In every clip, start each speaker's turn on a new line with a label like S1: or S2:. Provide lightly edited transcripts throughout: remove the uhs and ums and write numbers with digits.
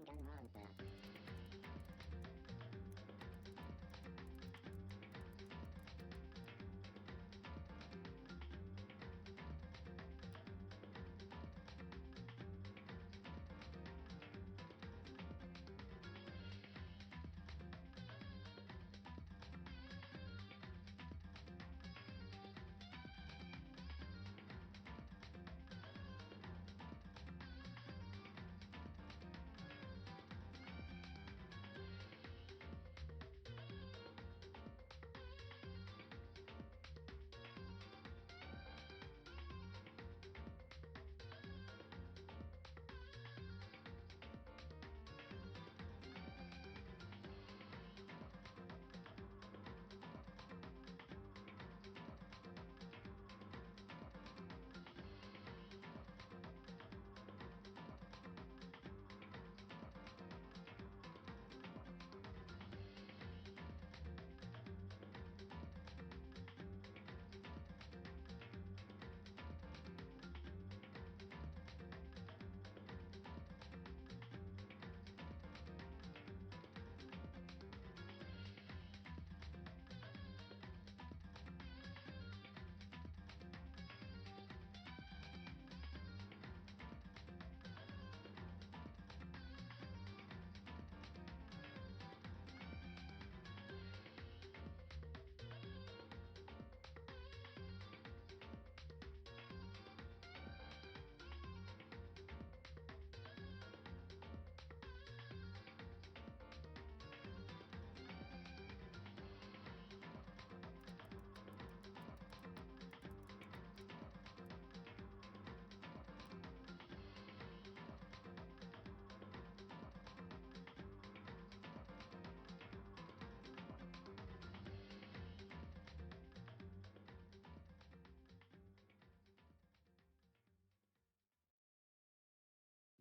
S1: Danganronpa.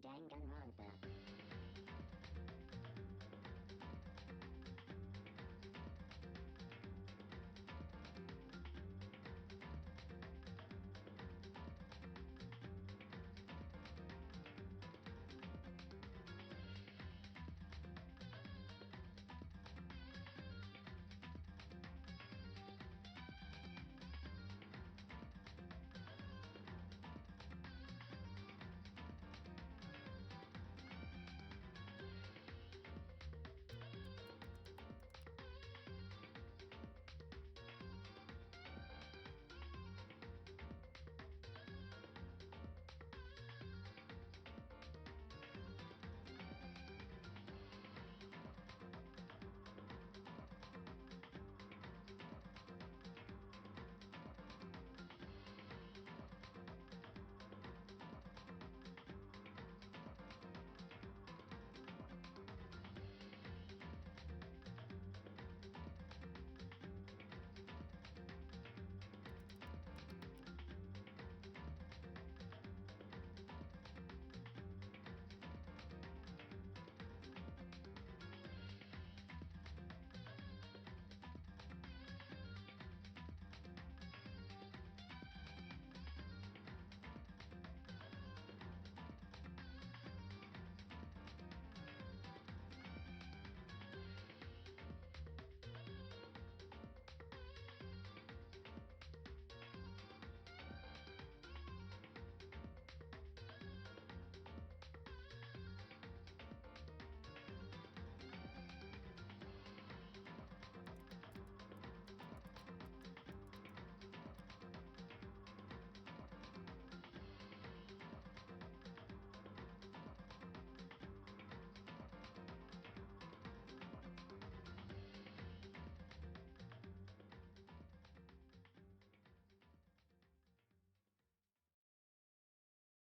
S1: Danganronpa.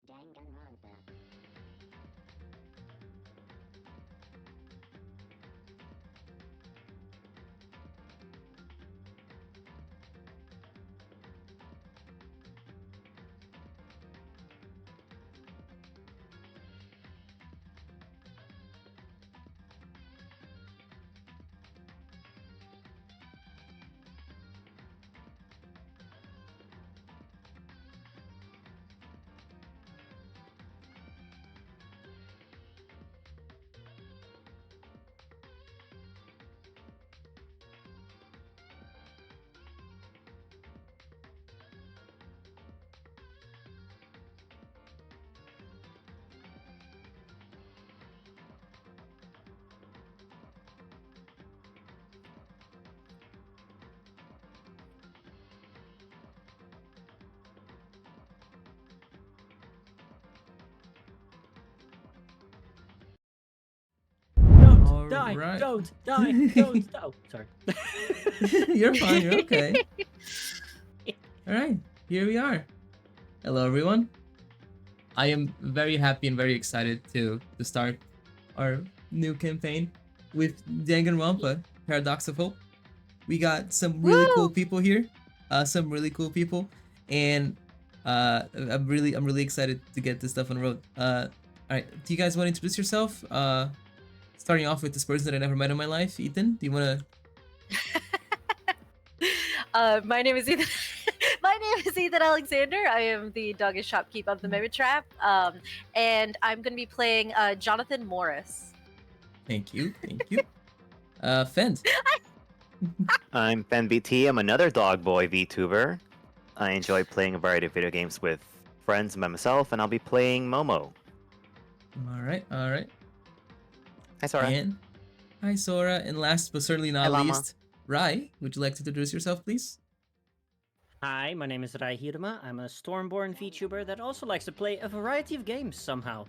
S1: Danganronpa.
S2: Die!
S3: right.
S2: Don't die! Don't! Oh, sorry.
S3: You're fine. You're okay. All right. Here we are. Hello, everyone. I am very happy and very excited to start our new campaign with Danganronpa Paradox of Hope. We got some really cool people here, and I'm really excited to get this stuff on the road. All right, do you guys want to introduce yourself? Starting off with this person that I never met in my life, Ethan. Do you want to?
S4: My name is Ethan. My name is Ethan Alexander. I am the doggish shopkeep of the Memory Trap, and I'm going to be playing Jonathan Morris.
S3: Thank you. Fend.
S5: I'm Fen BT. I'm another dog boy VTuber. I enjoy playing a variety of video games with friends and by myself, and I'll be playing Momo.
S3: All right.
S5: Hi, Sora.
S3: And hi, Sora. And last but certainly not
S5: Hi, Llama.
S3: least, Rai. Would you like to introduce yourself, please?
S2: Hi, my name is Rai Hiruma. I'm a Stormborn VTuber that also likes to play a variety of games somehow.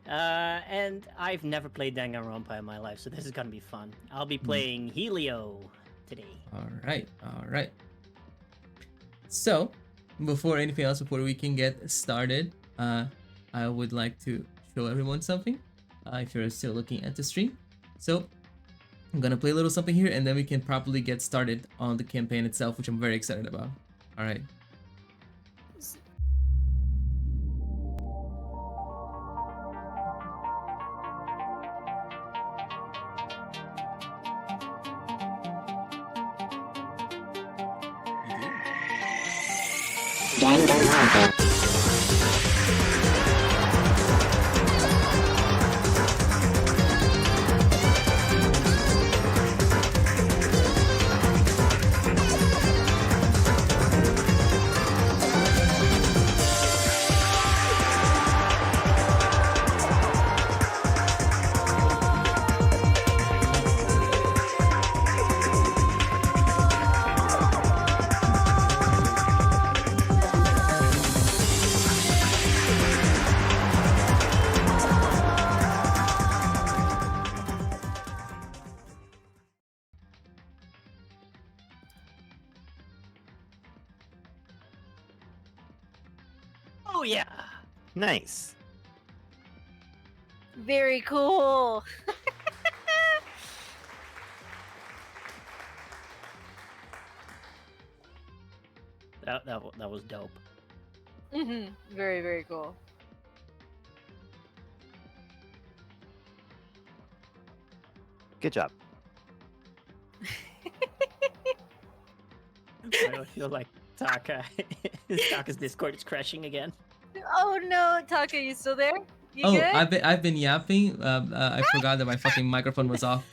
S2: And I've never played Danganronpa in my life, so this is gonna be fun. I'll be playing Helio today.
S3: All right. So, before anything else, before we can get started, I would like to show everyone something. If you're still looking at the stream, so I'm gonna play a little something here, and then we can properly get started on the campaign itself, which I'm very excited about. All right.
S1: Danganronpa.
S2: Oh yeah!
S5: Nice.
S4: Very cool.
S2: That was dope.
S4: Very, very cool.
S5: Good job.
S2: I feel like Taka's Discord is crashing again.
S4: Oh no, Taka, you still there? You
S3: Oh,
S4: good?
S3: I've been yapping. I forgot that my fucking microphone was off.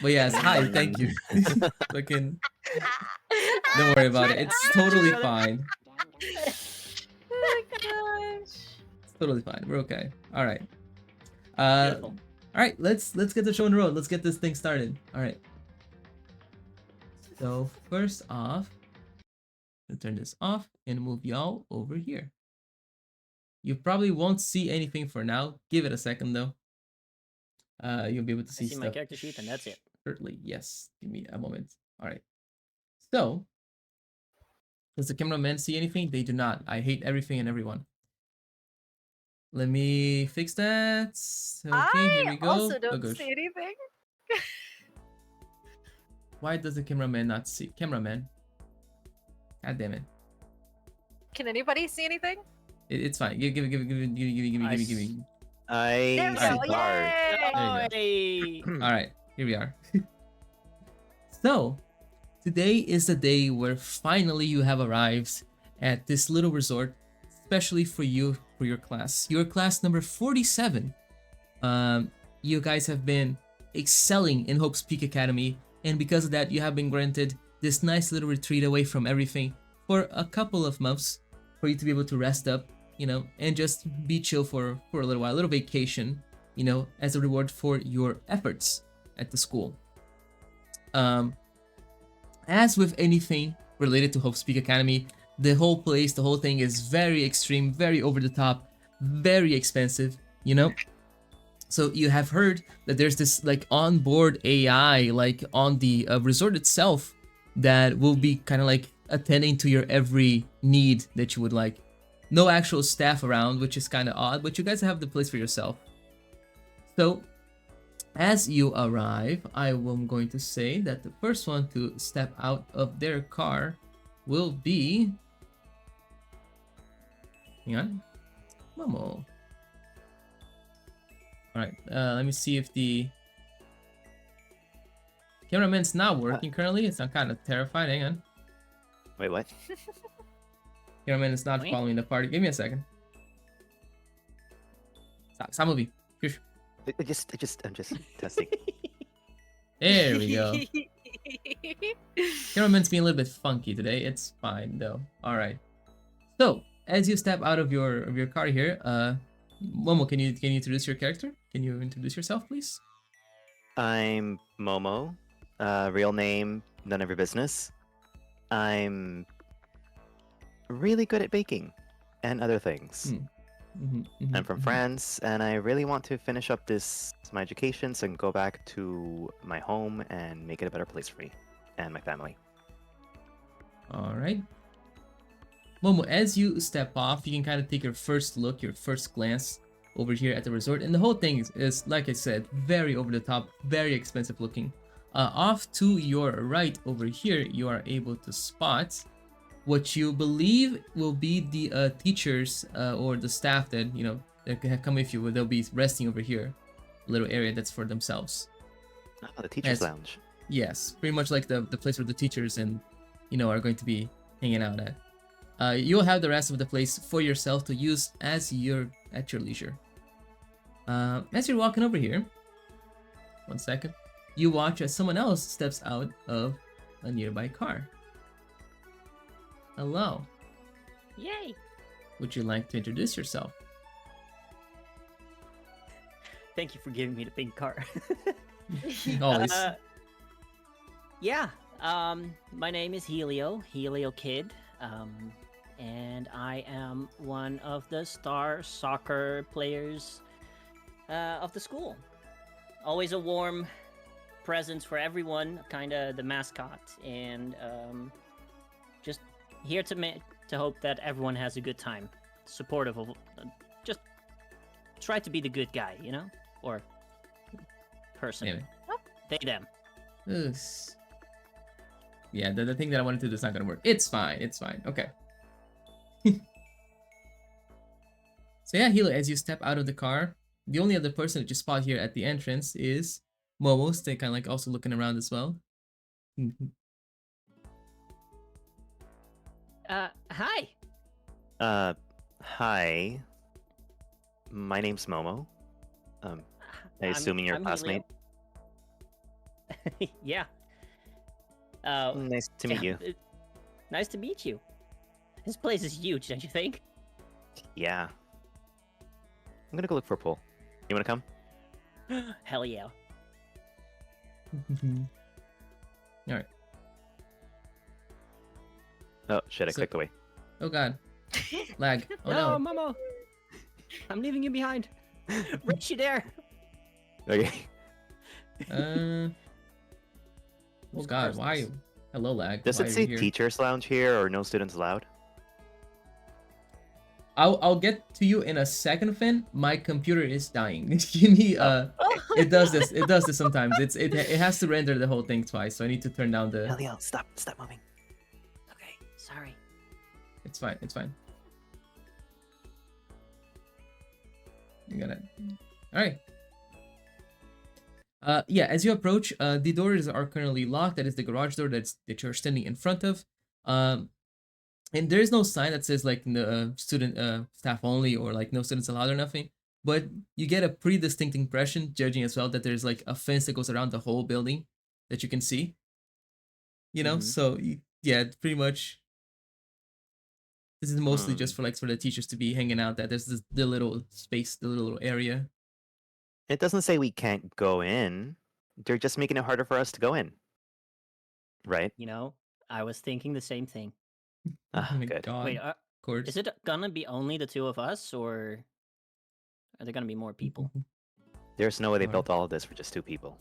S3: But yes, hi, thank you. Fucking, don't worry about it. It's totally fine.
S4: Oh my gosh.
S3: It's totally fine. We're okay. All right.
S2: Beautiful.
S3: All right. Let's get the show on the road. Let's get this thing started. All right. So first off, I'll turn this off and move y'all over here. You probably won't see anything for now. Give it a second though. You'll be able to
S2: I
S3: see
S2: see my
S3: stuff.
S2: character sheet and that's it.
S3: Certainly, yes. Give me a moment. All right. So, does the cameraman see anything? They do not. I hate everything and everyone. Let me fix that. Okay, here we
S4: I
S3: go.
S4: also
S3: Oh,
S4: don't
S3: gosh.
S4: see anything.
S3: Why does the cameraman not see? Cameraman. God damn it.
S4: Can anybody see anything?
S3: It's fine. Give me.
S5: I
S4: There we
S3: Alright.
S4: go.
S5: see Bard.
S4: Yay!
S2: Hey!
S3: All right, here we are. So, today is the day where finally you have arrived at this little resort, especially for you, for your class. Your class number 47. You guys have been excelling in Hope's Peak Academy, and because of that, you have been granted this nice little retreat away from everything for a couple of months for you to be able to rest up, you know, and just be chill for a little while, a little vacation, you know, as a reward for your efforts at the school. As with anything related to Hope's Peak Academy, the whole place, the whole thing is very extreme, very over the top, very expensive, you know? So you have heard that there's this like onboard AI like on the resort itself that will be kind of like attending to your every need that you would like. No actual staff around, which is kind of odd, but you guys have the place for yourself. So as you arrive, I am going to say that the first one to step out of their car will be... Hang on. Momo. Alright, let me see if the cameraman's not working currently. I'm kind of terrified. Hang on.
S5: Wait, what?
S3: Cameraman is not
S2: Wait.
S3: following the party. Give me a second. Stop moving. Shush.
S5: I'm just testing.
S3: There we go. Cameraman's being a little bit funky today. It's fine though. All right. So as you step out of your car here, Momo, can you introduce your character? Can you introduce yourself, please?
S5: I'm Momo. Real name, none of your business. I'm really good at baking and other things. I'm from France, and I really want to finish up my education so I can go back to my home and make it a better place for me and my family.
S3: All right. Momo, as you step off, you can kind of take your first look, your first glance over here at the resort, and the whole thing is like I said, very over the top, very expensive looking. Off to your right over here, you are able to spot what you believe will be the teachers or the staff that that have come with you. They'll be resting over here, a little area that's for themselves.
S5: Oh, the teacher's lounge.
S3: Yes, pretty much like the place where the teachers and are going to be hanging out at. You'll have the rest of the place for yourself to use as you're at your leisure. As you're walking over here, 1 second, you watch as someone else steps out of a nearby car. Hello.
S2: Yay!
S3: Would you like to introduce yourself?
S2: Thank you for giving me the pink car.
S3: Always.
S2: Yeah. My name is Helio Kid. And I am one of the star soccer players of the school. Always a warm presence for everyone, kind of the mascot, and just here to hope that everyone has a good time. Supportive of, just try to be the good guy, or person.
S3: Anyway.
S2: They, them.
S3: Yes. Yeah, the thing that I wanted to do is not gonna work. It's fine. Okay. So yeah, Hilo, as you step out of the car, the only other person that you spot here at the entrance is Momo, stay kind of like also looking around as well.
S2: Hi.
S5: Hi. My name's Momo. I assuming you're a
S2: I'm
S5: classmate.
S2: Helio. Yeah.
S5: Nice to meet you.
S2: Nice to meet you. This place is huge, don't you think?
S5: Yeah. I'm gonna go look for a pool. You wanna come?
S2: Hell yeah.
S3: Alright.
S5: Oh shit! I
S3: So-
S5: clicked away.
S3: Oh god. Lag. Oh
S2: no,
S3: no.
S2: Momo. I'm leaving you behind. Reach you there.
S5: Okay.
S3: Oh
S2: Whose
S3: god,
S2: car is
S3: why?
S2: this?
S3: Hello, lag.
S5: Does
S3: Why
S5: it
S3: are
S5: say
S3: you here?
S5: teachers lounge here or no students allowed?
S3: I'll get to you in a second, Finn. My computer is dying. Give me it does this. It does this sometimes. It has to render the whole thing twice, so I need to turn down the.
S5: Helio, stop moving.
S2: Okay, sorry.
S3: It's fine. It's fine. You got it. All right. Yeah. As you approach, the doors are currently locked. That is the garage door that you're standing in front of. And there is no sign that says like student staff only or like no students allowed or nothing. But you get a pretty distinct impression, judging as well, that there's like a fence that goes around the whole building that you can see. So yeah, pretty much. This is mostly just for the teachers to be hanging out. That there's the little space, the little area.
S5: It doesn't say we can't go in. They're just making it harder for us to go in. Right?
S2: I was thinking the same thing.
S5: Ah,
S3: Oh my
S5: good.
S3: god.
S2: Wait,
S3: Of course.
S2: is it gonna be only the two of us, or are there gonna be more people?
S5: There's no way they
S3: Alright.
S5: built all of this for just 2 people.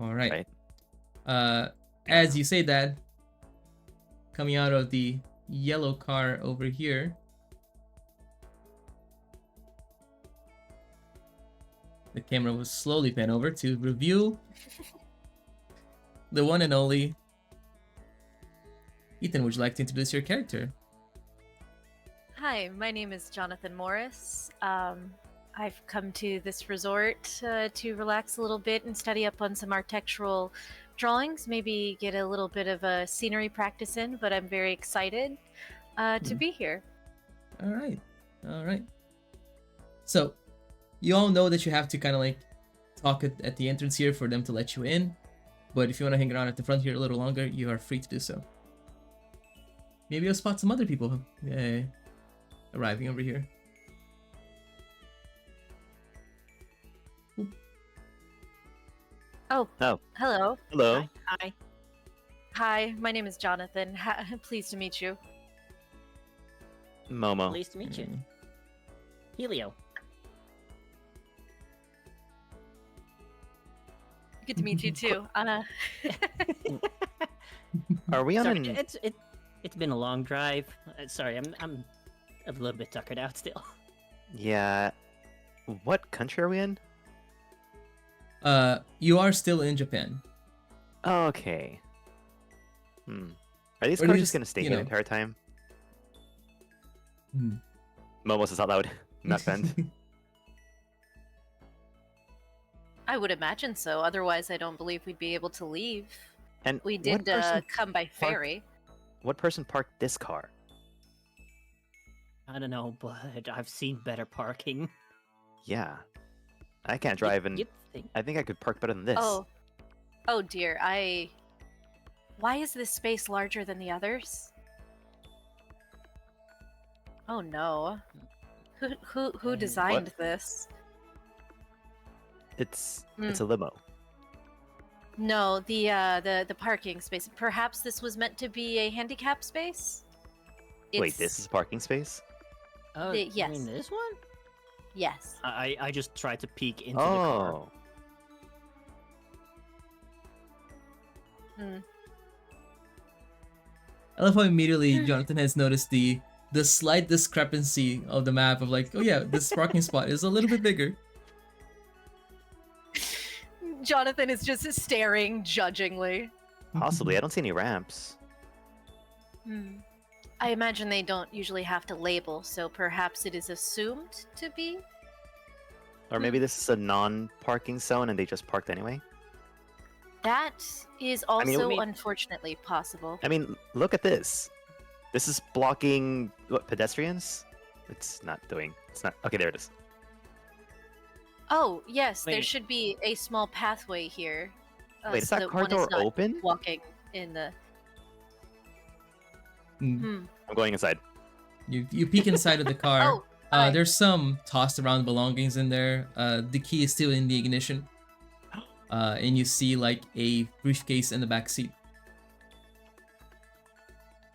S3: All right.
S5: Right.
S3: As you say that, coming out of the yellow car over here, the camera will slowly pan over to reveal the one and only Ethan. Would you like to introduce your character?
S4: Hi, my name is Jonathan Morris. I've come to this resort to relax a little bit and study up on some architectural drawings, maybe get a little bit of a scenery practice in, but I'm very excited to be here.
S3: All right. All right. So, you all know that you have to kind of like talk at the entrance here for them to let you in. But if you want to hang around at the front here a little longer, you are free to do so. Maybe you'll spot some other people arriving over here.
S4: Oh,
S5: Oh,
S4: hello.
S5: hello.
S2: Hi.
S4: Hi, my name is Jonathan. Pleased to meet you.
S5: Momo.
S2: Pleased to meet you. Helio.
S4: Good to meet you too.
S5: Are we on
S2: Sorry,
S5: an...
S2: it's been a long drive. Sorry, I'm a little bit tuckered out still.
S5: Yeah. What country are we in?
S3: You are still in Japan.
S5: Okay. Are these
S3: Or
S5: cars
S3: just,
S5: just gonna stay
S3: you
S5: here the
S3: know.
S5: entire time?
S3: Hmm.
S5: Momo says out loud. Not bend.
S4: I would imagine so. Otherwise, I don't believe we'd be able to leave.
S5: And
S4: We
S5: what
S4: did
S5: person
S4: come by ferry.
S5: What person parked this car?
S2: I don't know, but I've seen better parking.
S5: Yeah. I can't drive, and
S2: You'd think.
S5: I think I could park better than this.
S4: Oh dear. Why is this space larger than the others? Oh no. Who designed this?
S5: It's a limo.
S4: No, the parking space. Perhaps this was meant to be a handicap space?
S5: Wait, this is parking space?
S2: Oh,
S4: yes.
S2: you mean this one?
S4: Yes.
S2: I just tried to peek into the car.
S5: Oh.
S3: I love how immediately Jonathan has noticed the slight discrepancy of the map of like, oh yeah, this parking spot is a little bit bigger.
S4: Jonathan is just staring judgingly.
S5: Possibly. I don't see any ramps.
S4: I imagine they don't usually have to label, so perhaps it is assumed to be?
S5: Or maybe this is a non-parking zone and they just parked anyway?
S4: That is also
S5: mean-
S4: unfortunately possible.
S5: I mean, look at this. This is blocking, what, pedestrians? It's not. Okay, there it is.
S4: Oh, yes, there
S2: Wait.
S4: should be a small pathway here.
S5: Wait, is
S4: so
S5: that car
S4: one
S5: door
S4: not
S5: open?
S4: Walking in the...
S3: Mm.
S5: I'm going inside.
S3: You peek inside of the car.
S4: Oh, hi.
S3: There's some tossed around belongings in there. The key is still in the ignition. And you see like a briefcase in the back seat.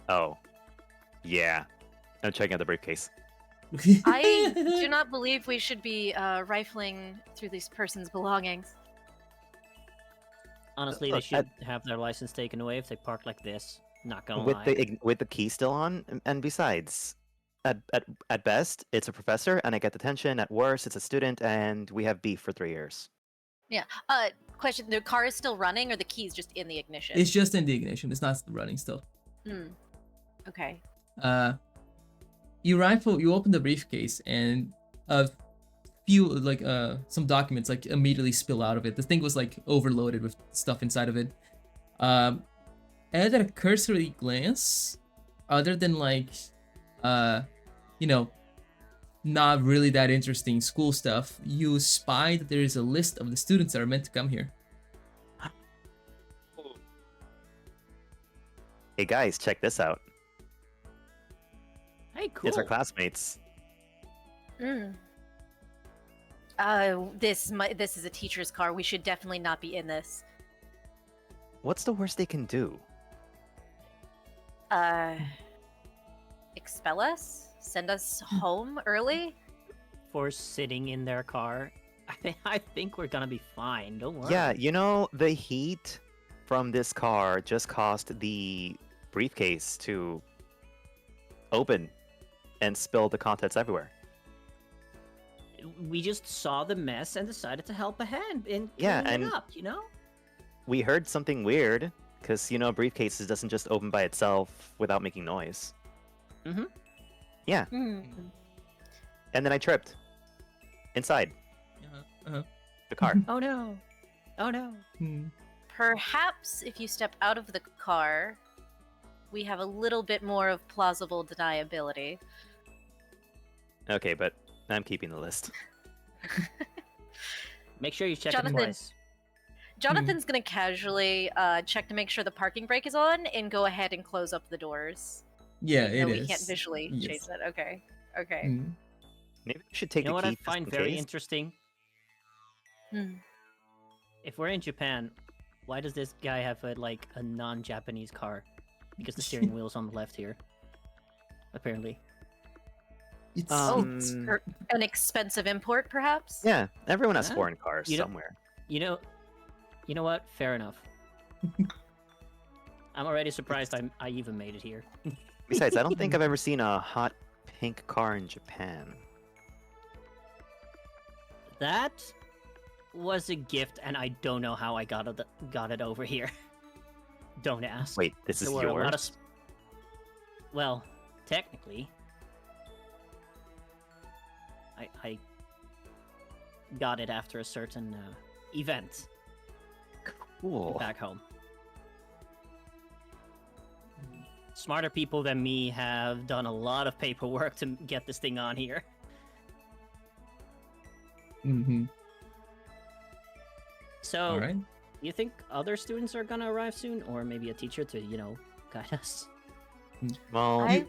S5: Oh. Yeah. I'm checking out the briefcase.
S4: I do not believe we should be rifling through this person's belongings.
S2: Honestly, they should have their license taken away if they park like this. Not gonna lie.
S5: With the key still on, and besides, at best, it's a professor and I get detention. At worst, it's a student and we have beef for 3 years.
S4: Yeah. Question, the car is still running or the key's just in the ignition?
S3: It's just in the ignition. It's not running still.
S4: Okay.
S3: You open the briefcase and a few like some documents like immediately spill out of it. The thing was like overloaded with stuff inside of it. At a cursory glance, other than like not really that interesting school stuff, you spy that there is a list of the students that are meant to come here.
S5: Hey guys, check this out.
S2: Hey, cool.
S5: It's our classmates.
S4: This is a teacher's car. We should definitely not be in this.
S5: What's the worst they can do?
S4: Expel us? Send us home early?
S2: For sitting in their car I think we're gonna be fine. Don't worry.
S5: Yeah, you know, the heat from this car just caused the briefcase to open and spill the contents everywhere.
S2: We just saw the mess and decided to help a hand in
S5: Yeah,
S2: cleaning
S5: and-
S2: it up. You know.
S5: We heard something weird, because, you know, briefcases doesn't just open by itself without making noise.
S2: Mm-hmm.
S5: Yeah,
S4: Hmm.
S5: and then I tripped. Inside
S3: Uh-huh.
S5: the car.
S2: Oh no. Oh no.
S3: Hmm.
S4: Perhaps if you step out of the car, we have a little bit more of plausible deniability.
S5: Okay, but I'm keeping the list.
S2: Make sure you check
S4: Jonathan.
S2: it twice.
S4: Jonathan's gonna casually check to make sure the parking brake is on and go ahead and close up the doors.
S3: Yeah,
S4: No,
S3: it
S4: we
S3: is.
S4: can't visually
S3: Yes.
S4: change that. Okay. Okay.
S3: Hmm.
S5: Maybe we should take
S2: You know
S5: the
S2: what
S5: key
S2: I
S5: just
S2: find
S5: in
S2: very
S5: case.
S2: interesting?
S4: Hmm.
S2: If we're in Japan, why does this guy have a non-Japanese car? Because the steering wheel's on the left here. Apparently.
S3: It's,
S5: Um,
S4: Or an expensive import, perhaps?
S5: Yeah, everyone has
S2: Huh?
S5: foreign cars
S2: You don't-
S5: somewhere.
S2: You know what? Fair enough. I'm already surprised I even made it here.
S5: Besides, I don't think I've ever seen a hot pink car in Japan.
S2: That was a gift, and I don't know how I got it over here. Don't ask.
S5: Wait, this is
S2: There were a lot of
S5: yours?
S2: well, technically, I got it after a certain event
S5: Cool.
S2: back home. Smarter people than me have done a lot of paperwork to get this thing on here.
S3: Mm-hmm.
S2: So,
S3: All right.
S2: you think other students are gonna arrive soon, or maybe a teacher to, guide us?
S5: Well,
S4: I,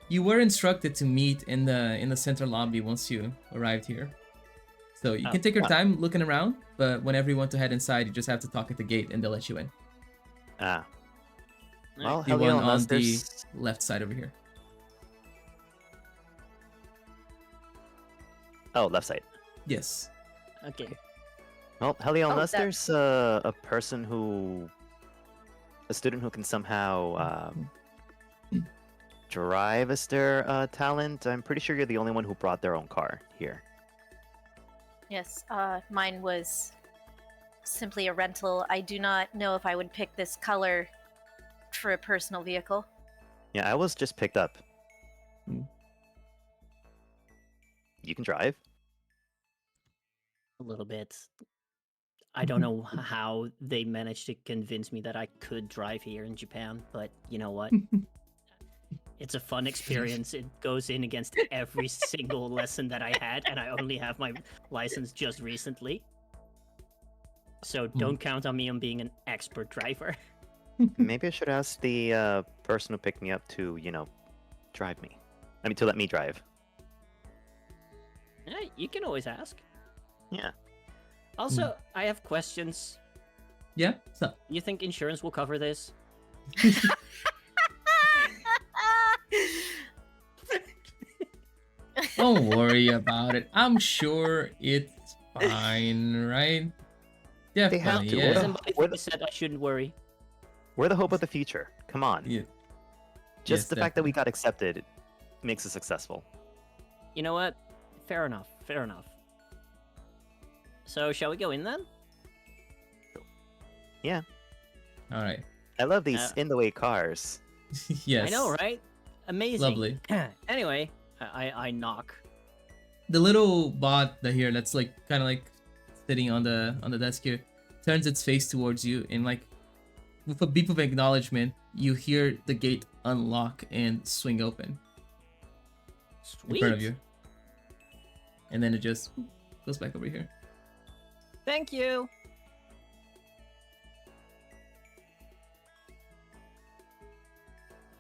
S3: You were instructed to meet in the center lobby once you arrived here. So you
S2: Oh.
S3: can take your
S5: Ah.
S3: time looking around, but whenever you want to head inside, you just have to talk at the gate and they'll let you in.
S5: ah. Well,
S3: The
S5: Helio,
S3: one on
S5: unless
S3: the
S5: there's...
S3: left side over here.
S5: Oh, left side.
S3: Yes.
S2: Okay.
S5: Well, Helio,
S4: Oh,
S5: unless
S4: that-
S5: there's a person a student who can somehow drive as their talent, I'm pretty sure you're the only one who brought their own car here.
S4: yes, mine was simply a rental. I do not know if I would pick this color for a personal vehicle.
S5: Yeah, I was just picked up.
S3: Hmm.
S5: You can drive.
S2: A little bit. I don't know how they managed to convince me that I could drive here in Japan, but you know what? It's a fun experience. It goes in against every single lesson that I had, and I only have my license just recently. So don't count on me on being an expert driver.
S5: Maybe I should ask the person who picked me up to, drive me. I mean, to let me drive.
S2: Yeah, you can always ask.
S5: Yeah.
S2: Also, I have questions.
S3: Yeah. So
S2: You think insurance will cover this?
S3: don't worry about it. I'm sure it's fine, right?
S5: They have
S3: Definitely.
S5: to.
S3: Yeah.
S2: Somebody
S5: What-
S2: said I shouldn't worry.
S5: We're the hope of the future. Come on.
S3: Yeah.
S5: Just
S3: Yes,
S5: the fact that we got accepted makes us successful.
S2: You know what? Fair enough. Fair enough. So, shall we go in then?
S3: All right.
S5: I love these
S2: Uh,
S5: in-the-way cars.
S3: Yes.
S2: I know, right? Amazing.
S3: Lovely.
S2: Anyway, I knock.
S3: The little bot that here that's kind of sitting on the desk here turns its face towards you and with a beep of acknowledgement you hear the gate unlock and swing open
S2: Sweet.
S3: in front of you, and then it just goes back over here.
S2: Thank you.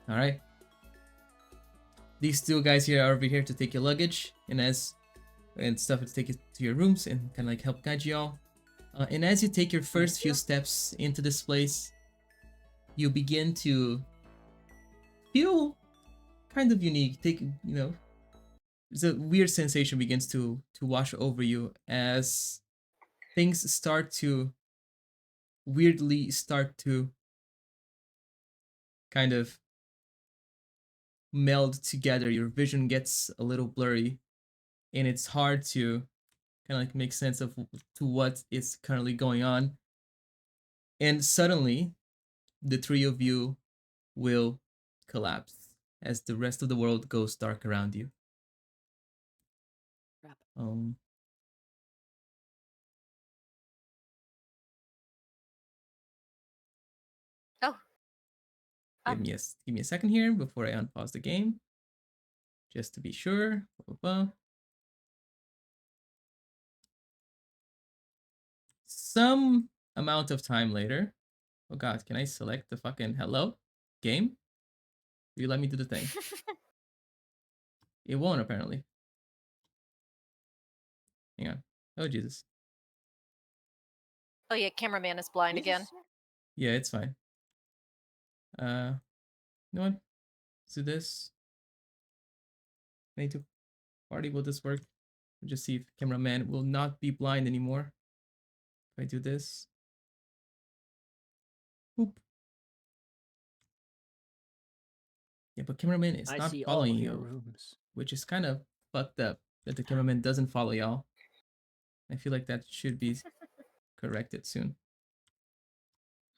S3: All right, these two guys here are over here to take your luggage and stuff to take you to your rooms and kind of help guide you all. And as you take your first few steps into this place, you begin to feel kind of unique. there's a weird sensation begins to wash over you as things start to weirdly start to kind of meld together. Your vision gets a little blurry, and it's hard to kind of like make sense of to what is currently going on. And suddenly, the three of you will collapse as the rest of the world goes dark around you.
S2: Crap.
S4: Oh.
S3: Give me a second here before I unpause the game, just to be sure. Some amount of time later. Oh god, can I select the fucking hello game? You let me do the thing. It won't apparently. Hang on. Oh Jesus.
S4: Oh yeah, cameraman is blind again.
S3: Yeah, it's fine. You know what? Let's do this. I need to party. Will this work? We'll just see if cameraman will not be blind anymore. If I do this. Boop. Yeah, but cameraman is
S2: I
S3: not
S2: see all
S3: following
S2: of your
S3: you,
S2: rooms.
S3: which is kind of fucked up that the cameraman doesn't follow y'all. I feel like that should be corrected soon.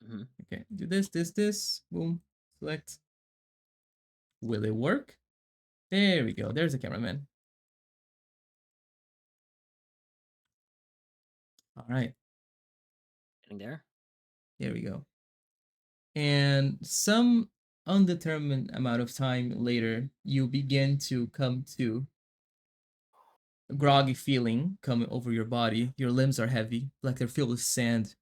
S2: Mm-hmm.
S3: Okay, do this. Boom. Select. Will it work? There we go. There's the cameraman. All right.
S2: Getting there.
S3: There we go. And some undetermined amount of time later, you begin to come to a groggy feeling coming over your body. Your limbs are heavy, like they're filled with sand.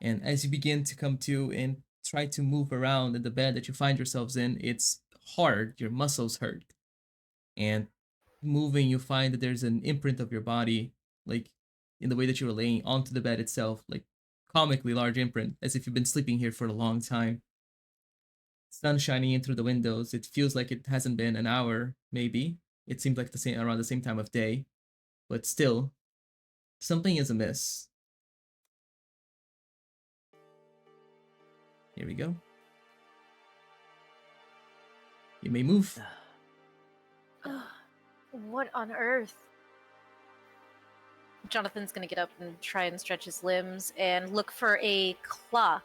S3: And as you begin to come to and try to move around in the bed that you find yourselves in, it's hard. Your muscles hurt. And moving, you find that there's an imprint of your body, like in the way that you were laying onto the bed itself, like comically large imprint, as if you've been sleeping here for a long time. Sun shining in through the windows. It feels like it hasn't been an hour, maybe. It seems like around the same time of day, but still, something is amiss. Here we go. You may move.
S4: What on earth? Jonathan's gonna get up and try and stretch his limbs and look for a clock.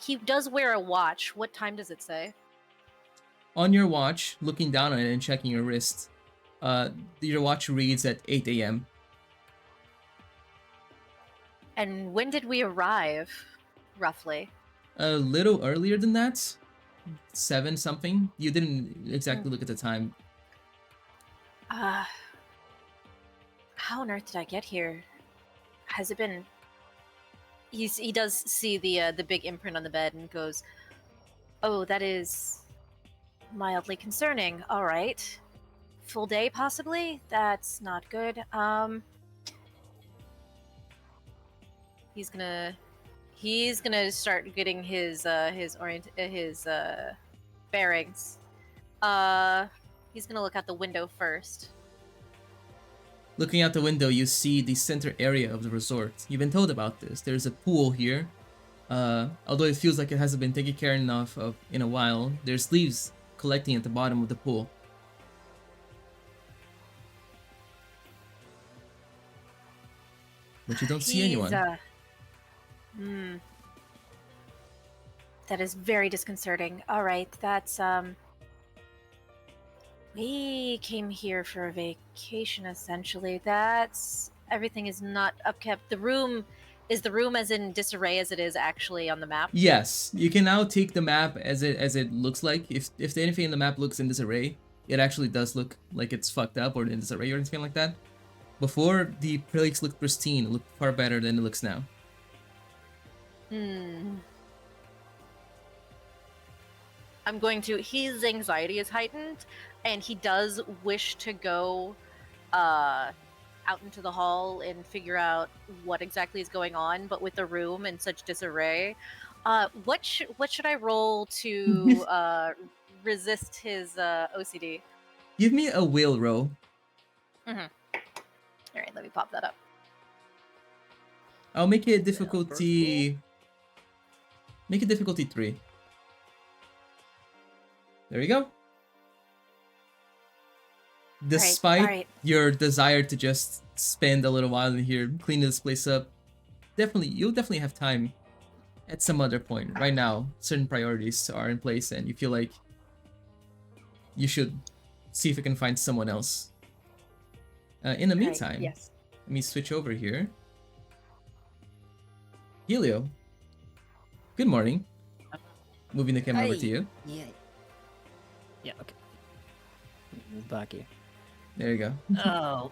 S4: He does wear a watch. What time does it say?
S3: On your watch, looking down on it and checking your wrist, your watch reads at 8 a.m.
S4: And when did we arrive, roughly?
S3: A little earlier than that. 7 something. You didn't exactly look at the time.
S4: How on earth did I get here? Has it been... He does see the big imprint on the bed and goes, "Oh, that is mildly concerning. All right. Full day, possibly? That's not good. He's gonna start getting his bearings. He's gonna look out the window first.
S3: Looking out the window, you see the center area of the resort. You've been told about this. There's a pool here. Although it feels like it hasn't been taken care enough of in a while, there's leaves collecting at the bottom of the pool. But you don't see anyone.
S4: That is very disconcerting. All right, that's we came here for a vacation, essentially. Everything is not upkept. Is the room as in disarray as it is actually on the map?
S3: Yes, you can now take the map as it looks like. If anything in the map looks in disarray, it actually does look like it's fucked up or in disarray or anything like that. Before, the place looked pristine. It looked far better than it looks now.
S4: I'm going to... His anxiety is heightened, and he does wish to go out into the hall and figure out what exactly is going on, but with the room in such disarray. What should I roll to resist his OCD?
S3: Give me a will roll.
S4: All right, let me pop that up.
S3: I'll make it difficulty. Make it difficulty 3. There you go. Despite
S4: alright.
S3: your desire to just spend a little while in here, clean this place up, you'll definitely have time at some other point. Right now, certain priorities are in place, and you feel like you should see if you can find someone else. In the meantime,
S4: Yes.
S3: let me switch over here. Helio, good morning. Moving the camera over to you.
S2: Yeah. Yeah, okay. Move back here.
S3: There you go.
S2: Oh.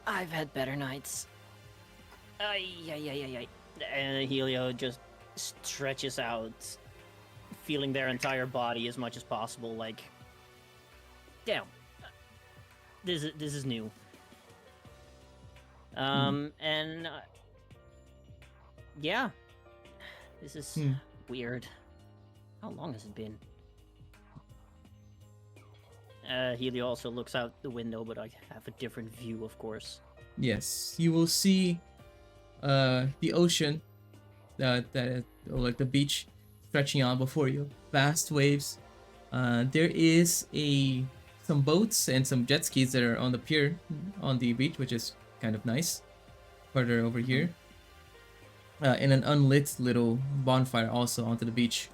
S2: I've had better nights. Ay. And Helio just stretches out, feeling their entire body as much as possible, like... Damn. This is new. And... yeah. This is weird. How long has it been? Helio also looks out the window, but I have a different view, of course.
S3: Yes, you will see the ocean, or like the beach, stretching out before you. Vast waves. There is some boats and some jet skis that are on the pier on the beach, which is kind of nice. Further over here. And an unlit little bonfire also onto the beach.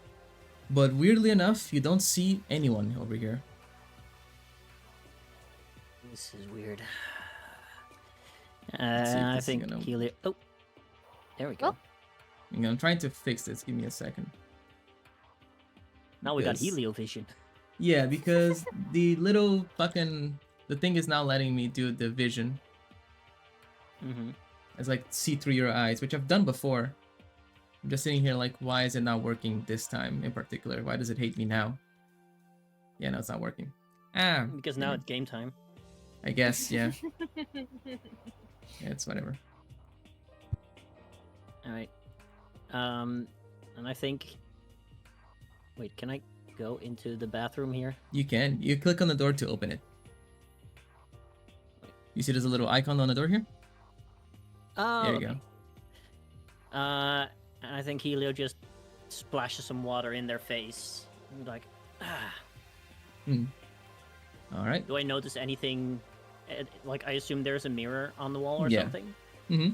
S3: But weirdly enough, you don't see anyone over here.
S2: This is weird.
S3: Let's see if
S2: I
S3: this is
S2: think
S3: gonna-
S2: Helio... Oh! There we go.
S3: I'm trying to fix this. Give me a second.
S2: Now we got
S3: Because-
S2: Helio vision.
S3: Yeah, because the little fucking... The thing is now letting me do the vision.
S2: Mm-hmm.
S3: It's like see through your eyes, which I've done before. I'm just sitting here like, why is it not working this time in particular? Why does it hate me now? Yeah, no, it's not working.
S2: Because now it's game time.
S3: I guess, yeah. Yeah, it's whatever.
S2: Alright. And I think... Wait, can I go into the bathroom here?
S3: You can. You click on the door to open it. You see there's a little icon on the door here?
S2: Oh,
S3: There you
S2: okay.
S3: go.
S2: And I think Helio just splashes some water in their face. And like,
S3: Alright.
S2: do I notice anything? Like, I assume there's a mirror on the wall or
S3: Yeah.
S2: something.
S3: Mm-hmm.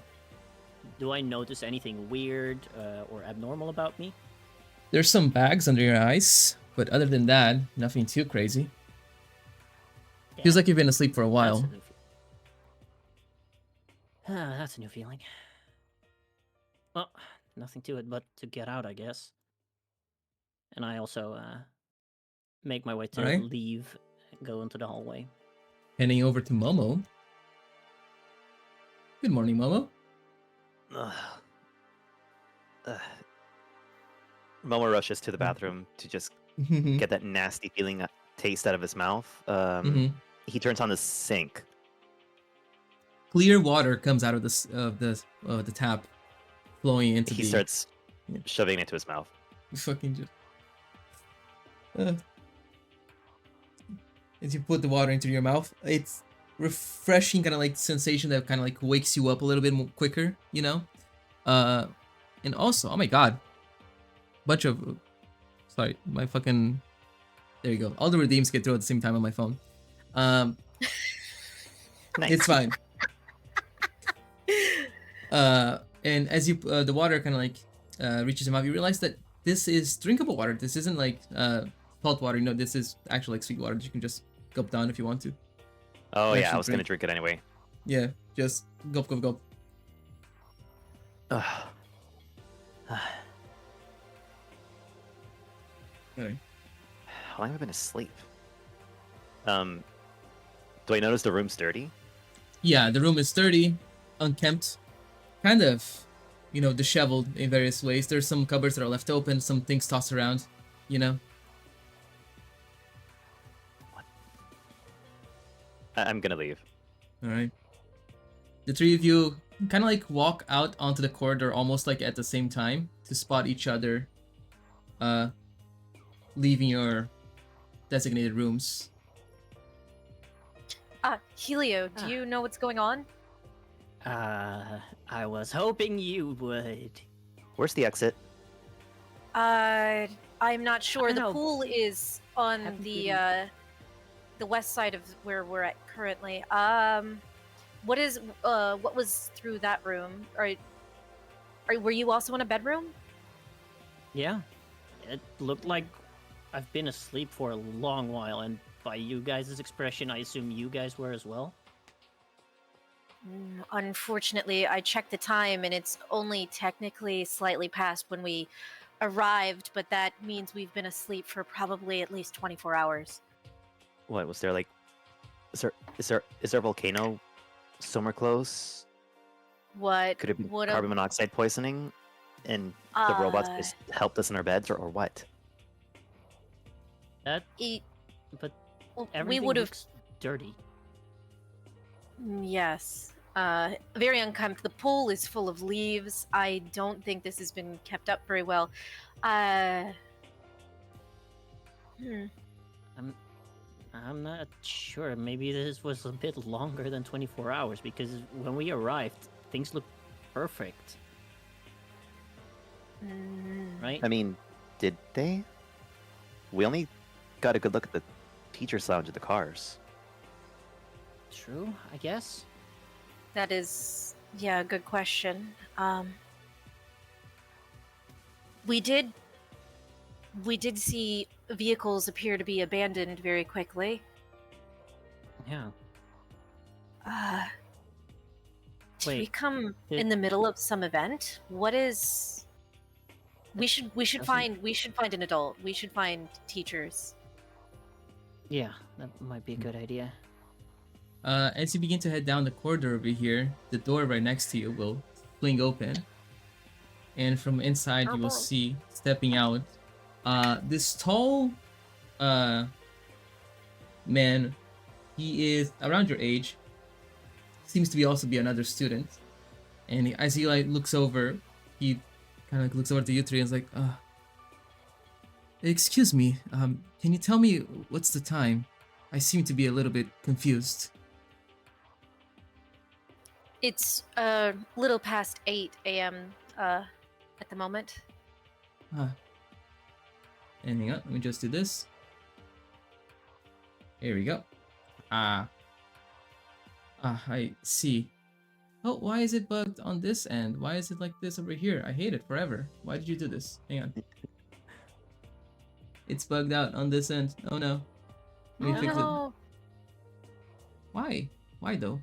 S2: Do I notice anything weird or abnormal about me?
S3: There's some bags under your eyes, but other than that, nothing too crazy. Feels like you've been asleep for a while.
S2: That's a new feeling. Well, nothing to it but to get out, I guess. And I also make my way to
S3: Alright.
S2: leave, go into the hallway.
S3: Heading over to Momo. Good morning, Momo.
S5: Momo rushes to the bathroom to just get that nasty feeling taste out of his mouth. He turns on the sink.
S3: Clear water comes out of the tap, flowing into
S5: He
S3: the...
S5: starts
S3: Yeah.
S5: shoving it into his mouth.
S3: Fucking just... as you put the water into your mouth, it's refreshing, kind of like sensation that kind of like wakes you up a little bit more quicker, you know? And also, oh my god, bunch of... Sorry, my fucking... There you go. All the redeems get through at the same time on my phone.
S5: Nice.
S3: It's fine. And as you the water kind of like reaches your mouth, you realize that this is drinkable water. This isn't like salt water. You know, this is actually like sweet water that you can just gulp down if you want to.
S5: Oh yeah,
S3: actually
S5: I was gonna
S3: drink.
S5: drink it anyway.
S3: Yeah, just gulp, gulp, gulp.
S5: Ugh.
S3: Okay.
S5: How long have I been asleep? Do I notice the room's dirty?
S3: Yeah, the room is dirty, unkempt, kind of, you know, disheveled in various ways. There's some cupboards that are left open, some things tossed around, you know.
S5: I'm gonna leave.
S3: All right. The three of you kind of like walk out onto the corridor almost like at the same time to spot each other leaving your designated rooms.
S4: Helio, do you know what's going on?
S2: I was hoping you would.
S5: Where's the exit?
S4: I'm not sure.
S2: don't
S4: The
S2: know.
S4: pool is on
S2: Haven't
S4: the
S2: really-
S4: the west side of where we're at currently. What was through that room? Were you also in a bedroom?
S2: Yeah, it looked like I've been asleep for a long while, and by you guys' expression, I assume you guys were as well.
S4: Unfortunately, I checked the time and it's only technically slightly past when we arrived, but that means we've been asleep for probably at least 24 hours.
S5: What was there like? Is there a volcano somewhere close?
S4: What
S5: Could it be
S4: would
S5: carbon monoxide poisoning, and the robots just helped us in our beds, or what?
S2: That, but
S4: we
S2: everything
S4: would have
S2: looks dirty.
S4: Yes. Very unkempt. The pool is full of leaves. I don't think this has been kept up very well.
S2: I'm not sure. Maybe this was a bit longer than 24 hours, because when we arrived, things looked perfect. Right?
S5: I mean, did they? We only got a good look at the teacher's lounge of the cars.
S2: True, I guess.
S4: That is, a good question. We did see vehicles appear to be abandoned very quickly.
S2: Yeah.
S4: Did we
S2: Wait,
S4: come
S2: did-
S4: in the middle of some event? What is? We should
S2: doesn't-
S4: find an adult. We should find teachers.
S2: Yeah, that might be a good idea.
S3: As you begin to head down the corridor over here, the door right next to you will fling open. And from inside, you will see, stepping out, this tall man. He is around your age. Seems to be also be another student. And as he looks over, he kind of looks over to you three and is like, excuse me, can you tell me what's the time? I seem to be a little bit confused.
S4: It's a little past 8 a.m. At the moment.
S3: And hang on, let me just do this. Here we go. I see. Oh, why is it bugged on this end? Why is it like this over here? I hate it forever. Why did you do this? Hang on. It's bugged out on this end. Oh no. Let me fix it. Why? Why though?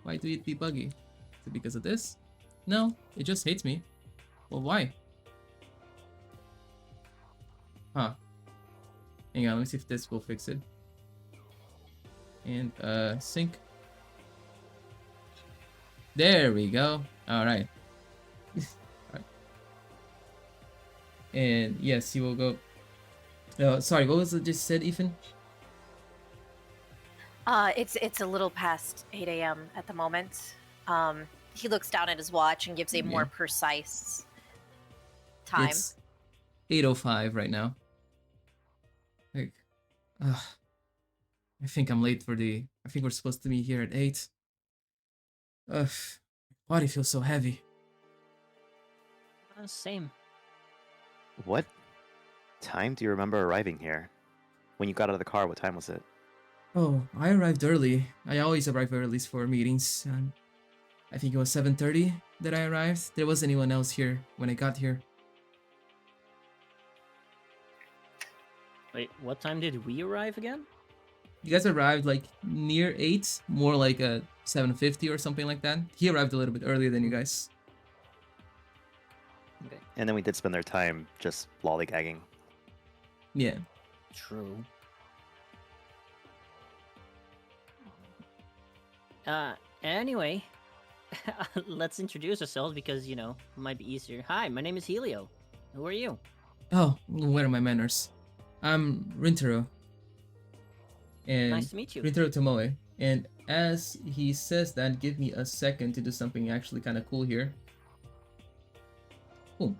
S3: Why do it be buggy? Is it because of this? No, it just hates me. Well, why? Huh. Hang on, let me see if this will fix it. And, sync. There we go. Alright. Alright. And, yes, you will go... sorry, what was it just said, Ethan?
S4: It's a little past 8 a.m. at the moment. He looks down at his watch and gives a more precise time.
S3: It's 8:05 right now. Like, I think I'm late for the... I think we're supposed to be here at 8. My body feels so heavy.
S2: Same.
S5: What time do you remember arriving here? When you got out of the car, what time was it?
S3: Oh, I arrived early. I always arrive early for meetings. And I think it was 7:30 that I arrived. There wasn't anyone else here when I got here.
S2: Wait, what time did we arrive again?
S3: You guys arrived like near 8, more like a 7:50 or something like that. He arrived a little bit earlier than you guys.
S2: Okay.
S5: And then we did spend their time just lollygagging.
S3: Yeah.
S2: True. Anyway, let's introduce ourselves because, you know, it might be easier. Hi, my name is Helio. Who are you?
S3: Oh, where are my manners? I'm Rintaro. And
S2: Nice to meet you.
S3: Rintaro Tomoe. And as he says that, give me a second to do something actually kind of cool here. Boom.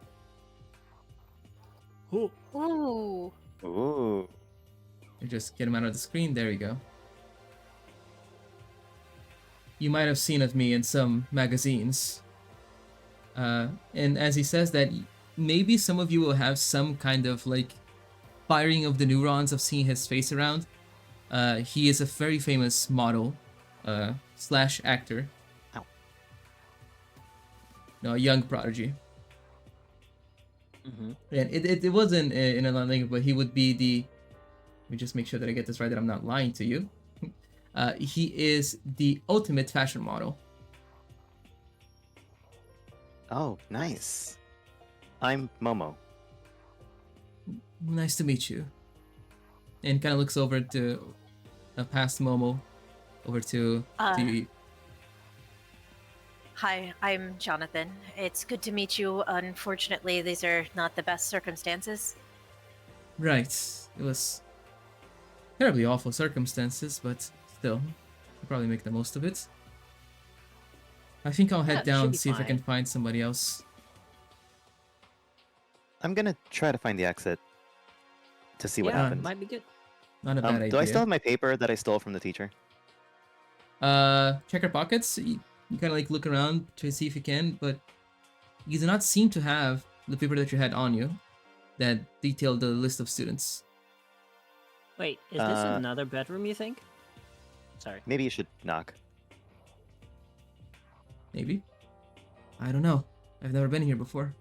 S4: Ooh.
S5: Ooh.
S3: You just get him out of the screen. There you go. you might have seen of me in some magazines. And as he says that, maybe some of you will have some kind of like firing of the neurons of seeing his face around. He is a very famous model slash actor.
S5: Ow.
S3: No, a young prodigy.
S2: Mm-hmm.
S3: And it wasn't in a language, but he would be the. Let me just make sure that I get this right, that I'm not lying to you. He is the ultimate fashion model.
S5: Oh, nice. I'm Momo.
S3: Nice to meet you. And kind of looks over to past Momo, over to you.
S4: Hi, I'm Jonathan. It's good to meet you. Unfortunately, these are not the best circumstances.
S3: Right. It was terribly awful circumstances, but still, I'll probably make the most of it. I think I'll head
S2: Yeah,
S3: down,
S2: should be
S3: see if I can
S2: fine.
S3: find somebody else.
S5: I'm gonna try to find the exit to see what
S2: Yeah,
S5: happens.
S2: might be good.
S3: Not a bad idea.
S5: Do I still have my paper that I stole from the teacher?
S3: Check your pockets. You kind of like look around to see if you can, but you do not seem to have the paper that you had on you that detailed the list of students.
S2: Wait, is this another bedroom, you think? Sorry.
S5: Maybe you should knock.
S3: Maybe. I don't know. I've never been here before.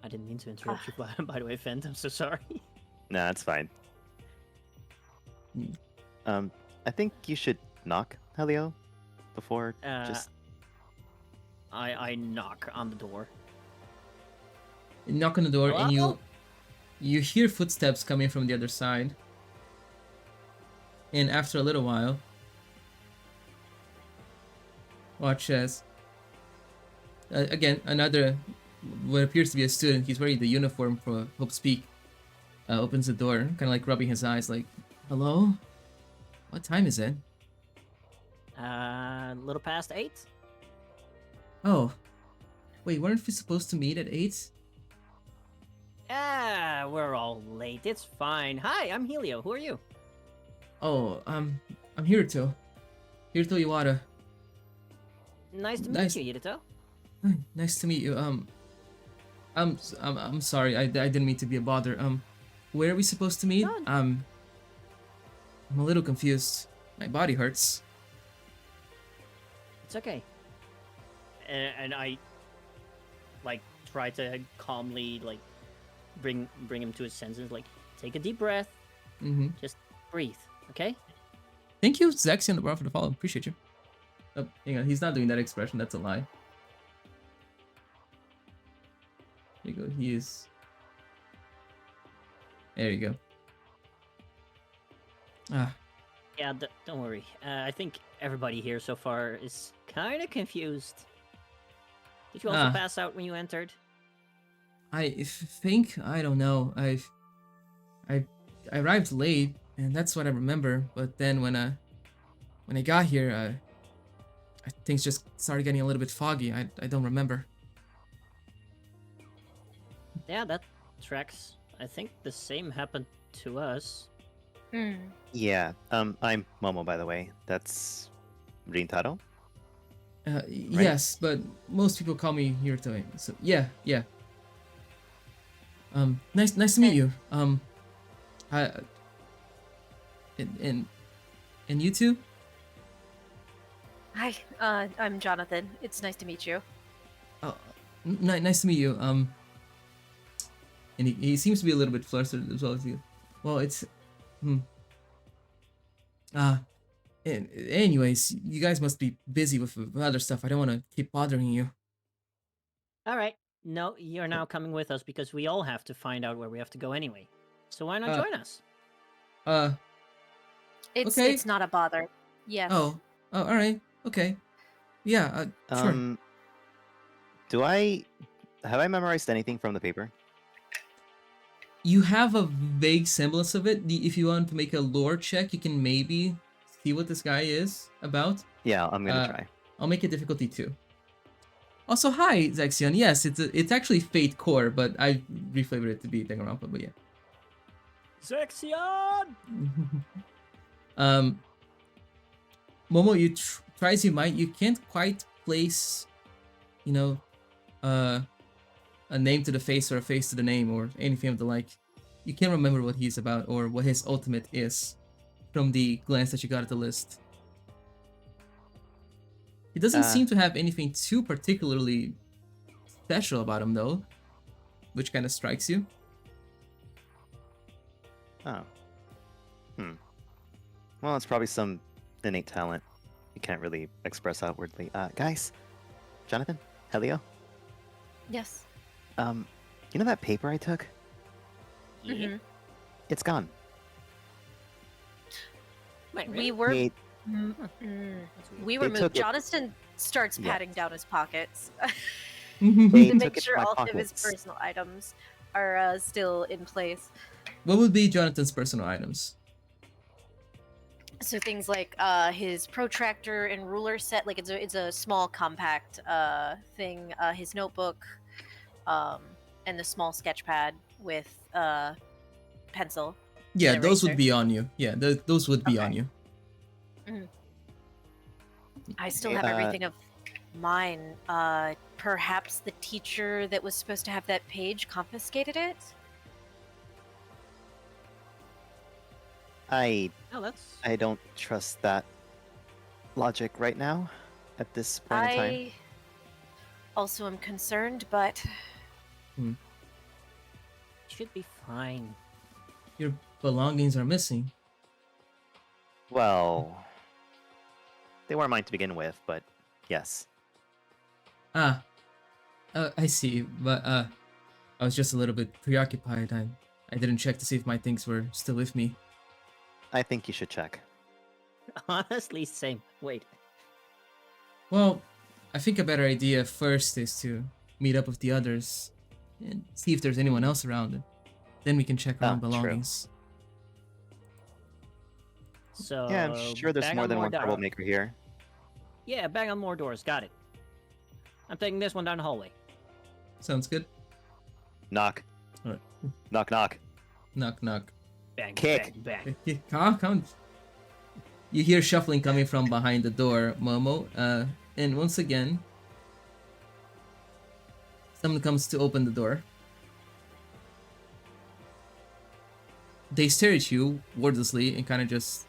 S2: I didn't mean to interrupt you, by the way, Fent. I'm so sorry.
S5: Nah, it's fine.
S3: Hmm.
S5: I think you should knock, Helio, before just.
S2: I knock on the door.
S3: You knock on the door and
S2: Hello?
S3: you hear footsteps coming from the other side. And after a little while, watch as again another what appears to be a student. He's wearing the uniform for Hope Speak. Opens the door, kind of like rubbing his eyes, like, "Hello, what time is it?"
S2: A little past 8.
S3: Oh, wait, weren't we supposed to meet at 8?
S2: We're all late. It's fine. Hi, I'm Helio. Who are you?
S3: Oh, I'm Hiruto. Hiruto Iwata.
S2: Nice to
S3: Nice.
S2: meet you, Yurito.
S3: Hi, nice to meet you. I'm sorry. I didn't mean to be a bother. Where are we supposed to meet?
S2: No.
S3: I'm a little confused. My body hurts.
S2: It's okay. And I, like, try to calmly, like, bring him to his senses. Like, take a deep breath.
S3: Mm-hmm.
S2: Just breathe, okay?
S3: Thank you, Zaxian, for the follow. Appreciate you. Oh, hang on. He's not doing that expression. That's a lie. There you go. He is. There you go. Ah.
S2: Yeah, don't worry. I think everybody here so far is kind of confused. Did you also pass out when you entered?
S3: I think, I don't know. I arrived late, and that's what I remember. But then when I got here, things just started getting a little bit foggy. I don't remember.
S2: Yeah, that tracks. I think the same happened to us.
S5: Yeah. I'm Momo, by the way. That's Rintaro.
S3: Yes, but most people call me Hiruto. So yeah. Nice to meet you. And you two?
S4: Hi, I'm Jonathan. It's nice to meet you.
S3: Nice to meet you. And he seems to be a little bit flustered as well as you. Well, it's anyways, you guys must be busy with other stuff. I don't want to keep bothering you.
S2: All right. No, you're now coming with us because we all have to find out where we have to go anyway. So why not join us?
S3: Okay.
S4: It's not a bother. Yes.
S3: Oh, all right. Okay. Yeah, sure.
S5: Have I memorized anything from the paper?
S3: You have a vague semblance of it. If you want to make a lore check, you can maybe see what this guy is about.
S5: Yeah, I'm gonna try.
S3: I'll make it difficulty 2. Also, hi, Zexion. Yes, it's actually FateCORE, but I reflavored it to be Danganronpa, but yeah.
S2: Zexion!
S3: Momo, you try as you might, you can't quite place, you know, a name to the face or a face to the name or anything of the like. You can't remember what he's about or what his ultimate is from the glance that you got at the list. He doesn't seem to have anything too particularly special about him though, which kind of strikes you.
S5: Oh. Well, it's probably some innate talent you can't really express outwardly. Guys, Jonathan, Helio,
S4: Yes.
S5: you know that paper I took?
S2: Yeah.
S4: Mhm.
S5: It's gone.
S2: Wait,
S4: We
S2: really?
S4: were.
S5: They,
S4: We were
S5: They
S4: moved.
S5: took it-
S4: Jonathan starts
S5: Yeah.
S4: patting down his pockets
S5: they
S4: to
S5: took
S4: make
S5: it
S4: sure
S5: from my
S4: all of his
S5: pockets.
S4: personal items are still in place.
S3: What would be Jonathan's personal items?
S4: So things like his protractor and ruler set, like it's a small compact thing. His notebook, and the small sketch pad with pencil.
S3: Yeah,
S4: An
S3: those would
S4: eraser.
S3: be on you. Yeah, those would be
S4: Okay.
S3: on you.
S4: I still
S5: Okay,
S4: have everything of mine. Perhaps the teacher that was supposed to have that page confiscated it.
S5: I
S2: Oh, that's.
S5: don't trust that logic right now, at this point in time.
S4: I also am concerned, but
S2: Should be fine.
S3: Your belongings are missing.
S5: Well, they weren't mine to begin with, but yes.
S3: Ah, I see. But I was just a little bit preoccupied. I didn't check to see if my things were still with me.
S5: I think you should check.
S2: Honestly, same. Wait.
S3: Well, I think a better idea first is to meet up with the others and see if there's anyone else around. And then we can check our own
S5: True.
S3: belongings.
S2: So.
S5: Yeah, I'm sure there's
S2: bang
S5: more
S2: on
S5: than one
S2: doors.
S5: troublemaker here.
S2: Yeah, bang on more doors. Got it. I'm taking this one down the hallway.
S3: Sounds good.
S5: Knock.
S3: Alright.
S5: Knock, knock.
S3: Knock, knock.
S2: Bang,
S5: Kick.
S2: bang, bang.
S3: Come. You hear shuffling coming from behind the door, Momo. And once again, someone comes to open the door. They stare at you wordlessly and kind of just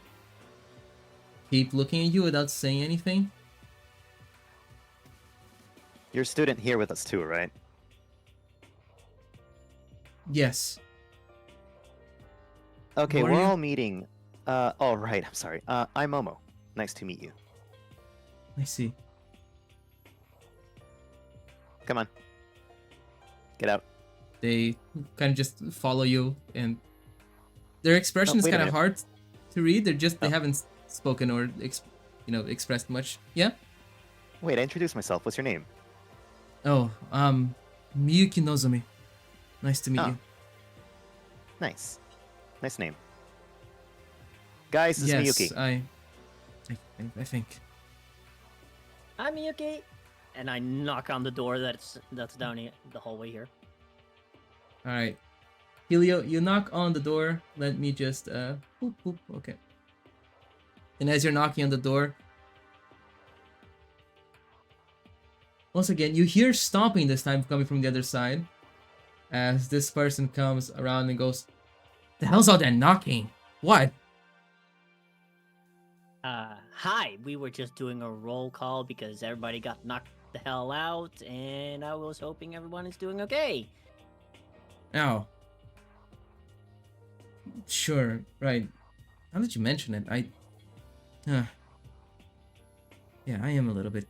S3: keep looking at you without saying anything.
S5: You're a student here with us too, right?
S3: Yes.
S5: Okay,
S3: Who are
S5: we're
S3: you?
S5: all meeting. Oh, right, I'm sorry. I'm Momo. Nice to meet you.
S3: I see.
S5: Come on. Get out.
S3: They kind of just follow you, and their expression is
S5: wait a
S3: kind of
S5: minute.
S3: hard to read. They
S5: Oh.
S3: haven't spoken or expressed much. Yeah.
S5: Wait, I introduced myself. What's your name?
S3: Oh, Miyuki Nozomi. Nice to meet
S5: Oh.
S3: you.
S5: Nice. Nice name. Guys, this
S3: Yes,
S5: is Miyuki.
S3: I think.
S2: I'm Miyuki. And I knock on the door that's down the hallway here.
S3: All right, Helio, you knock on the door. Let me just boop, boop. Okay. And as you're knocking on the door, once again you hear stomping this time coming from the other side. As this person comes around and goes, "The hell's all that knocking? What?"
S2: Hi. We were just doing a roll call because everybody got knocked the hell out, and I was hoping everyone is doing okay.
S3: Ow. Sure, right. Now that you mention it, yeah, I am a little bit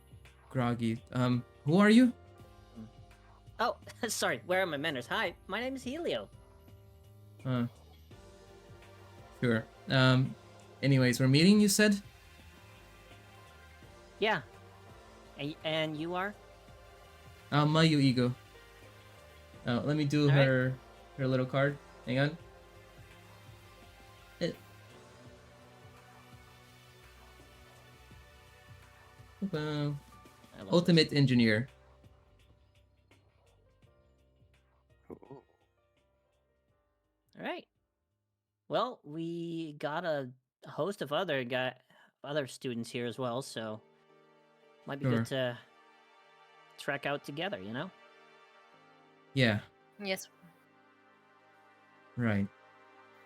S3: groggy. Who are you?
S2: Oh, sorry. Where are my manners? Hi, my name is Helio.
S3: Sure. Anyways, we're meeting, you said?
S2: Yeah. And you are?
S3: Mayu Ego. Let me do
S2: Alright.
S3: her little card. Hang on.
S2: I love
S3: Ultimate Engineer.
S2: All right. Well, we got a host of other other students here as well, so might be
S3: Sure.
S2: good to trek out together, you know?
S3: Yeah,
S4: Yes.
S3: right.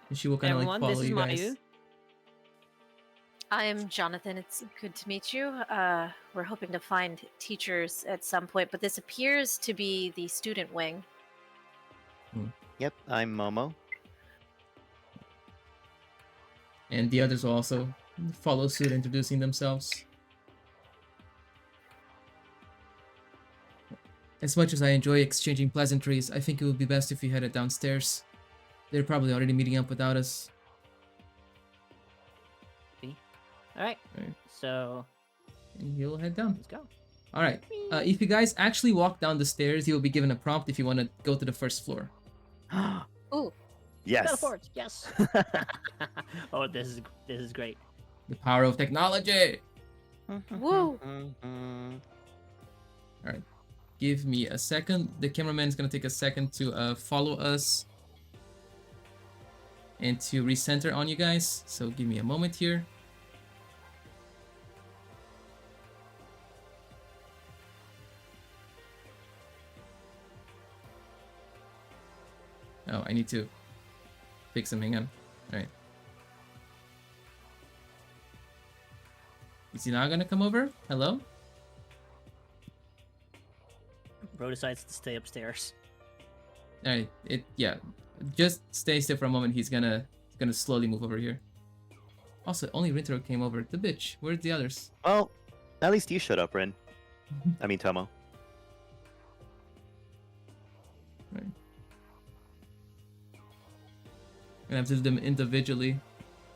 S3: And she will kind of like
S2: Everyone,
S3: follow
S2: this is
S3: you guys.
S2: Mayu.
S4: I am Jonathan. It's good to meet you. We're hoping to find teachers at some point, but this appears to be the student wing.
S5: Yep, I'm Momo.
S3: And the others will also follow suit, introducing themselves. As much as I enjoy exchanging pleasantries, I think it would be best if we headed downstairs. They're probably already meeting up without us.
S2: Alright,
S3: Right.
S2: so
S3: And he'll head down.
S2: let's go.
S3: Alright, if you guys actually walk down the stairs, you'll be given a prompt if you want to go to the first floor.
S4: Ooh.
S5: Yes.
S2: Teleports, yes. Oh, this is great.
S3: The power of technology!
S4: Woo!
S3: Alright, give me a second. The cameraman is going to take a second to follow us and to recenter on you guys. So give me a moment here. Oh, I need to fix some. Hang on. Alright. Is he not gonna come over? Hello?
S2: Bro decides to stay upstairs.
S3: Alright, yeah. Just stay still for a moment. He's gonna slowly move over here. Also, only Rintaro came over. The bitch. Where's the others?
S5: Well, at least you showed up, Rin. I mean, Tomo.
S3: Right. Gonna have to do them individually.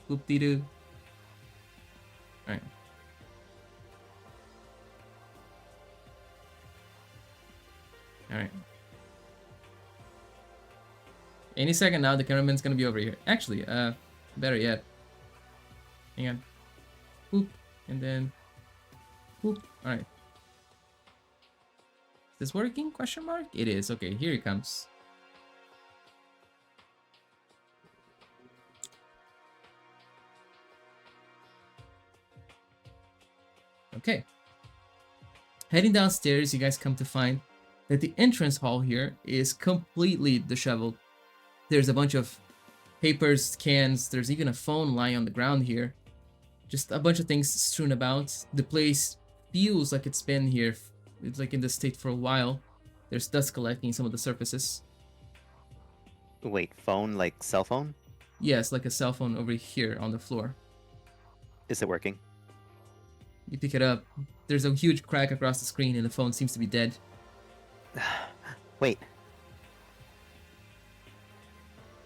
S3: Whoop-de-doo. Alright. Alright. Any second now, the cameraman's gonna be over here. Actually, better yet. Hang on. Whoop. And then... Whoop. Alright. Is this working? Question mark? It is. Okay, here he comes. Okay. Heading downstairs, you guys come to find that the entrance hall here is completely disheveled. There's a bunch of papers, cans, there's even a phone lying on the ground here. Just a bunch of things strewn about. The place feels like it's been here. It's like in this state for a while. There's dust collecting some of the surfaces.
S5: Wait, phone like cell phone?
S3: Yes, like a cell phone over here on the floor.
S5: Is it working?
S3: You pick it up. There's a huge crack across the screen and the phone seems to be dead.
S5: Wait.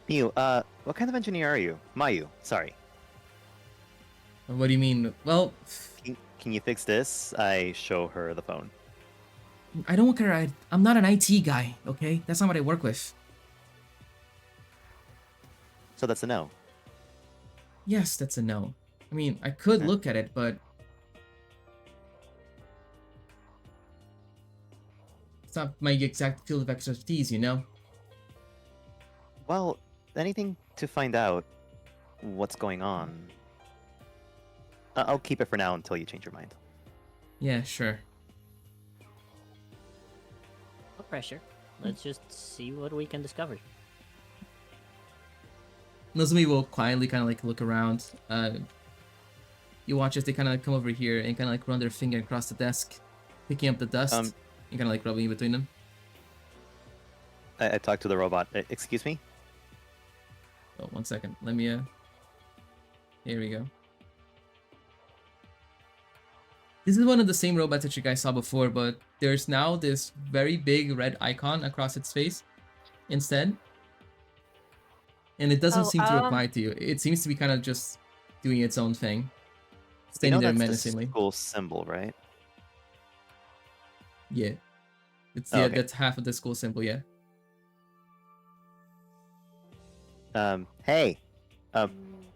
S5: Miu, what kind of engineer are you? Mayu, sorry.
S3: What do you mean? Well,
S5: Can you fix this? I show her the phone.
S3: I don't work around. I'm not an IT guy, okay? That's not what I work with.
S5: So that's a no.
S3: Yes, that's a no. I mean, I could look at it, but it's not my exact field of expertise, you know?
S5: Well, anything to find out what's going on. I'll keep it for now until you change your mind.
S3: Yeah, sure.
S2: No pressure. Let's just see what we can discover.
S3: Nozomi will quietly kind of like look around. You watch as they kind of come over here and kind of like run their finger across the desk, picking up the dust and kind of like rubbing in between them.
S5: I talked to the robot. Excuse me?
S3: Oh, 1 second. Let me, here we go. This is one of the same robots that you guys saw before, but there's now this very big red icon across its face instead. And it doesn't seem to reply to you. It seems to be kind of just doing its own thing. Standing there
S5: that's
S3: menacingly.
S5: the school symbol, right?
S3: Yeah. It's
S5: Oh, okay.
S3: That's half of the school symbol, yeah.
S5: Hey.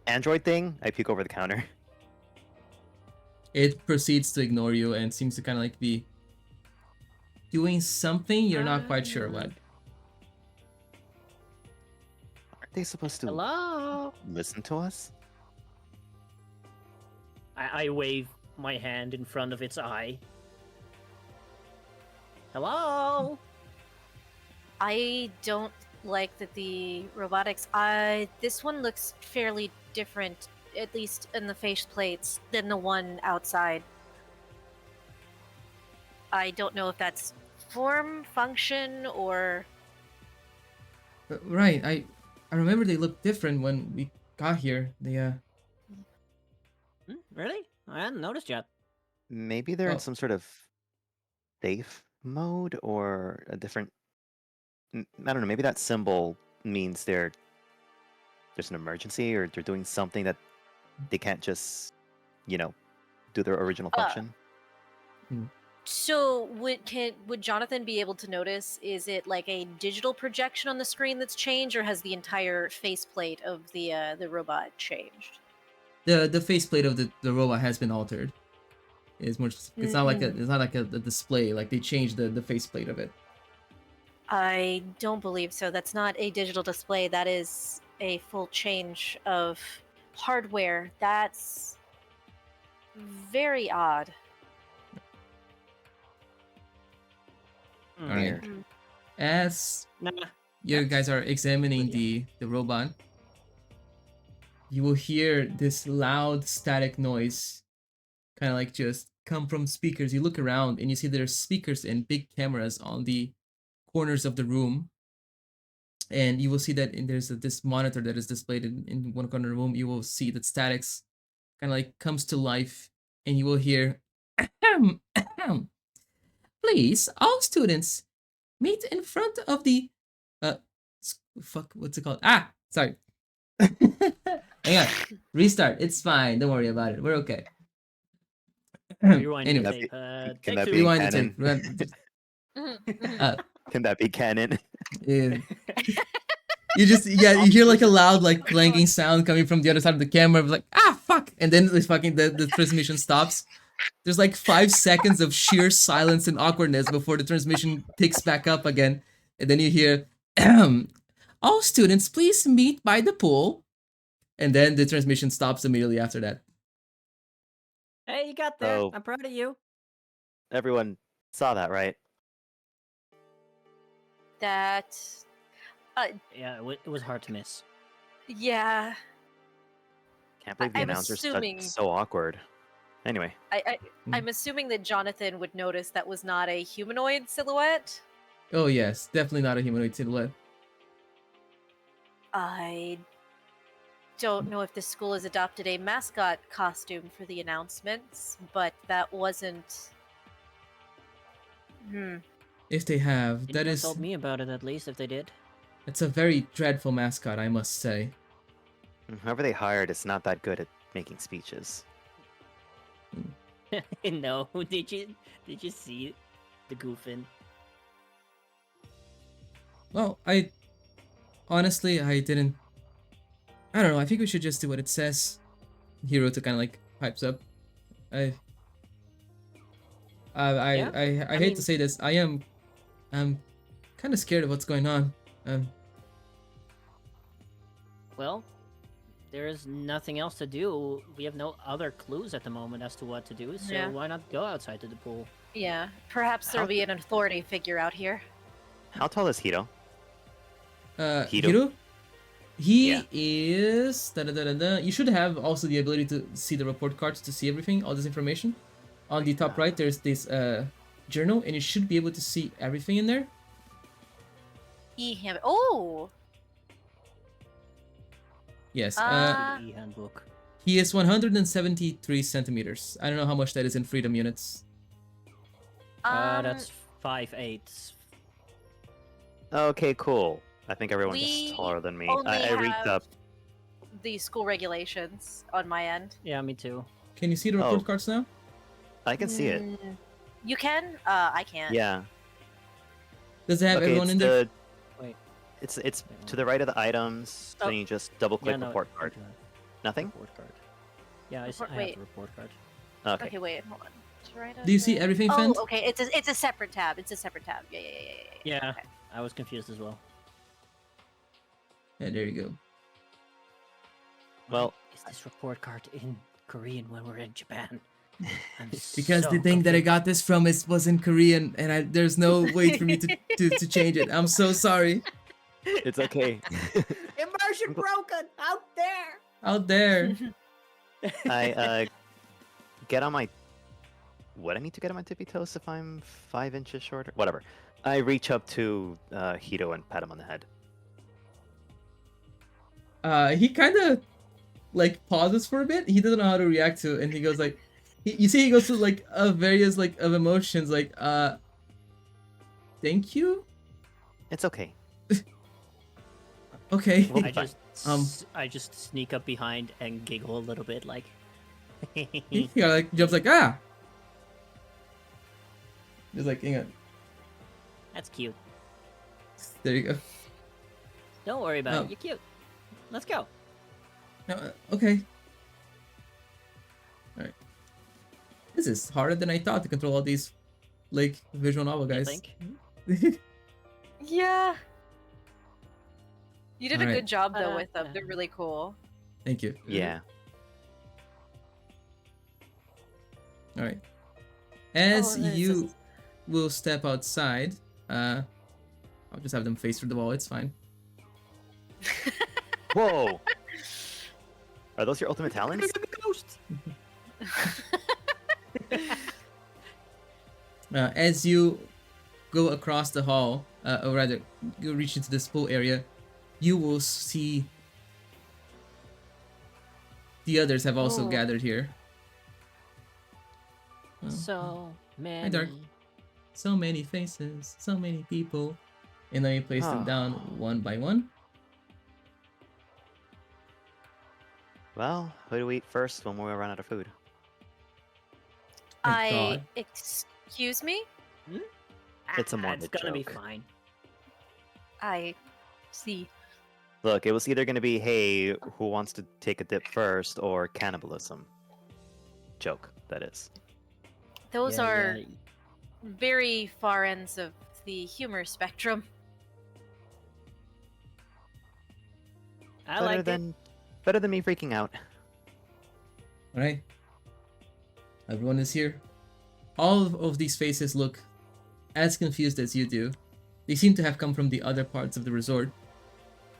S5: Android thing? I peek over the counter.
S3: It proceeds to ignore you and seems to kind of like be doing something. You're not quite sure what.
S5: Aren't they supposed to
S2: Hello?
S5: listen to us?
S2: I wave my hand in front of its eye. Hello?
S4: I don't like that the robotics. This one looks fairly different, at least in the face plates, than the one outside. I don't know if that's form, function, or
S3: Right. I remember they looked different when we got here. They
S2: Really? I hadn't noticed yet.
S5: Maybe they're in
S3: Oh.
S5: some sort of safe mode or a different. I don't know. Maybe that symbol means there's an emergency or they're doing something that they can't just, do their original function.
S4: so. Would Jonathan be able to notice? Is it like a digital projection on the screen that's changed, or has the entire faceplate of the robot changed?
S3: the faceplate of the robot has been altered. It's more. It's not like a display. Like they changed the faceplate of it.
S4: I don't believe so. That's not a digital display. That is a full change of hardware. That's very odd.
S3: All right.
S4: Mm.
S3: As
S2: Nah.
S3: you guys are examining
S2: Yeah.
S3: the robot, you will hear this loud static noise, kind of like just come from speakers. You look around and you see there's speakers and big cameras on the corners of the room, and you will see that there's this monitor that is displayed in one corner of the room. You will see that statics kind of like comes to life, and you will hear, "Ahem, ahem. Please, all students, meet in front of the what's it called? Ah, sorry. Hang on, restart. It's fine. Don't worry about it. We're okay."
S2: Rewind
S3: Anyway,
S2: the
S5: Can
S2: tape.
S5: can
S2: Take
S5: that
S2: two.
S5: be
S3: rewind the
S5: canon?
S3: tape.
S5: Can that be canon?
S3: Yeah. You just you hear like a loud like clanking sound coming from the other side of the camera, like fuck, and then the transmission stops. There's like 5 seconds of sheer silence and awkwardness before the transmission picks back up again, and then you hear, "All students, please meet by the pool," and then the transmission stops immediately after that.
S2: Hey, you got there.
S5: Oh.
S2: I'm proud of you.
S5: Everyone saw that, right?
S4: That,
S2: Yeah, it was hard to miss.
S4: yeah.
S5: Can't believe the
S4: I'm
S5: announcer's
S4: assuming-
S5: so awkward. Anyway,
S4: I'm assuming that Jonathan would notice that was not a humanoid silhouette.
S3: Oh yes, definitely not a humanoid silhouette.
S4: I don't know if the school has adopted a mascot costume for the announcements, but that wasn't.
S3: If they have,
S2: They
S3: that
S2: never
S3: is,
S2: told me about it, at least, if they did.
S3: it's a very dreadful mascot, I must say.
S5: whoever they hired is not that good at making speeches.
S2: No, did you see the goofing?
S3: Well, honestly, I didn't. I don't know. I think we should just do what it says. Hero to kind of like pipes up. I
S2: Yeah,
S3: hate
S2: mean-
S3: to say this. I'm kind of scared of what's going on.
S2: Well, there is nothing else to do. We have no other clues at the moment as to what to do, so
S4: Yeah.
S2: why not go outside to the pool?
S4: Yeah, perhaps there'll
S5: How-
S4: be an authority figure out here.
S5: How tall is Hito? Hiro?
S3: Hiro? He
S5: Yeah.
S3: is. You should have also the ability to see the report cards to see everything, all this information. On the top right, there's this journal, and you should be able to see everything in there.
S4: Oh!
S3: Yes.
S2: E-handbook.
S3: He is 173 centimeters. I don't know how much that is in freedom units.
S2: That's 5'8".
S5: Okay, cool. I think everyone's
S4: We
S5: taller than me.
S4: only
S5: I reeked
S4: have
S5: up.
S4: the school regulations on my end.
S2: Yeah, me too.
S3: Can you see the report
S5: Oh.
S3: cards now?
S5: I can see it.
S4: You can? I can't.
S5: Yeah.
S3: Does it have
S5: Okay,
S3: everyone
S5: it's
S3: in there?
S2: Wait.
S5: It's to the right of the items.
S2: Oh.
S5: Then you just double click
S2: Yeah, no,
S5: report
S2: I
S5: card.
S2: do have
S5: Nothing?
S2: Report card. Yeah, I
S4: Report-
S2: have
S4: wait.
S2: the report card.
S5: Okay.
S4: Okay, wait, hold on. It's right
S3: Do you see
S4: under-
S3: everything,
S4: Oh,
S3: Fent?
S4: okay. It's a separate tab. It's a separate tab. Yeah.
S2: Yeah,
S4: Okay.
S2: I was confused as well.
S3: Yeah, there you go.
S5: Well,
S2: Is this report card in Korean when we're in Japan. I'm
S3: Because
S2: so
S3: the thing that I
S2: confused.
S3: got this from was in Korean, and there's no way for me to change it. I'm so sorry.
S5: It's okay.
S2: Immersion broken out there.
S3: Out there.
S5: I get on my. What I need to get on my tippy toes if I'm 5 inches shorter? Whatever. I reach up to Hito and pat him on the head.
S3: He kind of like pauses for a bit. He doesn't know how to react to it, and he goes like, you see, he goes through like various like of emotions, like thank you.
S5: It's okay.
S3: Okay.
S5: Well,
S2: I just sneak up behind and giggle a little bit, like.
S3: He kind of like jumps like ah. Just like hang on.
S2: That's cute.
S3: There you go.
S2: Don't worry about
S3: Oh.
S2: it. You're cute. Let's go.
S3: No, okay. All right. This is harder than I thought to control all these like visual novel
S2: You
S3: guys.
S2: think?
S4: Yeah. You did a
S3: Alright.
S4: good job though with them. They're really cool.
S3: Thank you.
S5: Yeah.
S3: All right. As
S4: Oh, this
S3: you
S4: is-
S3: will step outside, I'll just have them face through the wall. It's fine.
S5: Whoa! Are those your ultimate talents?
S3: As you go across the hall, or rather, you reach into this pool area, you will see the others have also
S4: Oh.
S3: gathered here. Well,
S2: So many.
S3: Dark. so many faces, so many people. And then you place them
S5: Oh.
S3: down one by one.
S5: Well, who do we eat first when we run out of food?
S3: Thank God.
S4: Excuse me?
S5: It's a
S2: It's
S5: morbid
S2: gonna be
S5: joke.
S2: fine.
S4: I see.
S5: Look, it was either going to be, hey, who wants to take a dip first, or cannibalism. Joke, that is.
S4: Those
S2: Yeah,
S4: are
S2: yeah.
S4: very far ends of the humor spectrum.
S2: I like it.
S5: Better than me freaking out.
S3: Alright. Everyone is here. All of these faces look as confused as you do. They seem to have come from the other parts of the resort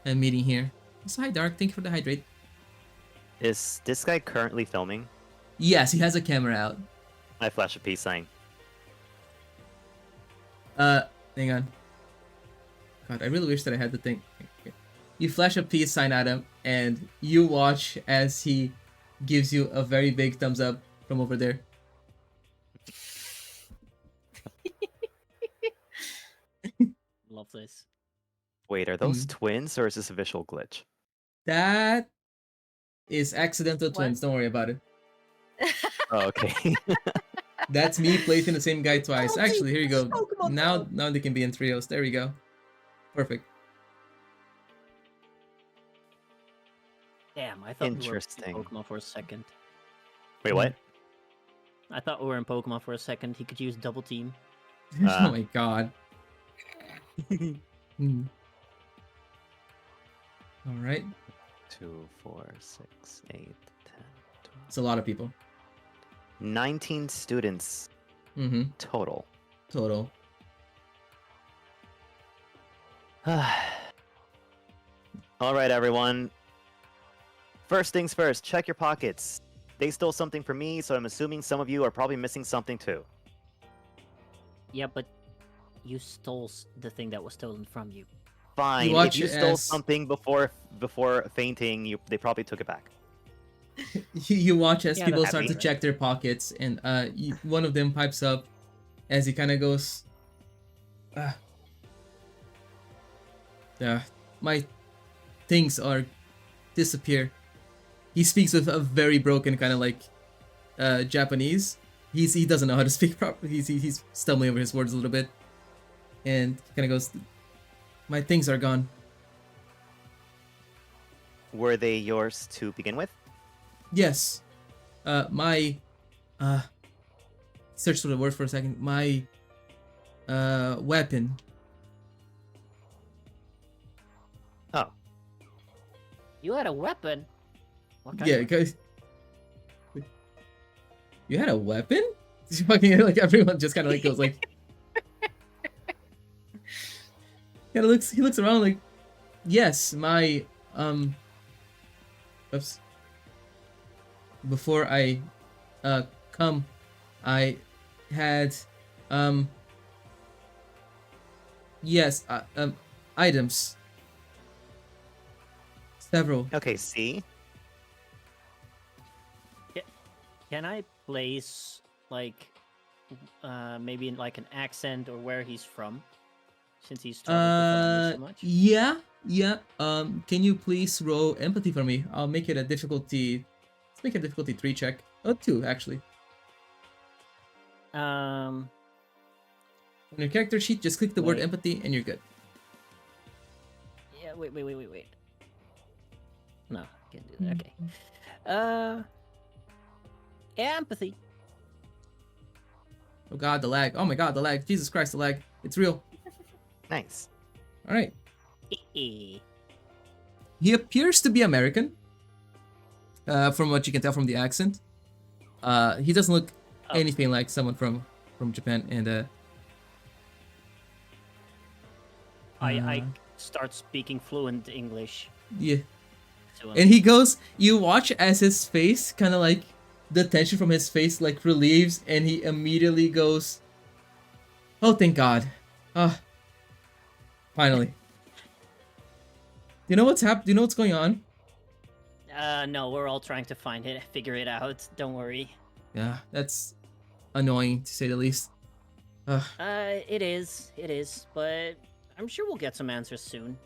S3: and meeting here. So hi Dark, thank you for the hydrate.
S5: Is this guy currently filming?
S3: Yes, he has a camera out.
S5: I flash a peace sign.
S3: Hang on. God, I really wish that I had the thing. Okay. You flash a peace sign at him, and you watch as he gives you a very big thumbs up from over there.
S2: Love this.
S5: Wait, are
S3: Hmm.
S5: those twins, or is this a visual glitch?
S3: That is accidental
S4: What?
S3: twins. Don't worry about it.
S5: Oh, okay.
S3: That's me placing the same guy twice.
S2: Oh,
S3: Actually, here you go.
S2: Pokemon
S3: Now they can be in trios. There we go. Perfect.
S2: Damn, I thought we were in
S5: Interesting.
S2: Pokemon for a second.
S5: Wait, what?
S2: I thought we were in Pokemon for a second. He could use double team.
S3: Oh my god. All right.
S5: 2, 4, 6, 8, 10, 12.
S3: It's a lot of people.
S5: 19 students
S3: Mm-hmm.
S5: total.
S3: Total.
S5: All right, everyone. First things first, check your pockets. They stole something from me, so I'm assuming some of you are probably missing something too.
S2: Yeah, but you stole the thing that was stolen from you.
S5: Fine.
S3: watch
S5: If you
S3: it
S5: stole
S3: as-
S5: something before fainting, they probably took it back.
S3: You watch as
S2: Yeah,
S3: people
S2: that's
S3: start to
S2: happy.
S3: check their pockets, and one of them pipes up as he kind of goes, my things are disappear. He speaks with a very broken kind of like Japanese. He doesn't know how to speak properly. He's stumbling over his words a little bit, and kind of goes, my things are gone.
S5: Were they yours to begin with?
S3: Yes. My search for the word for a second. My weapon.
S5: Oh,
S2: You had a weapon. What kind
S3: Yeah,
S2: of
S3: guys. You had a weapon? Fucking like everyone just kind of like goes like. He looks around like, yes, my oops. Before I come, I had yes, items. Several.
S5: Okay, see?
S2: Can I place like maybe in like an accent or where he's from, since he's struggled with the language so much?
S3: Yeah. Can you please roll empathy for me? I'll make it a difficulty. Let's make a difficulty 3 check. Oh, 2 actually.
S2: Um,
S3: On your character sheet, just click the word
S2: Wait.
S3: empathy and you're good.
S2: yeah. Wait. No, I can't do that. Okay. Empathy.
S3: Oh god, the lag. Oh my god, the lag. Jesus Christ, the lag. It's real.
S5: Nice.
S3: All right.
S2: Eh.
S3: He appears to be American. From what you can tell from the accent. He doesn't look
S2: Oh.
S3: anything like someone from Japan, and
S2: I start speaking fluent English
S3: yeah.
S2: to him.
S3: And he goes, you watch as his face kind of like the tension from his face like relieves, and he immediately goes, oh, thank God. Finally. You know what's happened? Do you know what's going on?
S2: No, we're all trying to figure it out. Don't worry.
S3: Yeah, that's annoying to say the least.
S2: It is, but I'm sure we'll get some answers soon.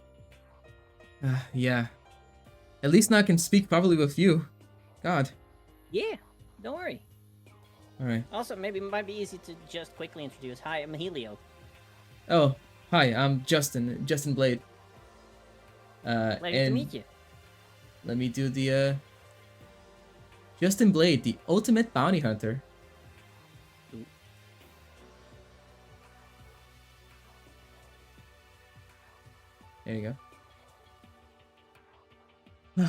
S3: Yeah. At least now I can speak properly with you. God.
S2: Yeah, don't worry.
S3: Alright.
S2: Also, maybe it might be easy to just quickly introduce. Hi, I'm Helio.
S3: Oh, hi, I'm Justin Blade.
S2: Pleasure to
S3: and
S2: meet you.
S3: let me do the, Justin Blade, the ultimate bounty hunter.
S2: Ooh.
S3: There you go.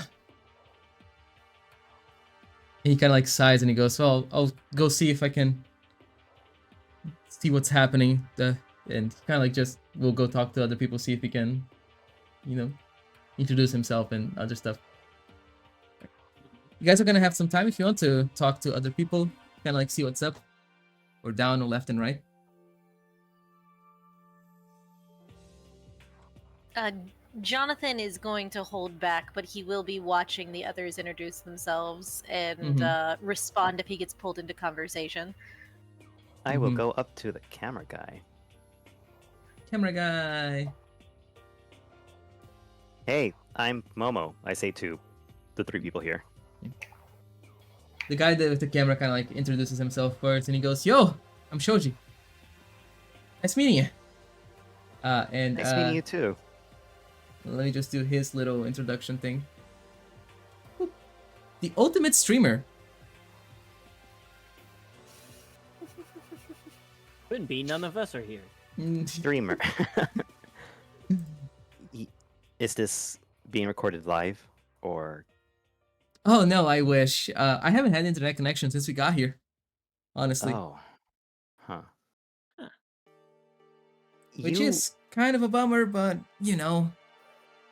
S3: He kind of like sighs and he goes, well, I'll go see if I can see what's happening. And kind of like just, we'll go talk to other people, see if he can, you know, introduce himself and other stuff. You guys are gonna have some time if you want to talk to other people, kind of like see what's up, or down or left and right.
S4: Jonathan is going to hold back, but he will be watching the others introduce themselves and respond if he gets pulled into conversation.
S5: I will go up to the camera guy.
S3: Camera guy.
S5: Hey, I'm Momo, I say to the 3 people here.
S3: The guy with the camera kind of like introduces himself first, and he goes, "Yo, I'm Shoji. Nice meeting you." And
S5: Nice meeting you too.
S3: let me just do his little introduction thing. Boop. The ultimate streamer.
S2: Couldn't be. None of us are here.
S5: Streamer. Is this being recorded live, or?
S3: Oh no, I wish. I haven't had internet connection since we got here. Honestly.
S5: Oh. Huh.
S3: Which is kind of a bummer, but you know,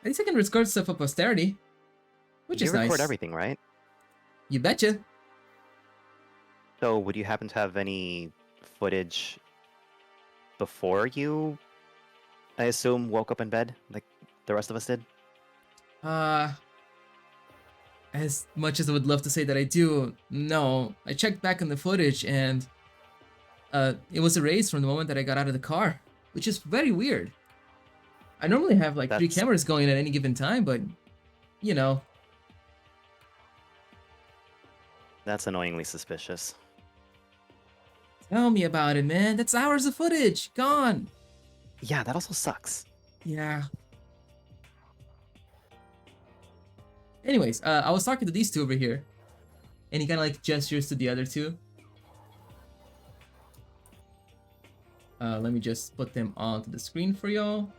S3: at least I can record stuff for posterity, which
S5: you
S3: is nice.
S5: record everything, right?
S3: You betcha.
S5: So, would you happen to have any footage before you, I assume, woke up in bed, like the rest of us did?
S3: As much as I would love to say that I do, no. I checked back on the footage and it was erased from the moment that I got out of the car, which is very weird. I normally have like 3 cameras going at any given time, but you know.
S5: That's annoyingly suspicious.
S3: Tell me about it, man. That's hours of footage gone.
S5: Yeah, that also sucks.
S3: Yeah. Anyways, I was talking to these 2 over here, and he kind of like gestures to the other 2. Let me just put them onto the screen for y'all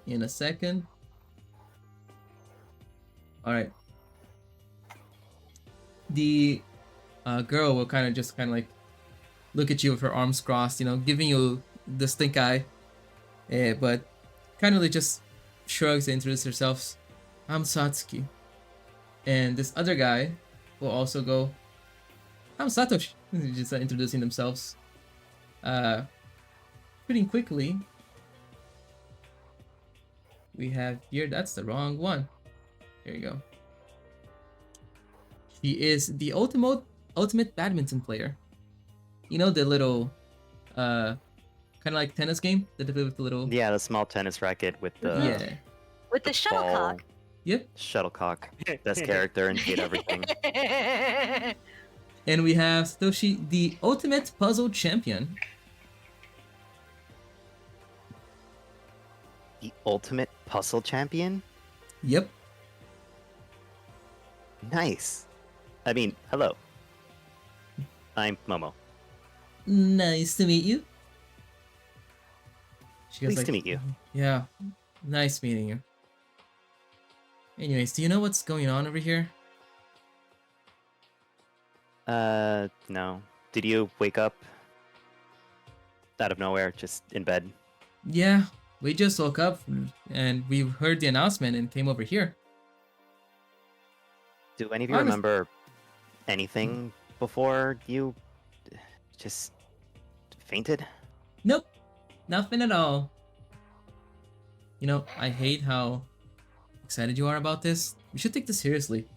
S3: in a second. All right. The girl will kind of like look at you with her arms crossed, you know, giving you the stink eye. But kind of like just shrugs and introduces herself. I'm Satsuki. And this other guy will also go, I'm Satoshi. Just introducing themselves. Pretty quickly, we have here, that's the wrong one. There you go. She is the ultimate badminton player. You know the little, kind of like tennis game that they play with the little.
S5: Yeah, the small tennis racket with the
S3: Yeah.
S4: With the
S5: ball.
S4: shuttlecock.
S3: Yep.
S5: Shuttlecock. Best character and hate everything.
S3: And we have Satoshi, the ultimate puzzle champion.
S5: The ultimate puzzle champion?
S3: Yep.
S5: Nice. I mean, hello. I'm Momo.
S3: Nice to meet you. She goes
S5: Pleased to meet you.
S3: Yeah. Nice meeting you. Anyways, do you know what's going on over here?
S5: No. Did you wake up out of nowhere, just in bed?
S3: Yeah, we just woke up and we heard the announcement and came over here.
S5: Do any of you remember anything before you just fainted?
S3: Nope, nothing at all. You know, I hate how excited you are about this. We should take this seriously.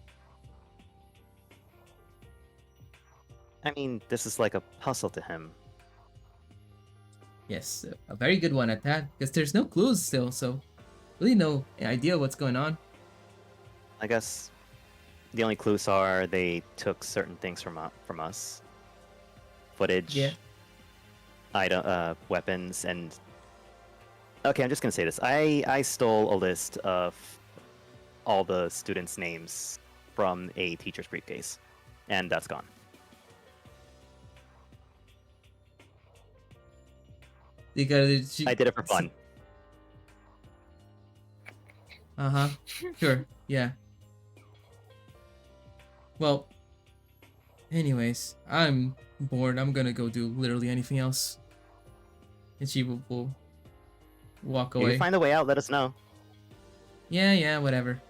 S5: I mean, this is like a puzzle to him.
S3: Yes, a very good one at that, because there's no clues still, so really no idea what's going on.
S5: I guess the only clues are they took certain things from us. Footage,
S3: Yeah.
S5: item, weapons, and... Okay, I'm just gonna say this. I stole a list of all the students' names from a teacher's briefcase, and that's gone. I did it for fun.
S3: Uh-huh. Sure. Yeah. Well, anyways, I'm bored. I'm gonna go do literally anything else. And she will walk
S5: If
S3: away.
S5: you find a way out, let us know.
S3: Yeah, whatever.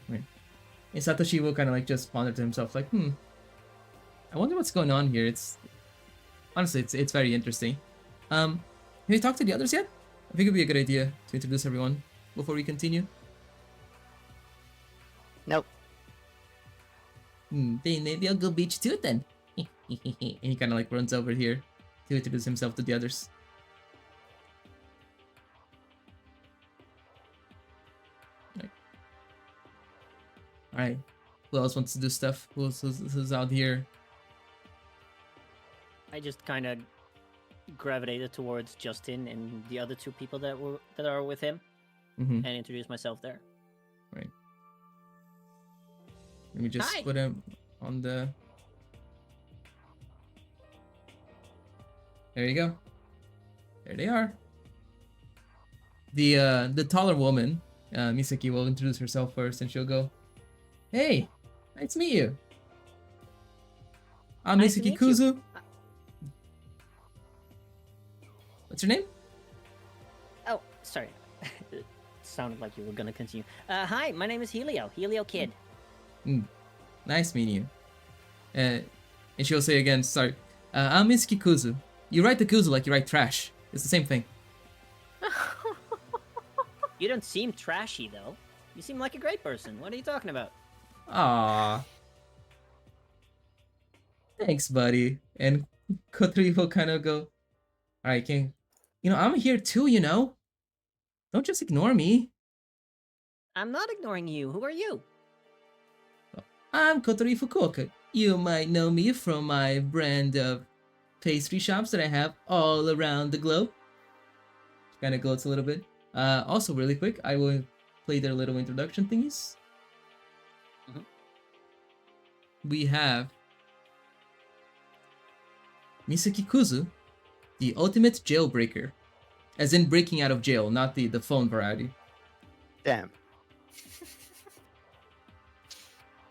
S3: Right. And Satoshi will kind of like just ponder to himself, like, I wonder what's going on here. Honestly, it's very interesting. Have you talked to the others yet? I think it'd be a good idea to introduce everyone before we continue.
S5: Nope.
S3: Then maybe I'll go beach too then. And he kind of like runs over here to introduce himself to the others. Alright. Who else wants to do stuff? Who's out here?
S2: I just kind of gravitated towards Justin and the other two people that are with him,
S3: Mm-hmm.
S2: and introduced myself there.
S3: Right. Let me just
S2: Hi.
S3: put him on the... There you go. There they are. The taller woman, Misaki, will introduce herself first, and she'll go, "Hey, nice to meet you. I'm
S2: Nice to
S3: Misaki
S2: meet you.
S3: Kuzu. What's your name?"
S2: Oh, sorry. It sounded like you were gonna continue. Hi, my name is Helio Kid.
S3: Nice meeting you. And she'll say again, sorry, I'm Misaki Kuzu. You write the Kuzu like you write trash. It's the same thing.
S2: You don't seem trashy though. You seem like a great person. What are you talking about?
S3: Aww. Thanks, buddy. And Kotori will kind of go, alright, King. You know, I'm here too, you know? Don't just ignore me.
S2: I'm not ignoring you. Who are you?
S3: I'm Kotori Fukuoka. You might know me from my brand of pastry shops that I have all around the globe. Kind of gloats a little bit. Also, really quick, I will play their little introduction thingies.
S2: Mhm.
S3: We have Misaki Kuzu, the ultimate jailbreaker. As in breaking out of jail, not the phone variety.
S5: Damn.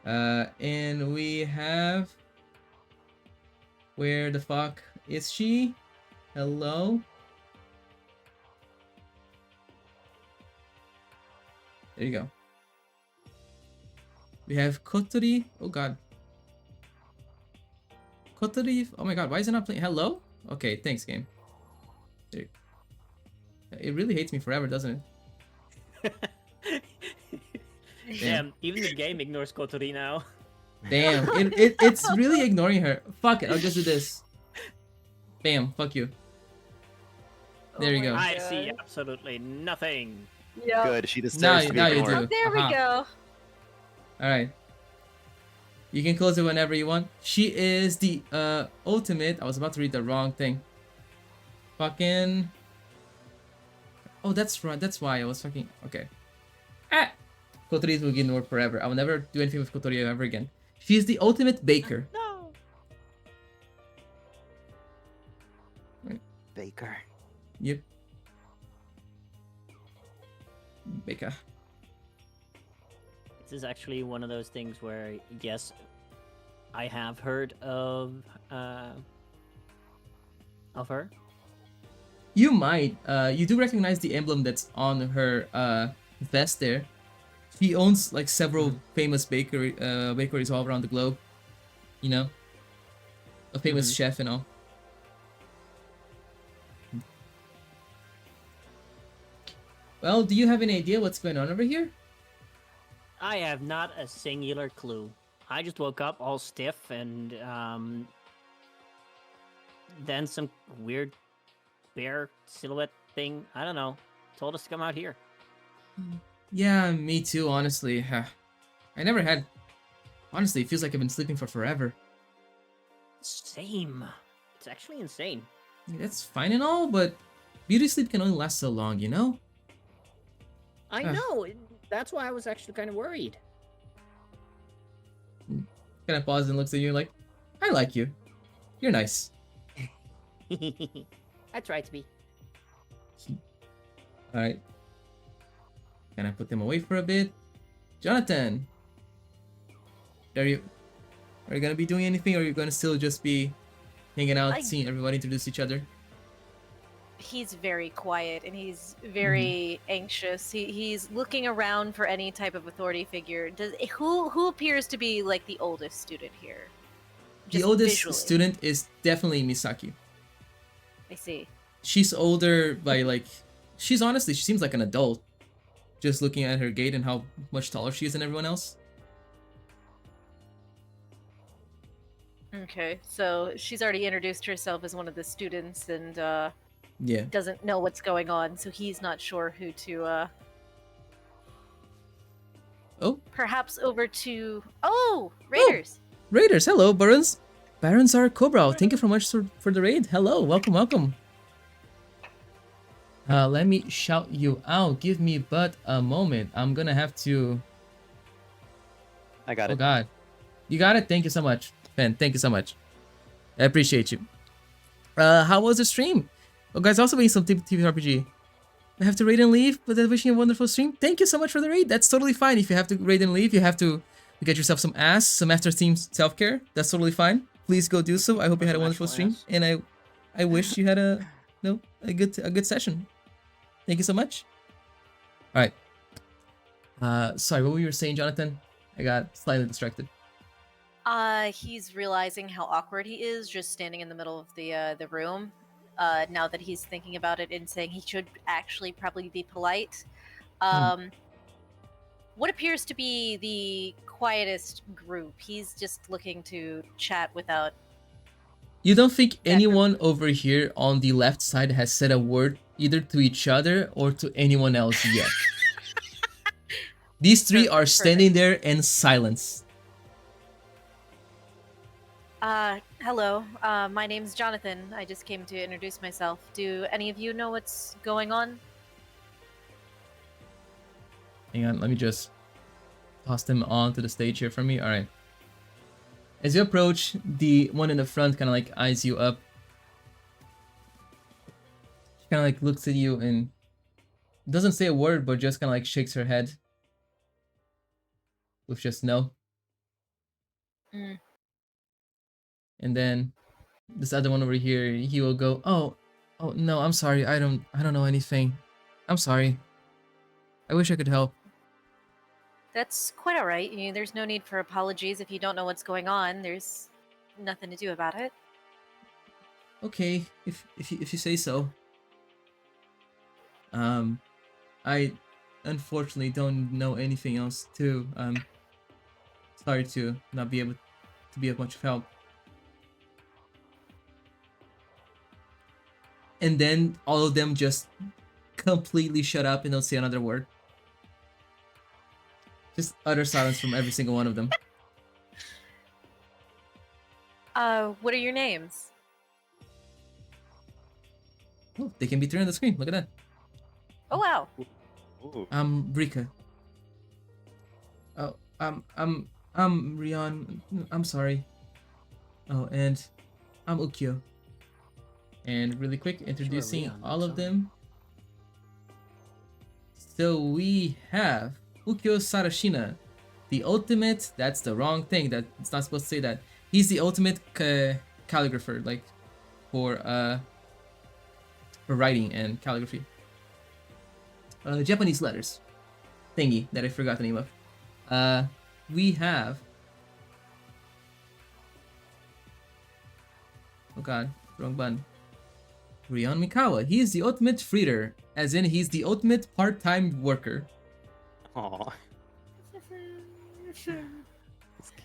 S3: And we have... Where the fuck is she? Hello? There you go. We have Kotori. Oh god. Kotori. Oh my god, why is it not playing? Hello? Okay, thanks, game. There. It really hates me forever, doesn't it?
S2: Damn, even the game ignores Kotori now.
S3: Damn, it's really ignoring her. Fuck it, I'll just do this. Bam, fuck you. There you go.
S2: I see absolutely nothing.
S4: Yeah.
S5: Good. She deserves to be
S3: now you
S5: ignored.
S3: do.
S4: Oh, there we go.
S3: Alright. You can close it whenever you want. She is the ultimate. I was about to read the wrong thing. Fucking... Oh, that's right. That's why I was fucking... Okay. Ah! Kotori will get ignored forever. I will never do anything with Kotori ever again. She is the ultimate baker.
S2: No.
S5: Baker.
S3: Yep. Baker.
S2: This is actually one of those things where, yes, I have heard of her.
S3: You might. You do recognize the emblem that's on her vest there. She owns like several famous bakeries all around the globe. You know, a famous chef and all. Well, do you have any idea what's going on over here?
S2: I have not a singular clue. I just woke up all stiff and then some weird bear silhouette thing, I don't know, told us to come out here.
S3: Yeah, me too, honestly. I never had... Honestly, it feels like I've been sleeping for forever.
S2: Same. It's actually insane.
S3: Yeah, that's fine and all, but beauty sleep can only last so long, you know?
S2: I know. That's why I was actually kind of worried.
S3: Kind of pauses and looks at you like, I like you. You're nice.
S2: I try to be.
S3: Alright. Can I put them away for a bit? Jonathan! Are you gonna be doing anything, or are you gonna still just be hanging out, seeing everybody introduce each other?
S4: He's very quiet and he's very anxious. He's looking around for any type of authority figure. Who appears to be like the oldest student here?
S3: The oldest
S4: visually.
S3: student is definitely Misaki.
S4: I see.
S3: She's older by like... she seems like an adult. Just looking at her gait and how much taller she is than everyone else.
S4: Okay, so she's already introduced herself as one of the students and
S3: Yeah.
S4: doesn't know what's going on, so he's not sure who to
S3: Oh,
S4: perhaps over to... Oh! Raiders!
S3: Raiders, hello, Barons. Barons are Cobra. Thank you so much for the raid. Hello, welcome, welcome. Let me shout you out. Give me but a moment. I'm gonna have to...
S5: I got
S3: Oh
S5: it.
S3: god. You got it? Thank you so much. Ben, thank you so much. I appreciate you. How was the stream? Oh guys, also being some TTRPG. I have to raid and leave, but I'm wishing you a wonderful stream. Thank you so much for the raid. That's totally fine. If you have to raid and leave, you have to get yourself some some after-stream self-care. That's totally fine. Please go do so. I hope you had a wonderful stream, and I wish you had a good session. Thank you so much. All right. Sorry, what were you saying, Jonathan? I got slightly distracted.
S4: He's realizing how awkward he is just standing in the middle of the room. Now that he's thinking about it and saying he should actually probably be polite. What appears to be the quietest group? He's just looking to chat without...
S3: You don't think anyone over here on the left side has said a word either to each other or to anyone else yet? These three are standing there in silence.
S4: Hello. My name's Jonathan. I just came to introduce myself. Do any of you know what's going on?
S3: Hang on, let me just toss them onto the stage here for me. All right. As you approach, the one in the front kind of like eyes you up. She kind of like looks at you and doesn't say a word, but just kind of like shakes her head with just no.
S4: Mm.
S3: And then this other one over here, he will go, "Oh, no, I'm sorry. I don't know anything. I'm sorry. I wish I could help."
S4: That's quite all right. There's no need for apologies if you don't know what's going on. There's nothing to do about it.
S3: Okay, if you say so. I unfortunately don't know anything else too. Sorry to not be able to be of much help. And then all of them just completely shut up and don't say another word. Just utter silence from every single one of them.
S4: What are your names?
S3: Oh, they can be turned on the screen. Look at that.
S4: Oh wow.
S5: Ooh.
S3: Rika. Oh, Rion. I'm sorry. Oh, and I'm Ukyo. And really quick, introducing
S2: Rion,
S3: all of
S2: sorry.
S3: them. So we have Ukyo Sarashina, the ultimate. That's the wrong thing. That it's not supposed to say that. He's the ultimate calligrapher, like for writing and calligraphy. Japanese letters thingy that I forgot the name of. We have. Oh god, wrong button. Rion Mikawa. He is the ultimate freeder, as in he's the ultimate part-time worker.
S5: Aw, that's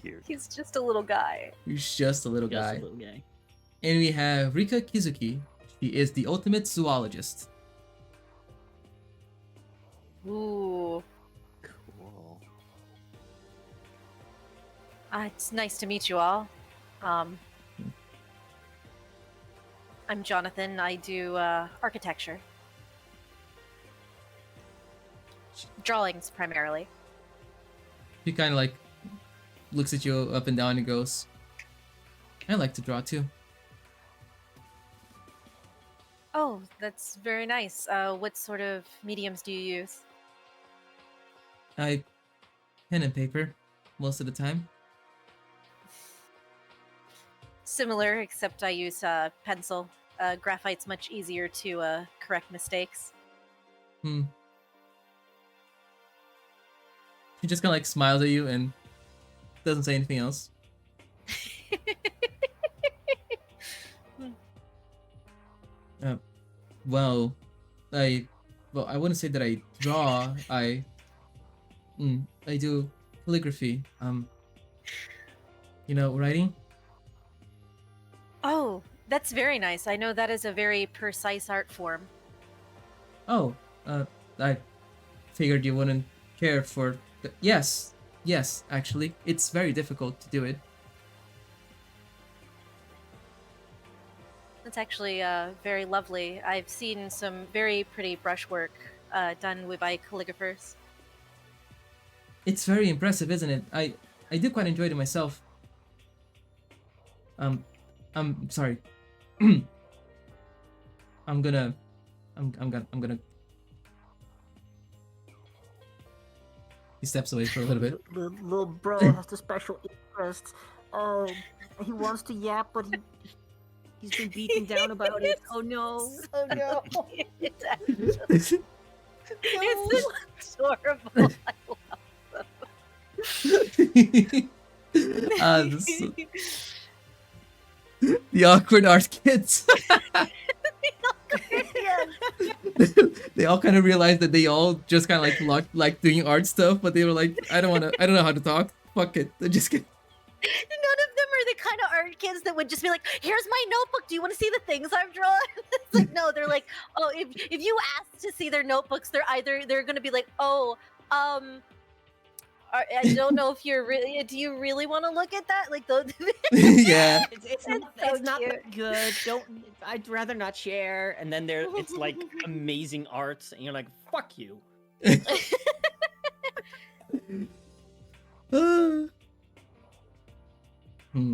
S5: cute.
S4: He's just a little guy.
S3: He's just a little
S2: Just
S3: guy.
S2: a little guy.
S3: And we have Rika Kizuki. She is the ultimate zoologist.
S4: Ooh.
S5: Cool.
S4: It's nice to meet you all. I'm Jonathan. I do architecture. Drawings primarily.
S3: He kind of like looks at you up and down and goes, "I like to draw too."
S4: Oh, that's very nice. What sort of mediums do you use?
S3: I pen and paper most of the time.
S4: Similar, except I use pencil. Graphite's much easier to correct mistakes.
S3: He just kind of like smiles at you and doesn't say anything else. Well, I wouldn't say that I draw. I do calligraphy. Writing.
S4: Oh, that's very nice. I know that is a very precise art form.
S3: Oh, I figured you wouldn't care for. Yes, actually, it's very difficult to do it.
S4: That's actually very lovely. I've seen some very pretty brushwork done by calligraphers.
S3: It's very impressive, isn't it? I do quite enjoy it myself. I'm sorry. I'm gonna. He steps away for a little bit.
S1: The little bro has a special interest. He wants to yap, but he's been beaten down about it. Oh no! Oh no!
S4: It's adorable. I love them.
S3: The awkward art kids. They all kind of realized that they all just kind of like doing art stuff, but they were like, I don't know how to talk. Fuck it. They're just kidding.
S4: None of them are the kind of art kids that would just be like, "Here's my notebook. Do you want to see the things I've drawn?" It's like, no, they're like, "Oh, if you ask to see their notebooks, they're gonna be like, oh, I don't know if you're really. Do you really want to look at that? Like those."
S3: Yeah.
S2: It's
S4: That's
S2: not,
S4: so
S2: it's not
S4: cute.
S2: that good. I'd rather not share. And then it's like amazing art, and you're like, fuck you.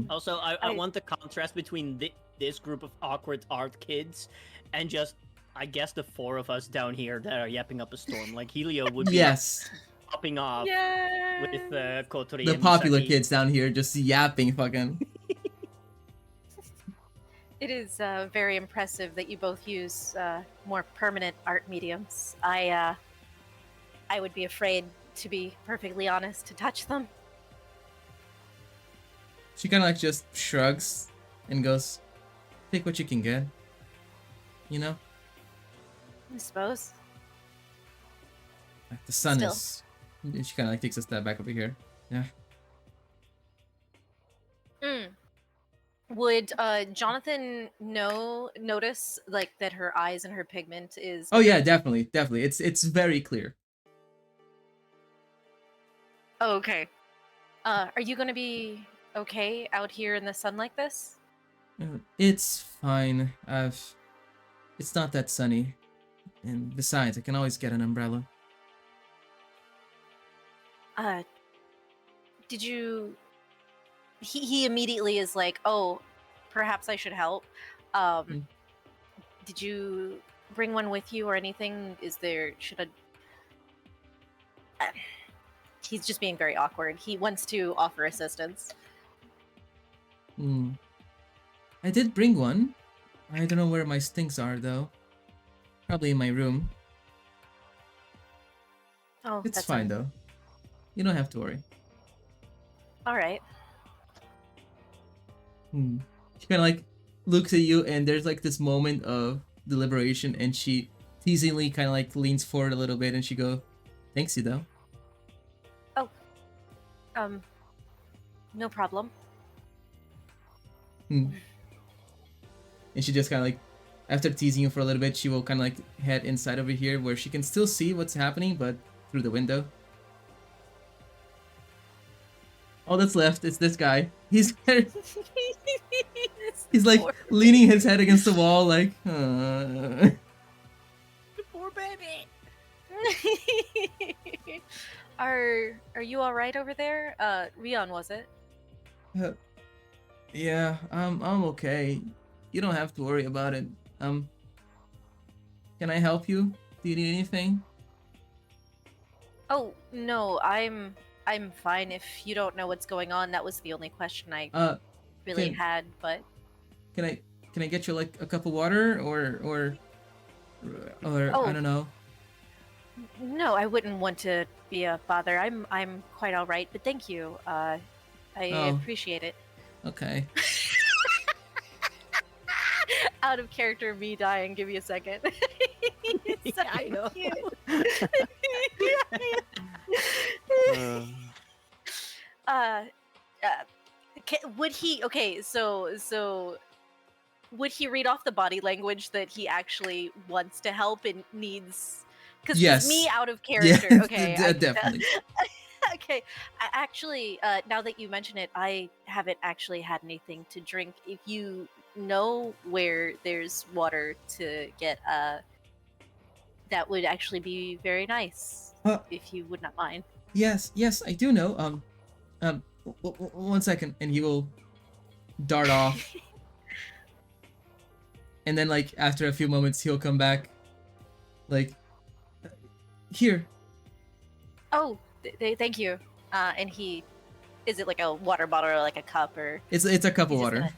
S2: Also, I want the contrast between this group of awkward art kids and just, I guess, the four of us down here that are yapping up a storm. Like, Helio would be
S3: Yes.
S2: popping off with Kotori
S3: The
S2: and
S3: popular
S2: Misaki.
S3: kids down here just yapping fucking.
S4: It is very impressive that you both use more permanent art mediums. I would be afraid, to be perfectly honest, to touch them.
S3: She kind of like just shrugs and goes, take what you can get. You know?
S4: I suppose.
S3: The sun
S4: Still.
S3: is... She kind of like takes a step back over here. Yeah.
S4: Would Jonathan notice like that her eyes and her pigment is?
S3: Oh yeah, definitely, definitely. It's very clear.
S4: Oh, okay. Are you gonna be okay out here in the sun like this?
S3: It's fine. It's not that sunny. And besides, I can always get an umbrella.
S4: Did you... He immediately is like, oh, perhaps I should help. Did you bring one with you or anything? He's just being very awkward. He wants to offer assistance.
S3: I did bring one. I don't know where my stinks are though. Probably in my room.
S4: Oh,
S3: It's
S4: that's
S3: fine though. You don't have to worry.
S4: All right.
S3: She kind of like looks at you, and there's like this moment of deliberation, and she teasingly kind of like leans forward a little bit, and she goes, "Thanks, you though."
S4: Oh, no problem.
S3: And she just kind of like, after teasing you for a little bit, she will kind of like head inside over here where she can still see what's happening, but through the window. All that's left is this guy. He's like leaning his head against the wall, like.
S2: The poor baby.
S4: Are you all right over there? Rion, was it?
S3: Yeah, I'm okay. You don't have to worry about it. Can I help you? Do you need anything?
S4: Oh no, I'm fine. If you don't know what's going on, that was the only question I really had. But
S3: can I get you like a cup of water or I don't know.
S4: No, I wouldn't want to be a bother. I'm quite all right, but thank you. I appreciate it.
S3: Okay.
S4: Out of character, me dying. Give me a second. It's so
S2: I know.
S4: cute. Would he? Okay, so would he read off the body language that he actually wants to help and needs? Because
S3: Yes.
S4: me out of character.
S3: Yeah,
S4: Okay,
S3: definitely.
S4: Okay, actually, now that you mention it, I haven't actually had anything to drink. If you know where there's water to get, that would actually be very nice. If you would not mind.
S3: Yes, I do know. One second, and he will dart off. And then, like, after a few moments, he'll come back. Like, here.
S4: Oh, thank you. And is it like a water bottle or like a cup or?
S3: It's a cup of
S4: He's just
S3: water.
S4: gonna-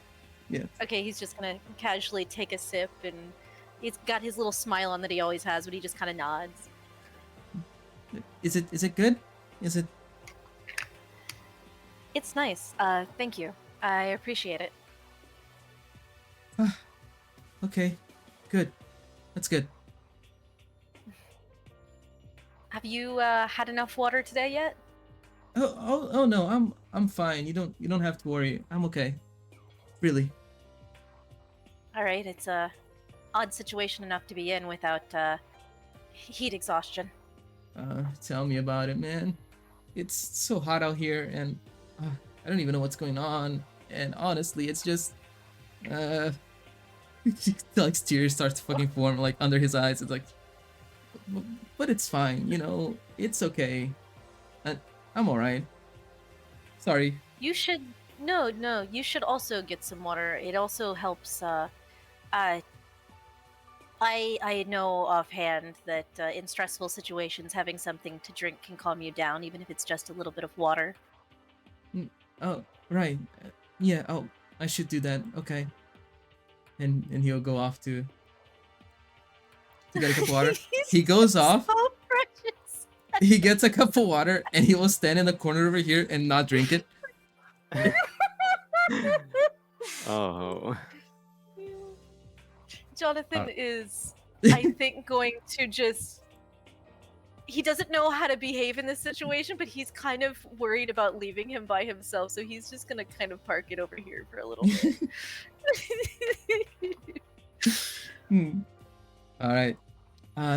S3: Yeah.
S4: Okay, he's just gonna casually take a sip, and he's got his little smile on that he always has, but he just kind of nods.
S3: Is it good? Is it?
S4: It's nice. Thank you. I appreciate it.
S3: Okay. Good. That's good.
S4: Have you had enough water today yet?
S3: Oh no, I'm fine. You don't have to worry. I'm okay. Really.
S4: All right, it's a odd situation enough to be in without heat exhaustion.
S3: Tell me about it, man. It's so hot out here, and I don't even know what's going on. And honestly, it's just like tears start to fucking form like under his eyes. It's like, but it's fine, you know. It's okay. I'm all right. Sorry.
S4: You should no. You should also get some water. It also helps. I know offhand that in stressful situations, having something to drink can calm you down, even if it's just a little bit of water.
S3: Oh, right. Yeah. Oh, I should do that. Okay. And he'll go off to get a cup of water. He goes off.
S4: So precious.
S3: He gets a cup of water and he will stand in the corner over here and not drink it.
S5: Oh.
S4: Jonathan is, I think, going to just. He doesn't know how to behave in this situation, but he's kind of worried about leaving him by himself, so he's just gonna kind of park it over here for a little bit.
S3: All right.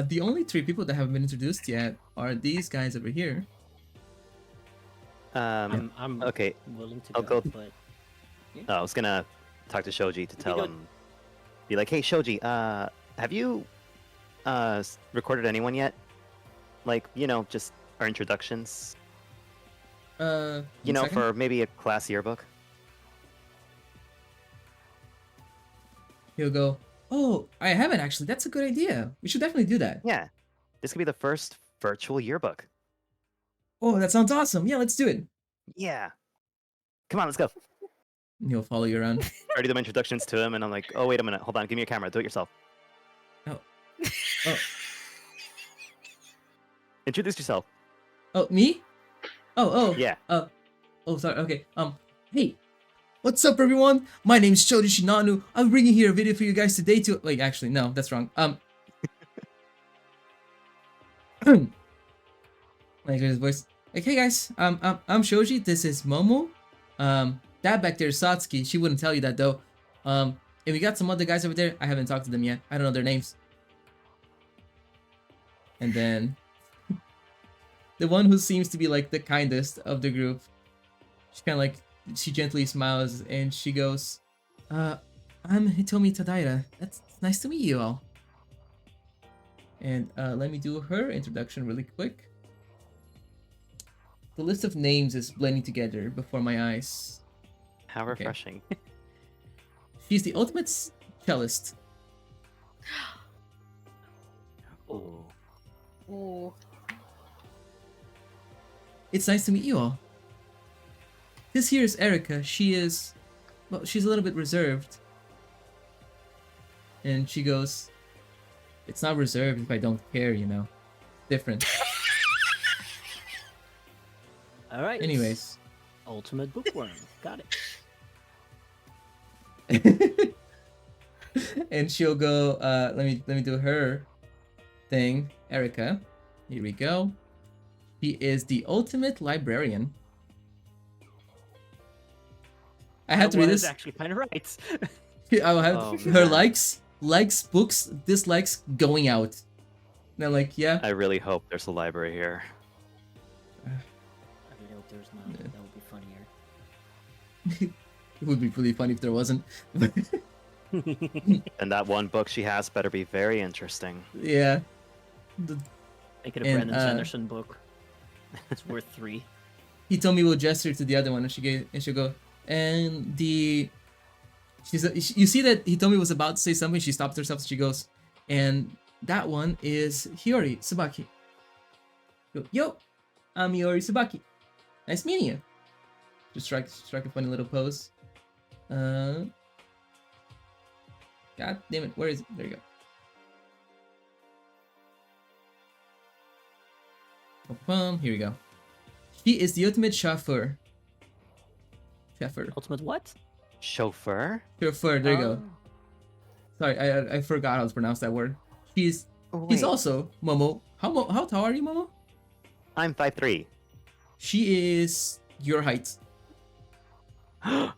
S3: The only 3 people that haven't been introduced yet are these guys over here.
S2: I'm
S5: Okay.
S2: willing to
S5: I'll
S2: go,
S5: go-
S2: but
S5: I was gonna talk to Shoji to tell
S2: good.
S5: him. Be like, hey Shoji, have you recorded anyone yet? Like, just our introductions.
S3: One
S5: You know,
S3: second.
S5: for maybe a class yearbook.
S3: He'll go, oh, I haven't actually. That's a good idea. We should definitely do that.
S5: Yeah. This could be the first virtual yearbook.
S3: Oh, that sounds awesome. Yeah, let's do it.
S5: Yeah. Come on, let's go.
S3: And he'll follow you around.
S5: I already did my introductions to him, and I'm like, oh, wait a minute. Hold on. Give me your camera. Do it yourself.
S3: Oh.
S5: Introduce yourself.
S3: Oh, me? Oh.
S5: Yeah.
S3: Oh, sorry. Okay. Hey. What's up, everyone? My name's Shoji Shinanu. I'm bringing here a video for you guys today to... Wait, actually, no, that's wrong. Like his voice. Like, hey guys, I'm Shoji. This is Momo. That back there is Satsuki. She wouldn't tell you that though. And we got some other guys over there. I haven't talked to them yet. I don't know their names. And then the one who seems to be like the kindest of the group. She kind of like, she gently smiles and she goes, I'm Hitomi Tadaira. That's nice to meet you all. And let me do her introduction really quick. The list of names is blending together before my eyes.
S5: How refreshing.
S3: She's the ultimate cellist.
S5: Ooh.
S4: Ooh.
S3: It's nice to meet you all. This here is Erica. She is, well, she's a little bit reserved. And she goes, it's not reserved if I don't care, you know. Different.
S2: all right.
S3: Anyways.
S2: Ultimate bookworm. Got it.
S3: And she'll go, let me do her thing. Erica. Here we go. She is the ultimate librarian. I have to read
S2: One
S3: this.
S2: is actually kind of right.
S3: I will have
S5: Oh,
S3: her
S5: man.
S3: likes books, dislikes going out. And I'm like, yeah.
S5: I really hope there's a library here.
S2: I really hope there's not.
S3: Yeah.
S2: That would be funnier.
S3: It would be really funny if there wasn't.
S5: And that one book she has better be very interesting.
S3: Yeah.
S2: Make it a
S3: And,
S2: Brandon Sanderson book. It's worth 3.
S3: He told me we'll gesture to the other one, and she'll go. And the, you see that he told me was about to say something. She stopped herself. She goes, and that one is Hiyori Tsubaki. Go, yo, I'm Hiyori Tsubaki. Nice meeting you. Just strike a funny little pose. God damn it, where is it? There you go. Boom, here we go. She is the ultimate chauffeur.
S2: Ultimate what?
S5: Chauffeur?
S3: Chauffeur, there you go.
S2: Oh.
S3: Sorry, I forgot how to pronounce that word. He's
S5: Wait,
S3: also Momo. How tall are you, Momo?
S5: I'm 5'3".
S3: She is your height.
S5: I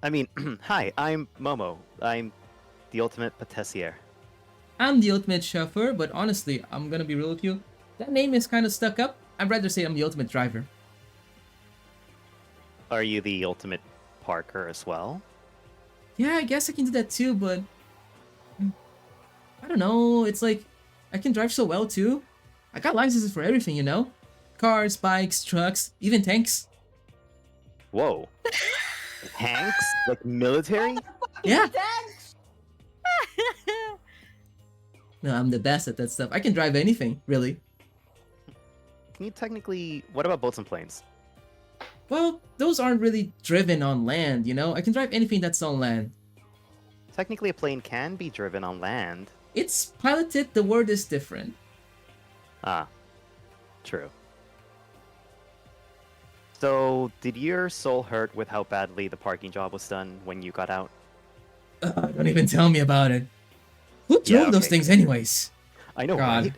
S5: mean, hi, I'm Momo. I'm the ultimate patissier.
S3: I'm the ultimate chauffeur, but honestly, I'm gonna be real with you. That name is kind of stuck up. I'd rather say I'm the ultimate driver.
S5: Are you the ultimate parker as well?
S3: Yeah, I guess I can do that too, but I don't know. It's like I can drive so well too. I got licenses for everything, you know? Cars, bikes, trucks, even tanks.
S5: Whoa. Tanks? Like military?
S3: Yeah. No, I'm the best at that stuff. I can drive anything, really.
S5: Can you technically... What about boats and planes?
S3: Well, those aren't really driven on land, you know? I can drive anything that's on land.
S5: Technically, a plane can be driven on land.
S3: It's piloted, the word is different.
S5: Ah, true. So, did your soul hurt with how badly the parking job was done when you got out?
S3: Don't even tell me about it. Who drove those things anyways?
S5: I know,
S3: God.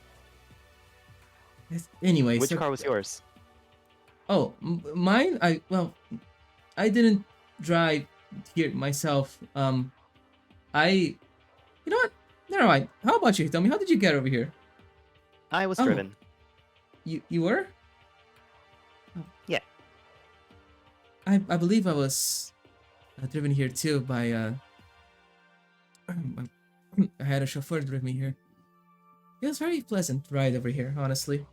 S5: right?
S3: Anyways.
S5: Which car was yours?
S3: Oh, mine? I didn't drive here myself. You know what? Never mind. How about you? Tell me, how did you get over here?
S5: I was driven.
S3: You were?
S5: Yeah.
S3: I believe I was driven here too by I had a chauffeur drive me here. It was very pleasant ride over here, honestly.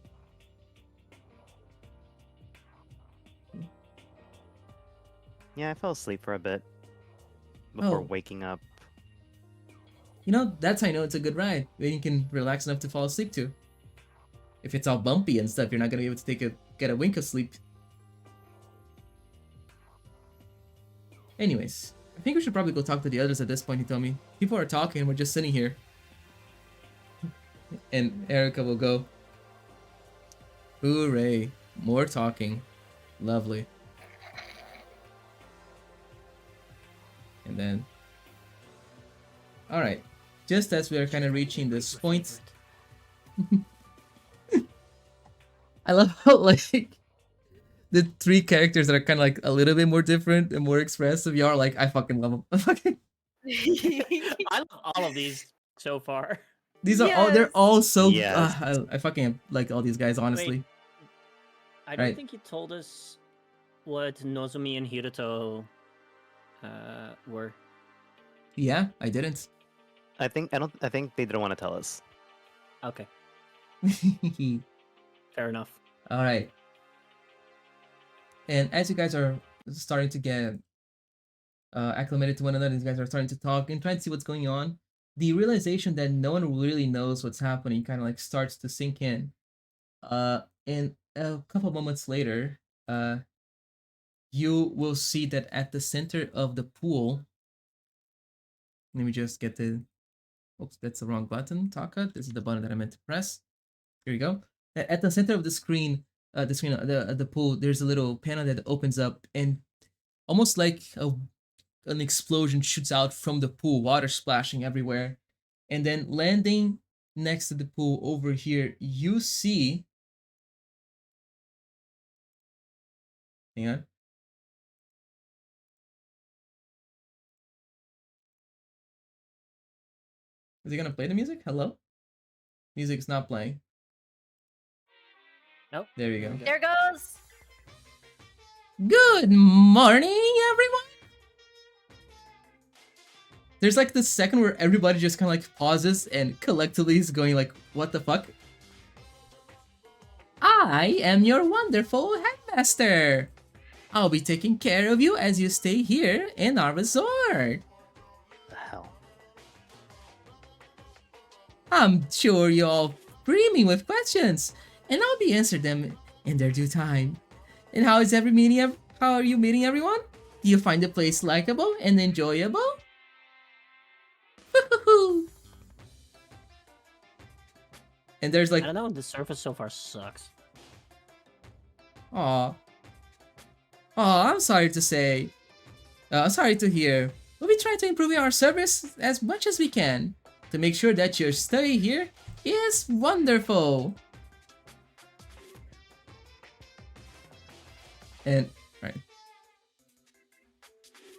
S5: Yeah, I fell asleep for a bit before
S3: Oh.
S5: waking up.
S3: You know, that's how I know it's a good ride. When you can relax enough to fall asleep to. If it's all bumpy and stuff, you're not gonna be able to get a wink of sleep. Anyways, I think we should probably go talk to the others at this point, he told me. People are talking, we're just sitting here. And Erica will go. Hooray. More talking. Lovely. And then... Alright. Just as we are kind of reaching this point... I love how, like... the three characters that are kind of like a little bit more different and more expressive, y'all are like, I fucking love them.
S2: I love all of these so far.
S3: These are all, they're all so,
S5: Yes.
S3: I fucking like all these guys, honestly.
S2: Wait, I don't
S3: Right.
S2: think you told us what Nozomi and Hiruto were.
S3: Yeah, I didn't.
S5: I think they didn't want to tell us.
S2: Okay, fair enough.
S3: Alright. And as you guys are starting to get acclimated to one another, these guys are starting to talk and trying to see what's going on. The realization that no one really knows what's happening kind of like starts to sink in. And a couple moments later, you will see that at the center of the pool, let me just get the, oops, that's the wrong button, Taka. This is the button that I meant to press. Here we go. At the center of the screen, the pool, there's a little panel that opens up, and almost like an explosion shoots out from the pool, water splashing everywhere. And then landing next to the pool over here, you see... Hang on. Is he gonna play the music? Hello? Music's not playing.
S2: Nope.
S3: There we go.
S4: There goes.
S3: Good morning, everyone! There's like the second where everybody just kind of like pauses and collectively is going like, what the fuck? I am your wonderful headmaster. I'll be taking care of you as you stay here in our resort.
S5: The hell?
S3: I'm sure you're all brimming with questions, and I'll be answering them in their due time. And how are you meeting everyone? Do you find the place likable and enjoyable? And there's like,
S2: I don't know. The surface so far sucks.
S3: aw. Aw, I'm sorry to say. I'm sorry to hear. We'll be trying to improve our service as much as we can to make sure that your stay here is wonderful. And,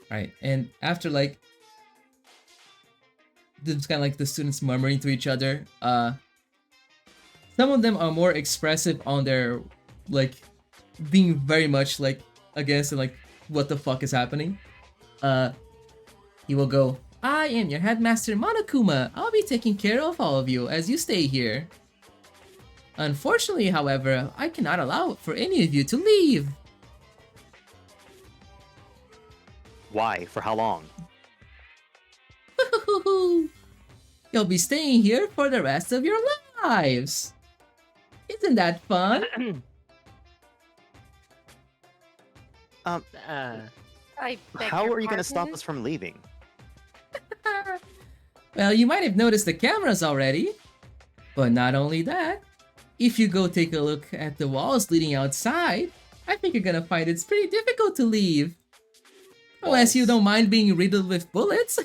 S3: right, and after like, it's kind of like the students murmuring to each other, some of them are more expressive on their, like, being very much like against and like, what the fuck is happening. He will go, I am your headmaster Monokuma. I'll be taking care of all of you as you stay here. Unfortunately, however, I cannot allow for any of you to leave.
S5: Why? For how long?
S3: You'll be staying here for the rest of your lives. Isn't that fun?
S2: uh,
S4: I beg
S5: How
S4: your
S5: are you going to stop
S4: pardon?
S5: us from leaving?
S3: Well, you might have noticed the cameras already. But not only that, if you go take a look at the walls leading outside, I think you're gonna find it's pretty difficult to leave. Unless you
S5: Walls?
S3: don't mind being riddled with bullets.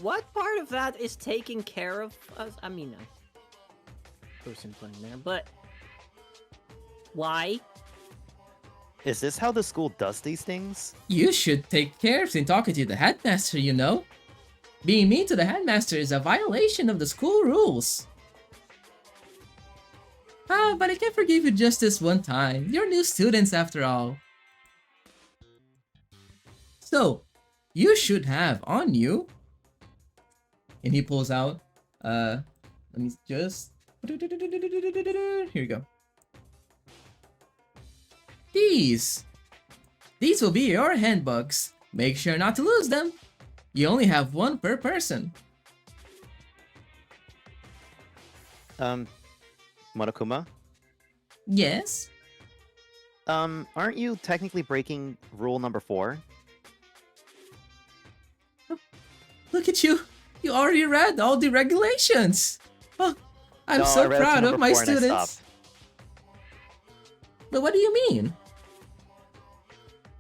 S2: what part of that is taking care of us? I mean, person playing there, but why?
S5: Is this how the school does these things?
S3: You should take care in talking to the headmaster, you know. Being mean to the headmaster is a violation of the school rules. Ah, but I can forgive you just this one time. You're new students after all. So, you should have on you. And he pulls out, let me just... Here you go. These will be your handbooks. Make sure not to lose them. You only have one per person.
S5: Monokuma?
S3: Yes?
S5: Aren't you technically breaking rule number 4?
S3: Look at you. You already read all the regulations. Oh, I'm
S5: No, I
S3: so
S5: read up to
S3: proud of
S5: number
S3: my
S5: 4 and I
S3: students.
S5: stopped.
S3: But what do you mean?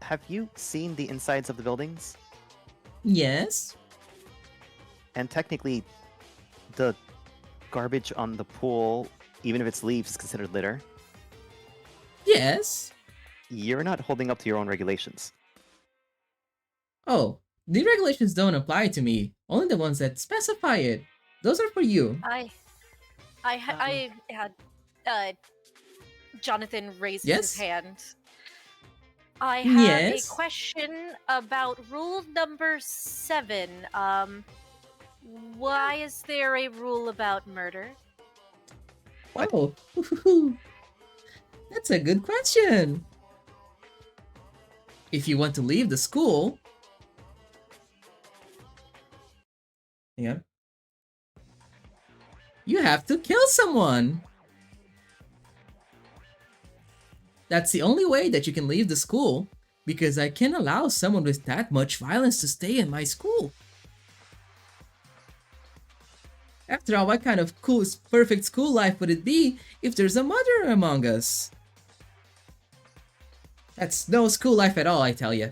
S5: Have you seen the insides of the buildings?
S3: Yes?
S5: And technically, the garbage on the pool, even if it's leaves, is considered litter.
S3: Yes?
S5: You're not holding up to your own regulations.
S3: Oh, the regulations don't apply to me. Only the ones that specify it. Those are for you.
S4: I had Jonathan raises
S3: Yes?
S4: his hand. I have
S3: Yes?
S4: a question about rule number 7. Why is there a rule about murder?
S5: What?
S3: Oh, that's a good question. If you want to leave the school... Hang on. You have to kill someone. That's the only way that you can leave the school, because I can't allow someone with that much violence to stay in my school. After all, what kind of cool, perfect school life would it be if there's a murderer among us? That's no school life at all, I tell you.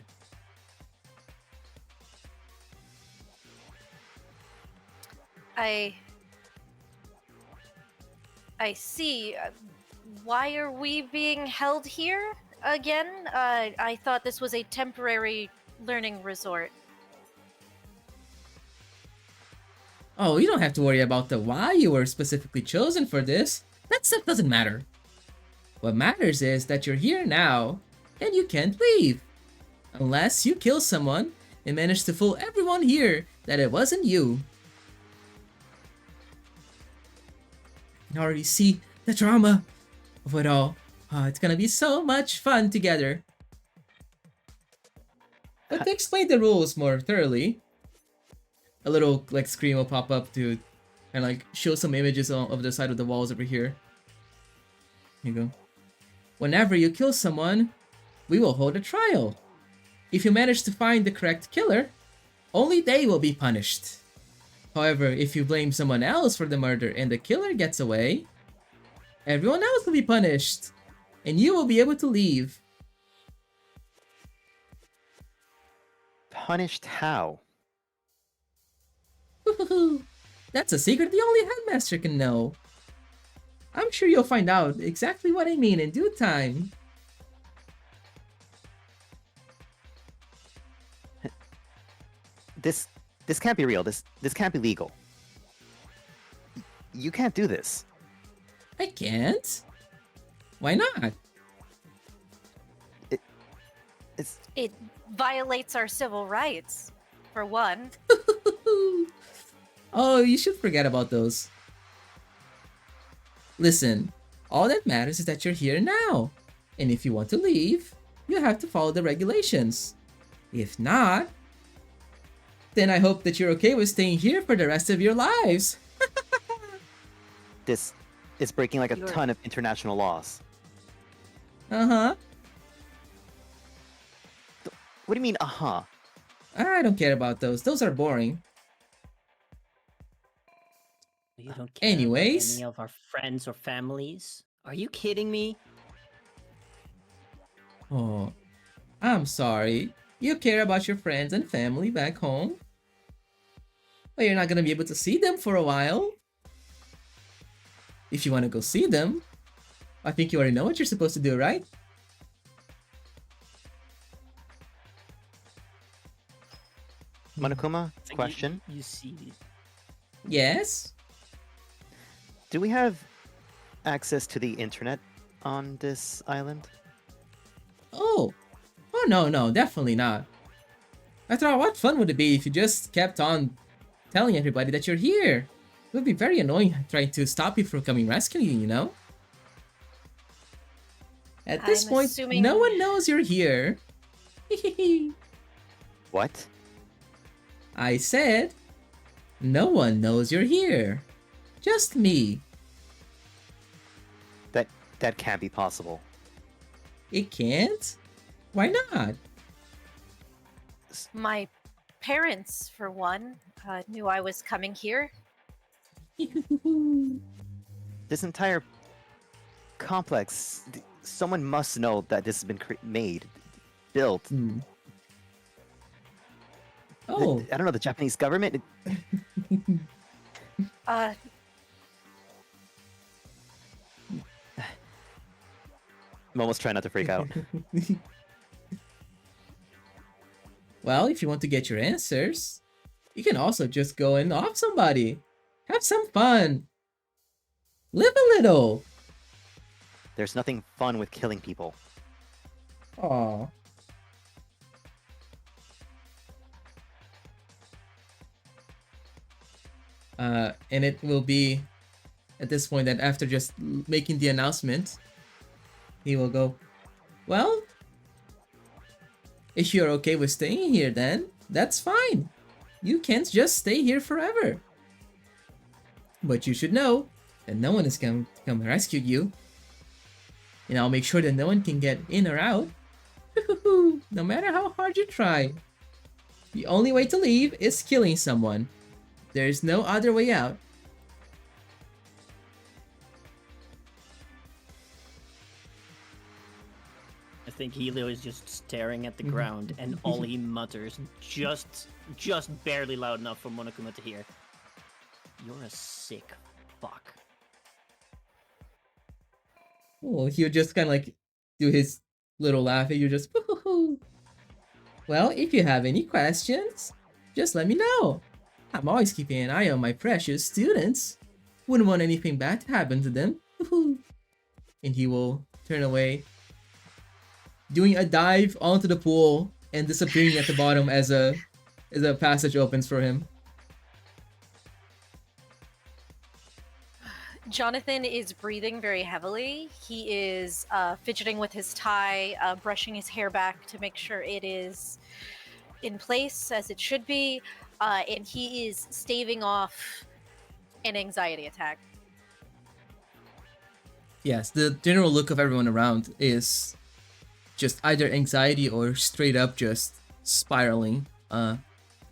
S4: I see. Why are we being held here again? I thought this was a temporary learning resort.
S3: Oh, you don't have to worry about the why you were specifically chosen for this. That stuff doesn't matter. What matters is that you're here now, and you can't leave. Unless you kill someone and manage to fool everyone here that it wasn't you. I can already see the drama of it all. Oh, it's gonna be so much fun together. But to explain the rules more thoroughly, a little like screen will pop up to and like show some images of the side of the walls over here. Here you go. Whenever you kill someone, we will hold a trial. If you manage to find the correct killer, only they will be punished. However, if you blame someone else for the murder and the killer gets away, everyone else will be punished, and you will be able to leave.
S5: Punished how?
S3: That's a secret the only headmaster can know. I'm sure you'll find out exactly what I mean in due time.
S5: This can't be real. This can't be legal. You can't do this.
S3: I can't? Why not?
S4: It violates our civil rights, for one.
S3: Oh, you should forget about those. Listen, all that matters is that you're here now. And if you want to leave, you have to follow the regulations. If not, then I hope that you're okay with staying here for the rest of your lives.
S5: This is breaking like a
S1: You're-
S5: ton of international laws.
S3: Uh-huh.
S5: What do you mean, uh-huh?
S3: I don't care about those. Those are boring.
S2: You don't care
S3: Anyways.
S2: about any of our friends or families? Are you kidding me?
S3: Oh, I'm sorry. You care about your friends and family back home? But you're not gonna be able to see them for a while. If you want to go see them, I think you already know what you're supposed to do, right?
S5: Monokuma,
S2: It's like
S5: question.
S2: You see,
S3: Yes?
S5: Do we have access to the internet on this island?
S3: Oh. Oh, no, definitely not. After all, what fun would it be if you just kept on telling everybody that you're here? It would be very annoying trying to stop you from coming rescue you, you know? At this
S4: I'm
S3: point,
S4: assuming-
S3: no one knows you're here.
S5: What?
S3: I said, no one knows you're here. Just me.
S5: That can't be possible.
S3: It can't? Why not?
S4: My parents, for one, knew I was coming here.
S5: This entire complex, someone must know that this has been built.
S3: Hmm. Oh,
S5: I don't know, the Japanese government?
S4: Uh,
S5: I'm almost trying not to freak out.
S3: well, if you want to get your answers, you can also just go and off somebody. Have some fun. Live a little.
S5: There's nothing fun with killing people.
S3: Aw. And it will be at this point that after just making the announcement, he will go, well, if you're okay with staying here then, that's fine. You can't just stay here forever. But you should know that no one is going to come rescue you. And I'll make sure that no one can get in or out. No matter how hard you try. The only way to leave is killing someone. There's no other way out.
S2: I think Helio is just staring at the
S3: Mhm.
S2: ground, and all he mutters, just barely loud enough for Monokuma to hear. You're a sick fuck.
S3: Oh, he'll just kind of like do his little laugh at you, just woo-hoo-hoo. Well, if you have any questions, just let me know. I'm always keeping an eye on my precious students. Wouldn't want anything bad to happen to them. Woo-hoo. And he will turn away, doing a dive onto the pool and disappearing at the bottom as a passage opens for him.
S4: Jonathan is breathing very heavily. He is fidgeting with his tie, brushing his hair back to make sure it is in place as it should be, and he is staving off an anxiety attack.
S3: Yes, the general look of everyone around is just either anxiety or straight up just spiraling.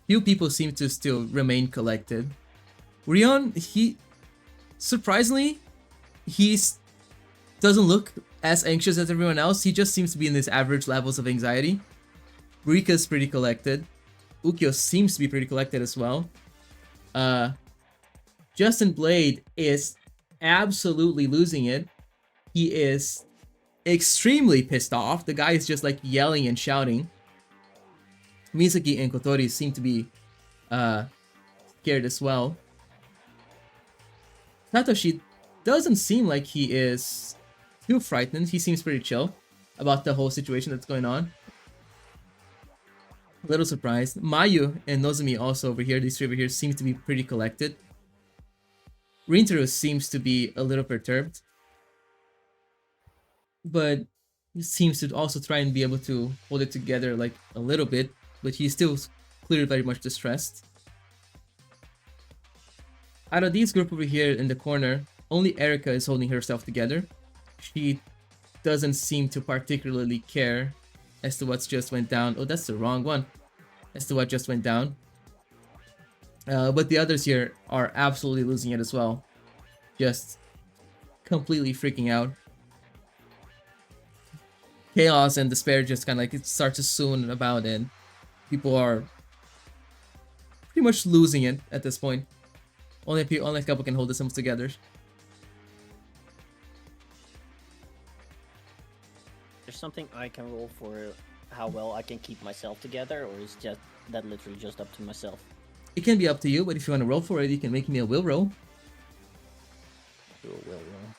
S3: Few people seem to still remain collected. Rion, surprisingly, doesn't look as anxious as everyone else. He just seems to be in his average levels of anxiety. Rika's pretty collected. Ukyo seems to be pretty collected as well. Justin Blade is absolutely losing it. He is extremely pissed off. The guy is just like yelling and shouting. Misaki and Kotori seem to be scared as well. Satoshi doesn't seem like he is too frightened. He seems pretty chill about the whole situation that's going on. A little surprised. Mayu and Nozumi also over here, these three over here, seem to be pretty collected. Rintaro seems to be a little perturbed, but seems to also try and be able to hold it together like a little bit. but he's still clearly very much distressed. Out of these group over here in the corner, only Erica is holding herself together. She doesn't seem to particularly care as to what's just went down. Oh, that's the wrong one. As to what just went down. But the others here are absolutely losing it as well. Just completely freaking out. Chaos and despair just kind of like it starts to soon about, and people are pretty much losing it at this point. Only a couple can hold themselves together.
S2: There's something I can roll for how well I can keep myself together, or is just that literally just up to myself?
S3: It can be up to you, but if you want to roll for it, you can make me a will roll.
S2: Do a will roll.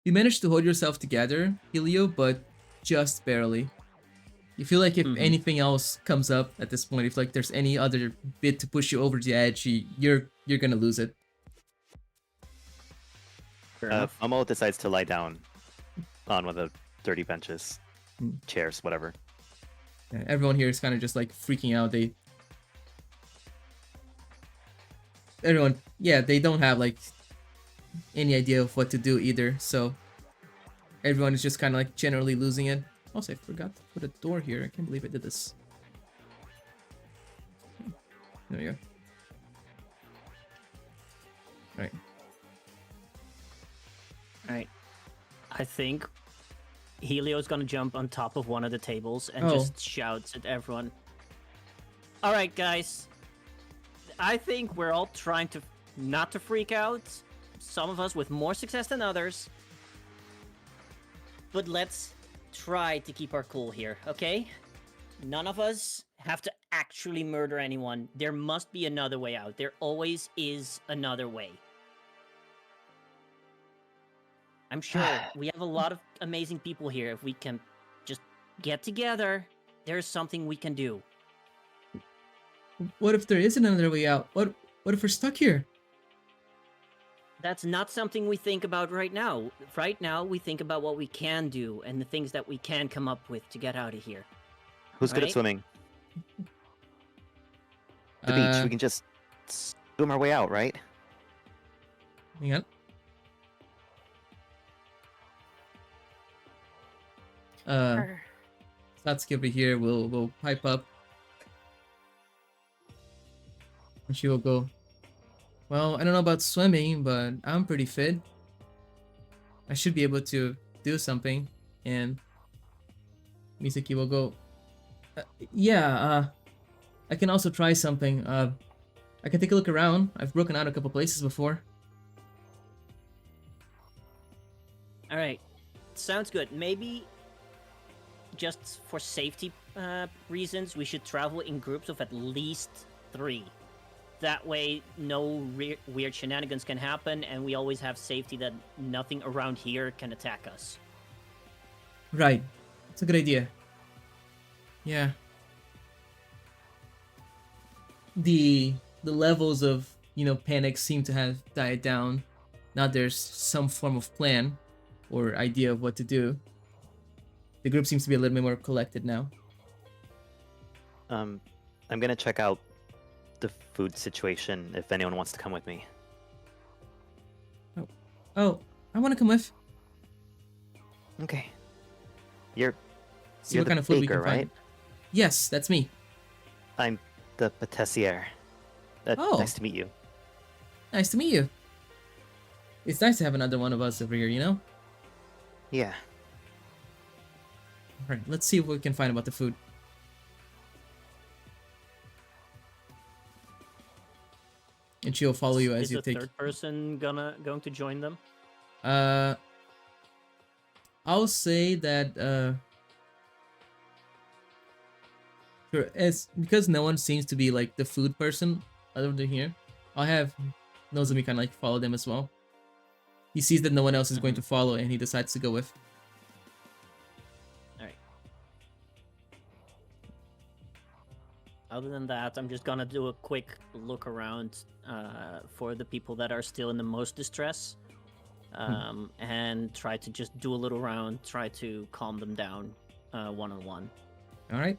S3: You managed to hold yourself together, Helio, but just barely. You feel like if anything else comes up at this point, if like there's any other bit to push you over the edge, you're gonna lose it.
S2: Fair enough.
S5: Momo decides to lie down on one of the dirty benches, chairs, whatever.
S3: Yeah, everyone here is kind of just like freaking out. They don't have like any idea of what to do either, so everyone is just kind of like generally losing it. Also, I forgot to put a door here. I can't believe I did this. There we go. Alright.
S2: Alright. I think Helio's gonna jump on top of one of the tables and just shouts at everyone. Alright, guys. I think we're all trying to not to freak out. Some of us with more success than others. But let's try to keep our cool here, okay? None of us have to actually murder anyone. There must be another way out. There always is another way. I'm sure we have a lot of amazing people here. If we can just get together, there's something we can do.
S3: What if there isn't another way out? What if we're stuck here?
S2: That's not something we think about right now. Right now, we think about what we can do and the things that we can come up with to get out of here.
S5: Who's good at
S2: Right?
S5: swimming? The beach. We can just swim our way out, right?
S3: Hang on. Satsuki over here will pipe up. And she will go, well, I don't know about swimming, but I'm pretty fit. I should be able to do something. And Misaki will go, I can also try something. I can take a look around. I've broken out a couple places before.
S2: Alright. Sounds good. Maybe just for safety reasons, we should travel in groups of at least 3. That way, no weird shenanigans can happen, and we always have safety that nothing around here can attack us.
S3: Right. It's a good idea. Yeah. The levels of, panic seem to have died down. Now there's some form of plan or idea of what to do. The group seems to be a little bit more collected now.
S5: I'm gonna check out the food situation if anyone wants to come with me.
S3: Oh, I want to come with.
S5: Okay. You're
S3: See what kind of food we
S5: baker,
S3: can find.
S5: right?
S3: Yes, that's me.
S5: I'm the patissier.
S3: Oh.
S5: Nice to meet you.
S3: Nice to meet you. It's nice to have another one of us over here,
S5: Yeah.
S3: Alright, let's see what we can find about the food. And she'll follow you as
S2: Is
S3: you
S2: the
S3: take.
S2: third person going to join them?
S3: I'll say that sure, as because no one seems to be like the food person other than here, I'll have Nozomi kind of like follow them as well. He sees that no one else is going to follow, and he decides to go with.
S2: Alright. Other than that, I'm just gonna do a quick look around for the people that are still in the most distress. and try to just do a little round, try to calm them down one-on-one.
S3: All right.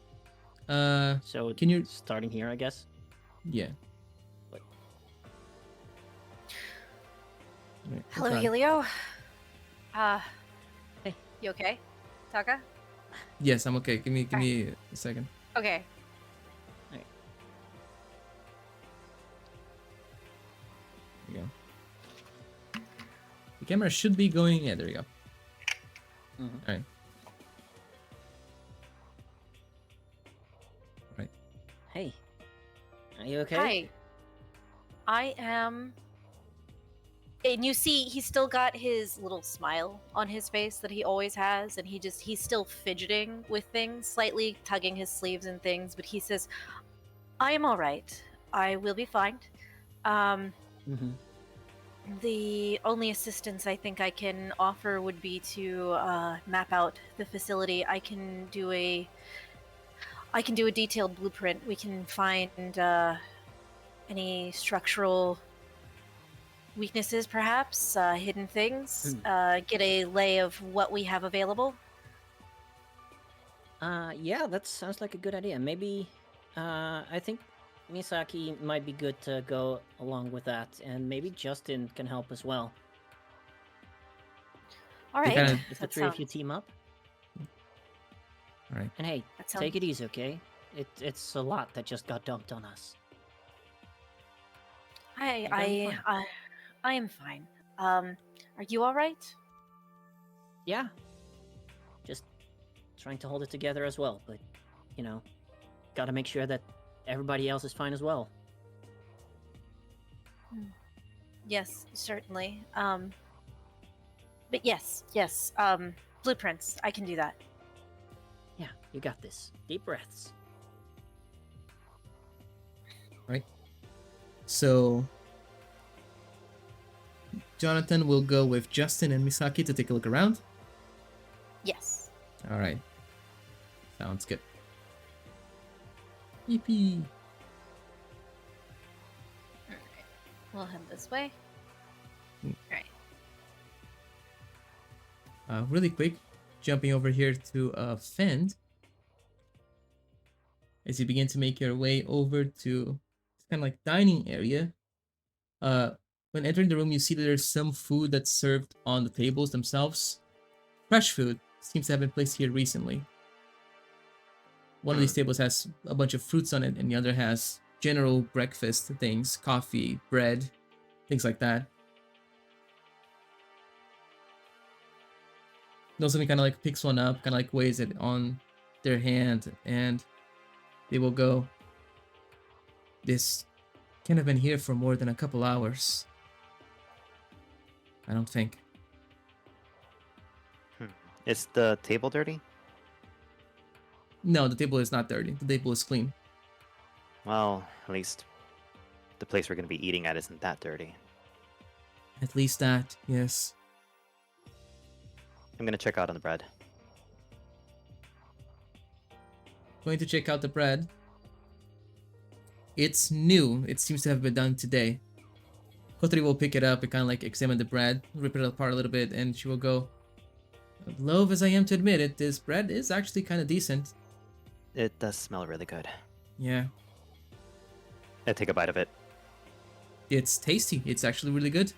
S2: So
S3: Can you-
S2: starting here, I guess?
S3: Yeah. Right,
S4: Hello,
S3: try.
S4: Helio.
S2: Hey.
S4: You okay? Taka?
S3: Yes, I'm okay. Give me a second.
S4: Okay.
S3: There you go. The camera should be going. Yeah, there you go.
S2: Mhm.
S3: All right.
S2: Hey, are you okay?
S4: Hi. I am. And you see, he's still got his little smile on his face that he always has, and he's still fidgeting with things, slightly tugging his sleeves and things, but he says, I am alright. I will be fine.
S2: Mm-hmm.
S4: The only assistance I think I can offer would be to map out the facility. I can do a detailed blueprint. We can find any structural weaknesses, perhaps hidden things. Get a lay of what we have available.
S2: Yeah, that sounds like a good idea. Maybe, I think Misaki might be good to go along with that, and maybe Justin can help as well.
S4: All right.
S3: kinda-
S2: If the
S4: that
S2: three of you
S4: sounds-
S2: team up.
S3: All right.
S2: And hey,
S4: that sounds-
S2: take it easy, okay? It's a lot that just got dumped on us. You're gonna be
S4: I am fine. Are you all right?
S2: Yeah. Just trying to hold it together as well, but, you know, gotta make sure that everybody else is fine as well.
S4: Yes, certainly. But yes. Blueprints. I can do that.
S2: Yeah, you got this. Deep breaths.
S3: So Jonathan will go with Justin and Misaki to take a look around.
S4: Yes.
S3: All right. Sounds good. Yippee.
S4: We'll head this way.
S3: Really quick, jumping over here to Fend. As you begin to make your way over to kind of like dining area, when entering the room, you see that there's some food that's served on the tables themselves. Fresh food seems to have been placed here recently. One of these tables has a bunch of fruits on it, and the other has general breakfast things, coffee, bread, things like that. Nozomi kind of like picks one up, kind of like weighs it on their hand, and they will go, this can't have been here for more than a couple hours. I don't think.
S5: Is the table dirty?
S3: No, the table is not dirty. The table is clean.
S5: Well, at least the place we're going to be eating at isn't that dirty.
S3: At least that, yes.
S5: I'm going to check out on the bread.
S3: Going to check out the bread. It's new. It seems to have been done today. Kotori will pick it up and kind of like examine the bread, rip it apart a little bit, and she will go, loath as I am to admit it, this bread is actually kind of decent.
S5: It does smell really good.
S3: Yeah,
S5: I take a bite of it.
S3: it's tasty. It's actually really good.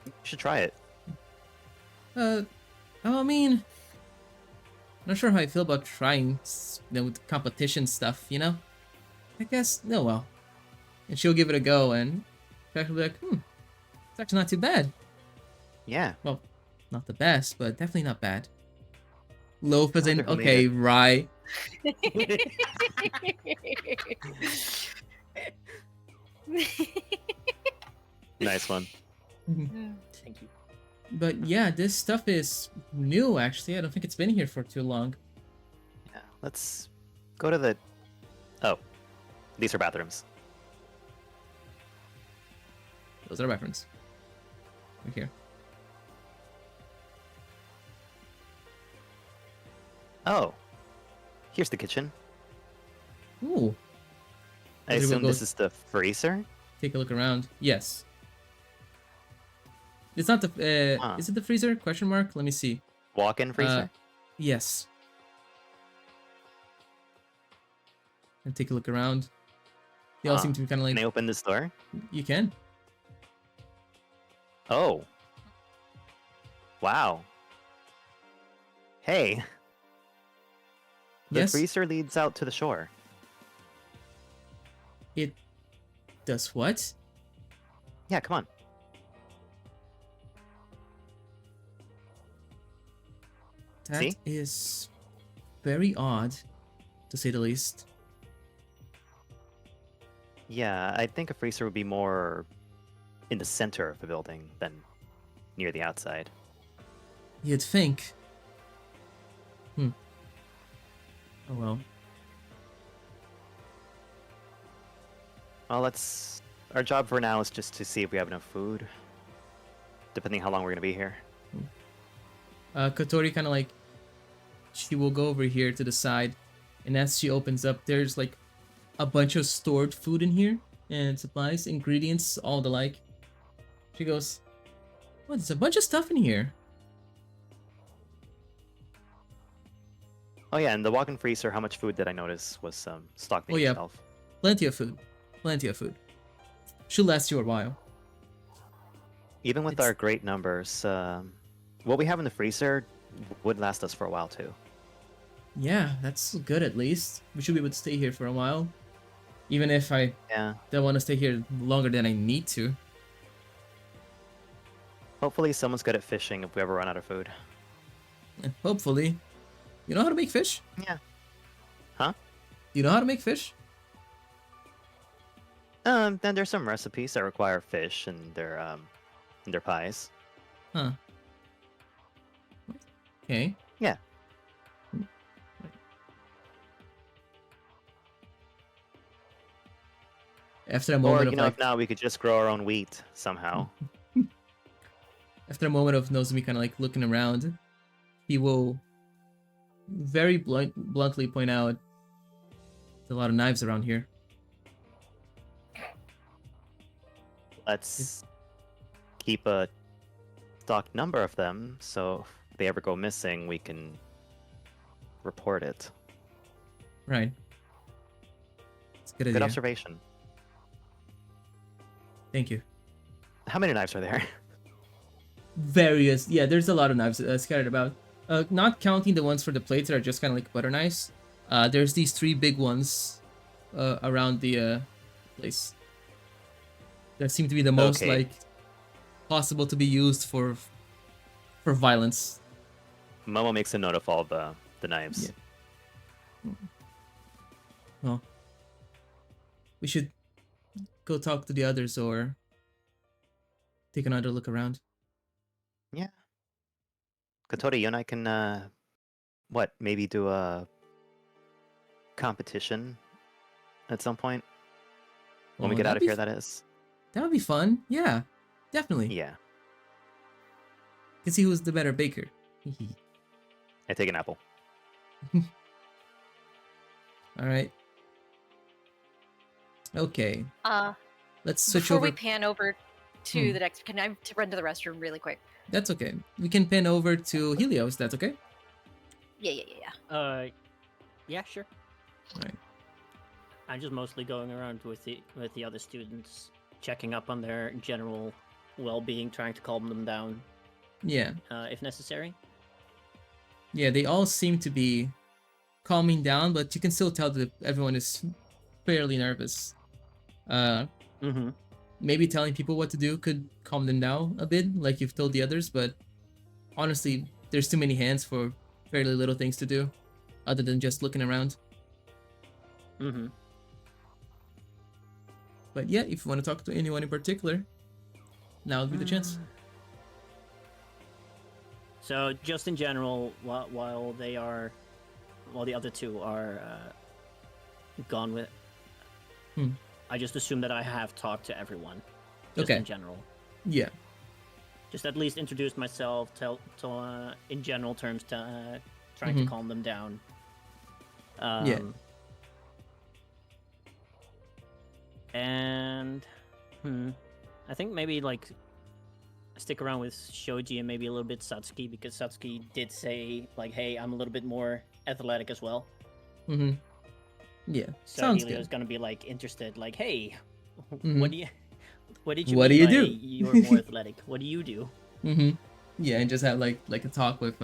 S5: You should try it.
S3: I mean, not sure how I feel about trying, with competition stuff, you know? I guess, no, well. And she'll give it a go, and she'll be like, it's actually not too bad.
S5: Yeah.
S3: Well, not the best, but definitely not bad. Loaf as in,
S5: Wonder who made
S3: okay,
S5: it.
S3: rye.
S5: Nice one.
S2: Thank you.
S3: But yeah, this stuff is new, actually. I don't think it's been here for too long.
S5: Yeah. Let's go to the... Oh. These are bathrooms.
S3: Those are reference. Right here.
S5: Oh. Here's the kitchen.
S3: Ooh,
S5: I
S3: Kotori will
S5: assume
S3: go
S5: this is the freezer?
S3: take a look around. Yes. It's not the.
S5: Huh.
S3: Is it the freezer? Question mark. Let me see.
S5: Walk-in freezer?
S3: Yes. And take a look around. They all
S5: Huh.
S3: seem to be kind of like.
S5: Can I open this door?
S3: You can.
S5: Oh. Wow. Hey. The
S3: Yes.
S5: freezer leads out to the shore.
S3: It does what?
S5: Yeah, come on.
S3: That is
S5: See?
S3: very odd, to say the least.
S5: Yeah, I think a freezer would be more in the center of the building than near the outside.
S3: You'd think. Oh well.
S5: Well, let's... Our job for now is just to see if we have enough food. Depending how long we're gonna be here.
S3: Kotori kind of like, she will go over here to the side, and as she opens up, there's like a bunch of stored food in here, and supplies, ingredients, all the like. She goes, "What? There's a bunch of stuff in here."
S5: Oh yeah, and the walk-in freezer, how much food did I notice was stocked in each
S3: yeah.
S5: shelf?
S3: Plenty of food. Plenty of food. She'll last you a while.
S5: Even with
S3: It's-
S5: our great numbers, what we have in the freezer would last us for a while too.
S3: Yeah, that's good at least. We should be able to stay here for a while. Even if I
S5: Yeah.
S3: don't want to stay here longer than I need to.
S5: Hopefully someone's good at fishing if we ever run out of food.
S3: And hopefully. You know how to make fish?
S5: Yeah. Huh?
S3: You know how to make fish?
S5: Then there's some recipes that require fish in their pies.
S3: Huh. Okay.
S5: Yeah.
S3: After a
S5: Or
S3: moment
S5: you
S3: of
S5: know,
S3: like,
S5: if not, we could just grow our own wheat somehow.
S3: after a moment of Nozomi kind of like looking around, he will very bluntly point out there's a lot of knives around here.
S5: Let's keep a stock number of them, so if they ever go missing, we can report it.
S3: Right. It's a good
S5: Good
S3: idea.
S5: observation.
S3: Thank you.
S5: How many knives are there?
S3: Various. Yeah, there's a lot of knives scattered about. Not counting the ones for the plates that are just kind of like butter knives. There's these 3 big ones around the place. That seem to be the most
S5: Okay.
S3: like possible to be used for violence.
S5: Momo makes a note of all the knives.
S3: Yeah. Well, we should go talk to the others or take another look around.
S5: Yeah. Kotori, you and I can, maybe do a competition at some point? When we
S3: Oh,
S5: get out
S3: that'd
S5: of
S3: be
S5: here, that is.
S3: That would be fun. Yeah, definitely.
S5: Yeah.
S3: Can see who's the better baker.
S5: I take an apple.
S3: All right. Okay. Let's switch
S4: Before
S3: over.
S4: we pan over to the next, can I run to the restroom really quick?
S3: That's okay. We can pan over to Helios. That's okay.
S4: Yeah.
S2: Yeah, sure.
S3: All right.
S2: I'm just mostly going around with the other students, checking up on their general well-being, trying to calm them down,
S3: Yeah.
S2: if necessary.
S3: Yeah. They all seem to be calming down, but you can still tell that everyone is fairly nervous.
S2: Mm-hmm.
S3: Maybe telling people what to do could calm them down a bit, like you've told the others, but honestly, there's too many hands for fairly little things to do, other than just looking around.
S2: Mm-hmm.
S3: But yeah, if you want to talk to anyone in particular, now would be the chance.
S2: So, just in general, while the other two are gone with, I just assume that I have talked to everyone. Just
S3: Okay.
S2: in general.
S3: Yeah.
S2: Just at least introduce myself, in general terms, trying to calm them down.
S3: Yeah.
S2: And I think maybe like stick around with Shoji and maybe a little bit Satsuki, because Satsuki did say like, "Hey, I'm a little bit more athletic as well."
S3: Mm-hmm. Yeah,
S2: So
S3: sounds
S2: Helio's
S3: good.
S2: gonna be like interested, like, "Hey,
S3: Mhm.
S2: what did you
S3: What
S2: mean
S3: do you
S2: by
S3: do?"
S2: you're more athletic? What do you do?"
S3: Mm-hmm. Yeah, and just have like a talk with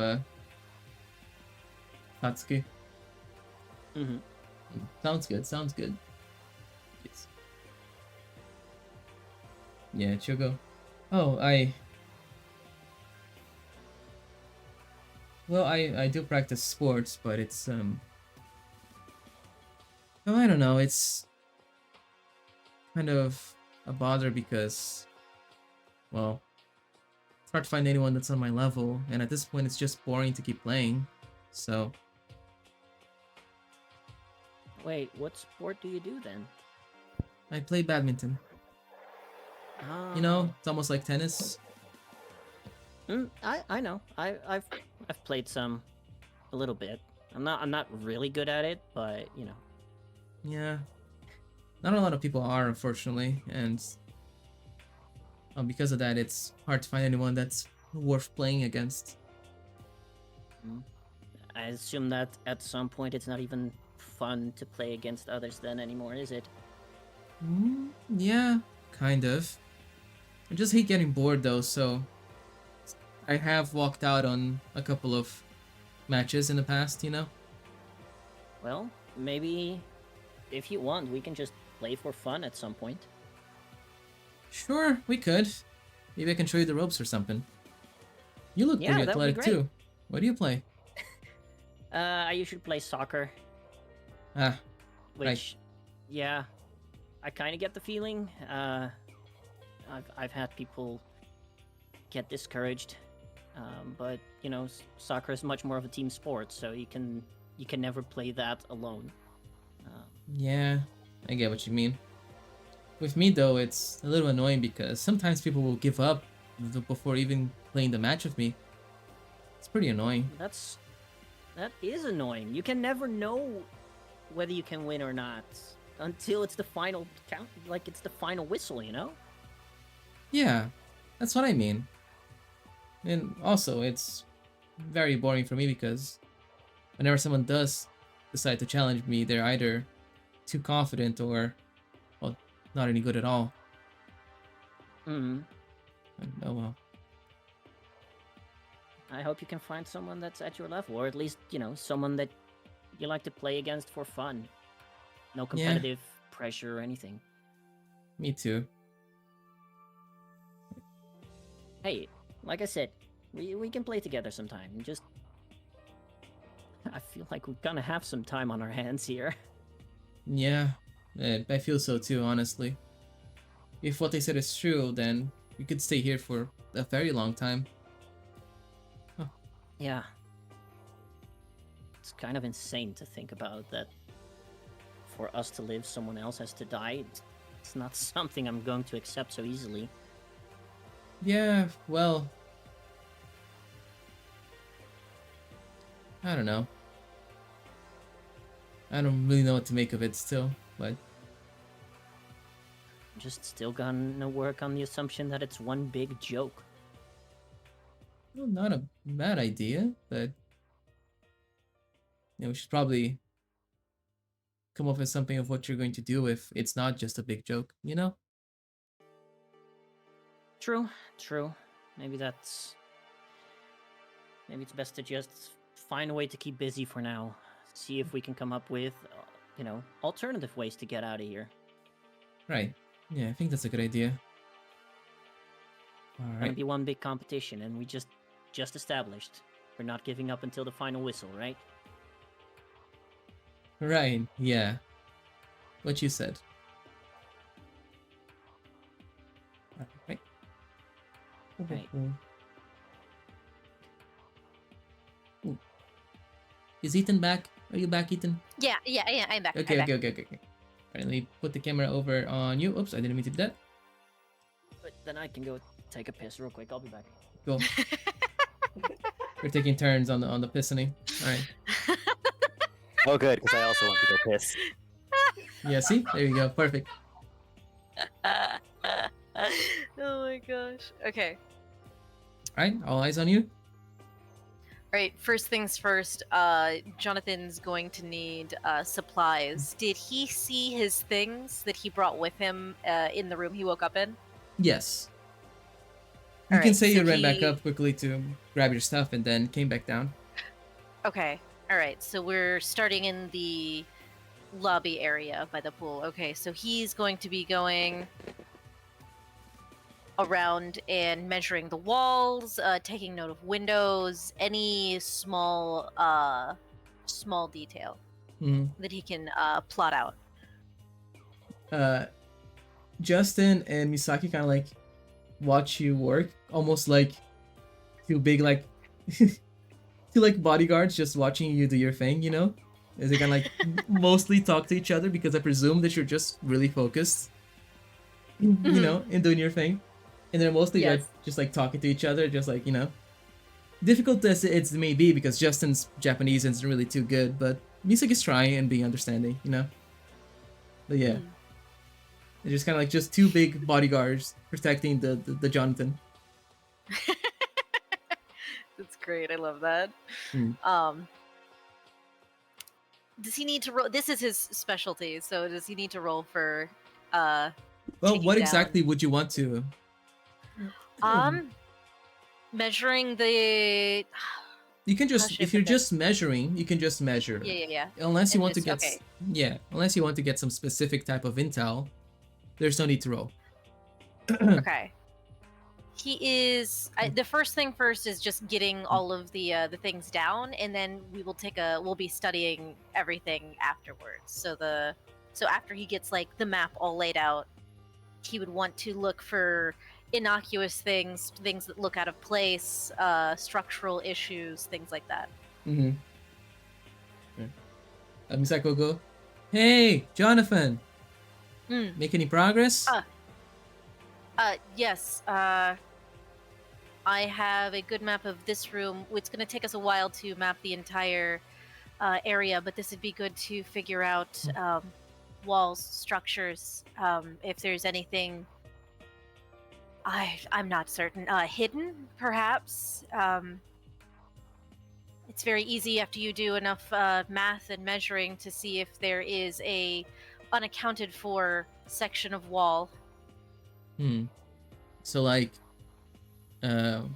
S3: Satsuki.
S2: Mm-hmm.
S3: Sounds good. Sounds good. Yes. Yeah, Chugo. Oh, I do practice sports, but it's oh, I don't know. It's kind of a bother because, well, it's hard to find anyone that's on my level, and at this point, it's just boring to keep playing. So
S2: Wait, what sport do you do then?
S3: I play badminton. You know, it's almost like tennis.
S2: I know. I've played some, a little bit. I'm not really good at it, but you know.
S3: Yeah, not a lot of people are, unfortunately, and because of that, it's hard to find anyone that's worth playing against.
S2: I assume that at some point it's not even fun to play against others then anymore, is it?
S3: Yeah, kind of. I just hate getting bored though, so I have walked out on a couple of matches in the past, you know?
S2: Well, maybe if you want, we can just play for fun at some point.
S3: Sure, we could. Maybe I can show you the ropes or something. You look
S2: Yeah,
S3: pretty
S2: that would be
S3: athletic
S2: great.
S3: too. What do you play?
S2: I usually play soccer,
S3: Ah,
S2: which,
S3: right.
S2: yeah, I kind of get the feeling. I've had people get discouraged, but you know, soccer is much more of a team sport, so you can never play that alone.
S3: Yeah, I get what you mean. With me though, it's a little annoying because sometimes people will give up before even playing the match with me. It's pretty annoying.
S2: That is annoying. You can never know whether you can win or not until it's the final count, like it's the final whistle, you know?
S3: Yeah, that's what I mean. And also, it's very boring for me because whenever someone does decide to challenge me, they're either too confident or, well, not any good at all.
S2: Hmm.
S3: Oh well.
S2: I hope you can find someone that's at your level, or at least, you know, someone that you like to play against for fun. No competitive pressure or anything.
S3: Me too.
S2: Hey, like I said, we can play together sometime. Just, I feel like we're gonna have some time on our hands here.
S3: Yeah, I feel so too, honestly. If what they said is true, then we could stay here for a very long time.
S2: Yeah. It's kind of insane to think about that for us to live, someone else has to die. It's not something I'm going to accept so easily.
S3: Yeah, well, I don't know. I don't really know what to make of it still, but
S2: I'm just still gonna work on the assumption that it's one big joke.
S3: well, not a bad idea, but we should probably come up with something of what you're going to do if it's not just a big joke, you know?
S2: True. Maybe it's best to just find a way to keep busy for now. See if we can come up with, you know, alternative ways to get out of here.
S3: Right. Yeah, I think that's a good idea.
S2: Gonna
S3: Alright.
S2: be one big competition, and we just established we're not giving up until the final whistle, right?
S3: Right, yeah. What you said. Alright.
S2: Right.
S3: Ooh. Is Ethan back? Are you back, Ethan?
S4: Yeah, I'm back.
S3: Okay,
S4: I'm back.
S3: okay. Alright, let me put the camera over on you. Oops, I didn't mean to do that.
S2: But then I can go take a piss real quick. I'll be back.
S3: Cool. We're taking turns on the pissoning. Alright.
S5: Oh, good, because I also want to go piss.
S3: Yeah, see? There you go. Perfect.
S4: Oh my gosh. Okay.
S3: Alright, all eyes on you.
S4: All right, first things first, Jonathan's going to need supplies. Did he see his things that he brought with him in the room he woke up in?
S3: Yes. You
S4: All
S3: can
S4: right,
S3: say
S4: so
S3: you ran back
S4: he-
S3: up quickly to grab your stuff and then came back down.
S4: Okay, all right, so we're starting in the lobby area by the pool. Okay, so he's going to be going around and measuring the walls, taking note of windows, any small detail
S3: Mhm.
S4: that he can plot out.
S3: Justin and Misaki kind of like watch you work, almost like two big like two like bodyguards just watching you do your thing, you know? As they kind of like mostly talk to each other because I presume that you're just really focused, you know, in doing your thing. And they're mostly
S4: Yes.
S3: just like talking to each other, just like, you know. Difficult as it may be because Justin's Japanese isn't really too good, but Misaki's trying and being understanding, you know? But yeah. They're just kind of like just two big bodyguards protecting the Jonathan.
S4: That's great. I love that.
S3: Mm.
S4: Does he need to roll? This is his specialty. So does he need to roll for?
S3: Well,
S4: taking
S3: what
S4: down-
S3: exactly would you want to?
S4: Measuring the.
S3: You can just,
S4: should I
S3: if you're
S4: put that?
S3: just measuring, you can just measure.
S4: Yeah.
S3: Unless you
S4: And
S3: want to
S4: just-
S3: get,
S4: okay.
S3: yeah, unless you want to get some specific type of intel, there's no need to roll.
S4: Okay. He is. The first thing first is just getting all of the things down, and then we'll be studying everything afterwards. So after he gets like the map all laid out, he would want to look for innocuous things that look out of place, structural issues, things like that.
S3: Mm-hmm. Misaki will go, hey, Jonathan, make any progress?
S4: Yes. I have a good map of this room. It's going to take us a while to map the entire area, but this would be good to figure out walls, structures, if there's anything. I'm not certain. Hidden, perhaps. It's very easy after you do enough math and measuring to see if there is a unaccounted for section of wall.
S3: So like, the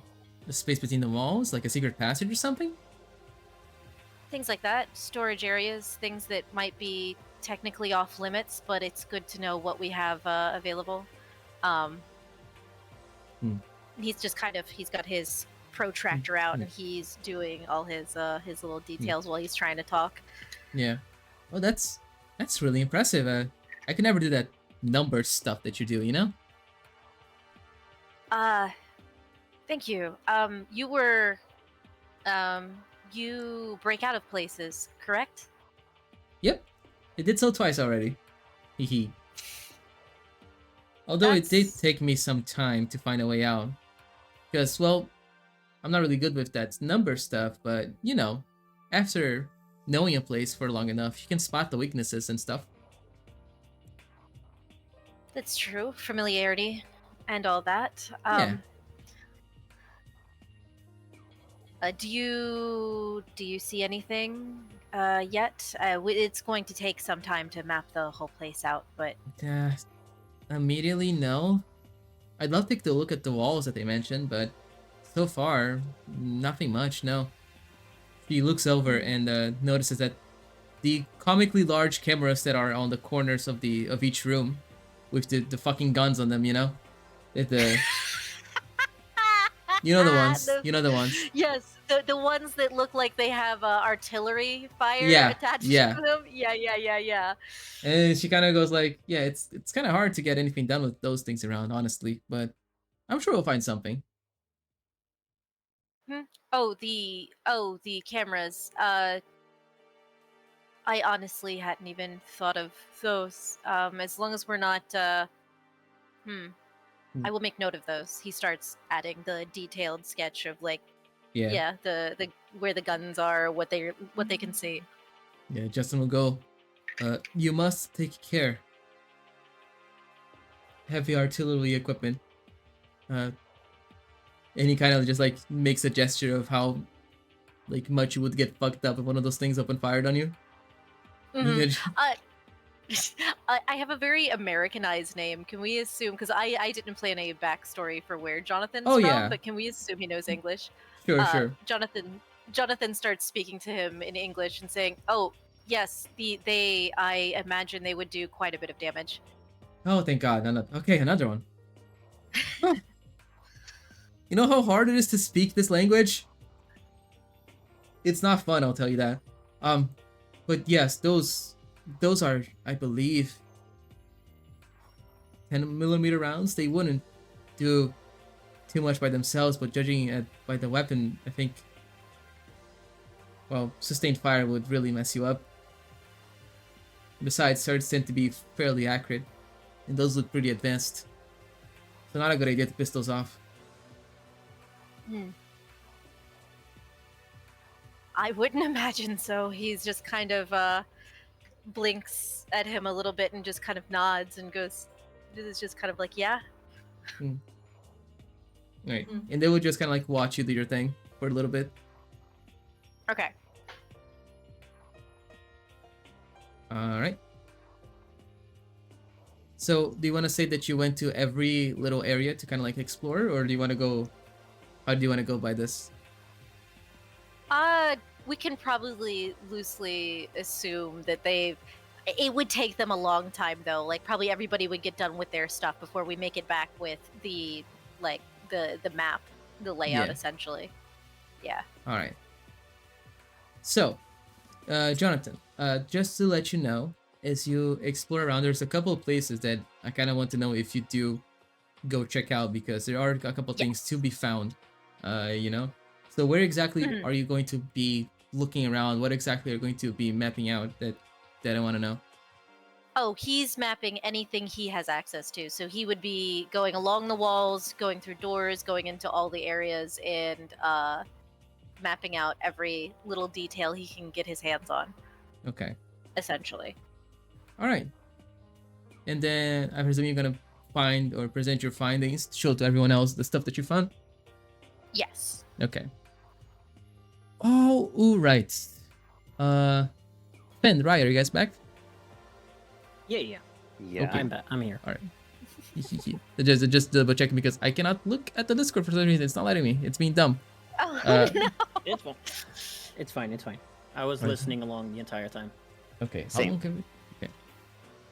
S3: space between the walls, like a secret passage or something?
S4: Things like that, storage areas, things that might be technically off limits, but it's good to know what we have available. He's just he's got his protractor out and he's doing all his little details while he's trying to talk.
S3: Yeah. Oh, that's really impressive. I could never do that number stuff that you do, you know?
S4: Thank you. You break out of places, correct?
S3: Yep. It did so twice already. Hehe. Although it did take me some time to find a way out. Because, well, I'm not really good with that number stuff, but, you know, after knowing a place for long enough, you can spot the weaknesses and stuff.
S4: That's true. Familiarity and all that.
S3: Yeah.
S4: Do you see anything yet? It's going to take some time to map the whole place out, but
S3: Immediately, no. I'd love to take a look at the walls that they mentioned, but so far, nothing much, no. He looks over and notices that the comically large cameras that are on the corners of each room, with the fucking guns on them, you know? You know the ones. You know the ones.
S4: Yes, the ones that look like they have artillery fire attached to them. Yeah.
S3: And she kind of goes like, yeah, it's kind of hard to get anything done with those things around, honestly, but I'm sure we'll find something.
S4: The cameras. I honestly hadn't even thought of those. As long as we're not I will make note of those. He starts adding the detailed sketch of like the where the guns are, what they can see.
S3: Yeah, Justin will go, you must take care. Heavy artillery equipment. And he kind of just like makes a gesture of how like much you would get fucked up if one of those things open fired on you. You
S4: Mhm.
S3: could-
S4: I have a very Americanized name. Can we assume? Because I didn't plan a backstory for where Jonathan's
S3: Oh,
S4: from,
S3: yeah.
S4: but can we assume he knows English?
S3: Sure.
S4: Jonathan starts speaking to him in English and saying, "Oh, yes, I imagine they would do quite a bit of damage."
S3: Oh, thank God. Okay, another one. Huh. You know how hard it is to speak this language? It's not fun, I'll tell you that. But yes, those are, I believe, 10mm rounds. They wouldn't do too much by themselves, but judging by the weapon, I think, well, sustained fire would really mess you up. Besides, swords tend to be fairly accurate, and those look pretty advanced. So not a good idea to piss those off.
S4: I wouldn't imagine so. He's just kind of blinks at him a little bit and just kind of nods and goes, "This is just kind of like, yeah."
S3: Right. And they would just kind of like watch you do your thing for a little bit.
S4: Okay.
S3: Alright. So, do you want to say that you went to every little area to kind of like explore, or do you want to go... How do you want to go by this?
S4: We can probably loosely assume that it would take them a long time though. Like probably everybody would get done with their stuff before we make it back with the map, the layout
S3: Yeah.
S4: essentially. Yeah.
S3: Alright. So, Jonathan, just to let you know, as you explore around, there's a couple of places that I kind of want to know if you do go check out, because there are a couple things to be found, you know? So where exactly are you going to be looking around? What exactly are you going to be mapping out that I want to know?
S4: Oh, he's mapping anything he has access to. So he would be going along the walls, going through doors, going into all the areas, and mapping out every little detail he can get his hands on.
S3: Okay.
S4: Essentially.
S3: Alright. And then I presume you're going to find or present your findings, show to everyone else the stuff that you found?
S4: Yes.
S3: Okay. Oh, ooh, right. Finn, Ryan, are you guys back?
S2: Yeah.
S5: Yeah.
S3: Okay.
S2: I'm back. I'm here.
S3: Alright. just double checking because I cannot look at the Discord for some reason. It's not letting me. It's being dumb.
S4: Oh,
S3: No.
S2: It's fine. It's fine. I was
S3: Right.
S2: listening along the entire time.
S3: Okay. How
S5: Same.
S3: long can we... Okay.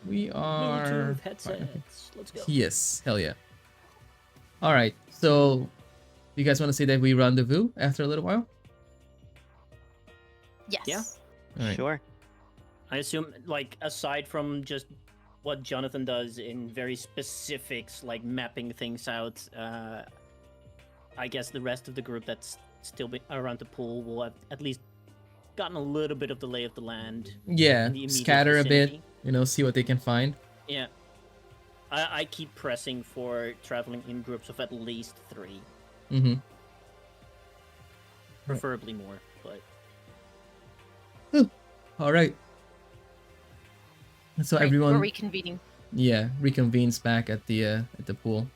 S3: We are...
S2: Bluetooth headsets. Let's go.
S3: Yes. Hell yeah. Alright. So, you guys want to say that we rendezvous after a little while?
S4: yes.
S2: Yeah.
S3: Alright.
S5: Sure.
S2: I assume, like, aside from just what Jonathan does in very specifics, like mapping things out, I guess the rest of the group that's still around the pool will have at least gotten a little bit of the lay of the land.
S3: Yeah.
S2: in the immediate
S3: Scatter a bit.
S2: vicinity.
S3: You know, see what they can find.
S2: Yeah. I keep pressing for traveling in groups of at least 3,
S3: Mm-hmm.
S2: preferably more, but
S3: Alright. So
S4: Right,
S3: everyone...
S4: We're reconvening.
S3: Yeah, reconvenes back at the pool.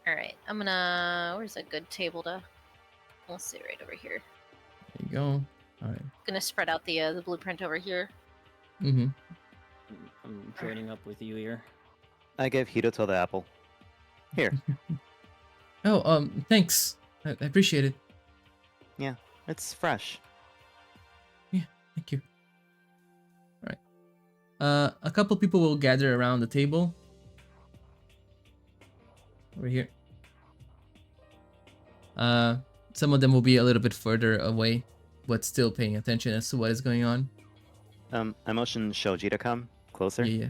S4: All right. I'm gonna. Where's a good table to? Let's see, right over here.
S3: There you go. Alright.
S4: Gonna spread out the blueprint over here.
S3: Mm-hmm.
S2: I'm joining up with you here.
S5: I give Hiruto the apple. Here.
S3: Oh, thanks. I appreciate it.
S5: It's fresh.
S3: Thank you. Alright. A couple people will gather around the table. Over here. Some of them will be a little bit further away, but still paying attention as to what is going on.
S5: I motion Shoji to come closer.
S3: Yeah.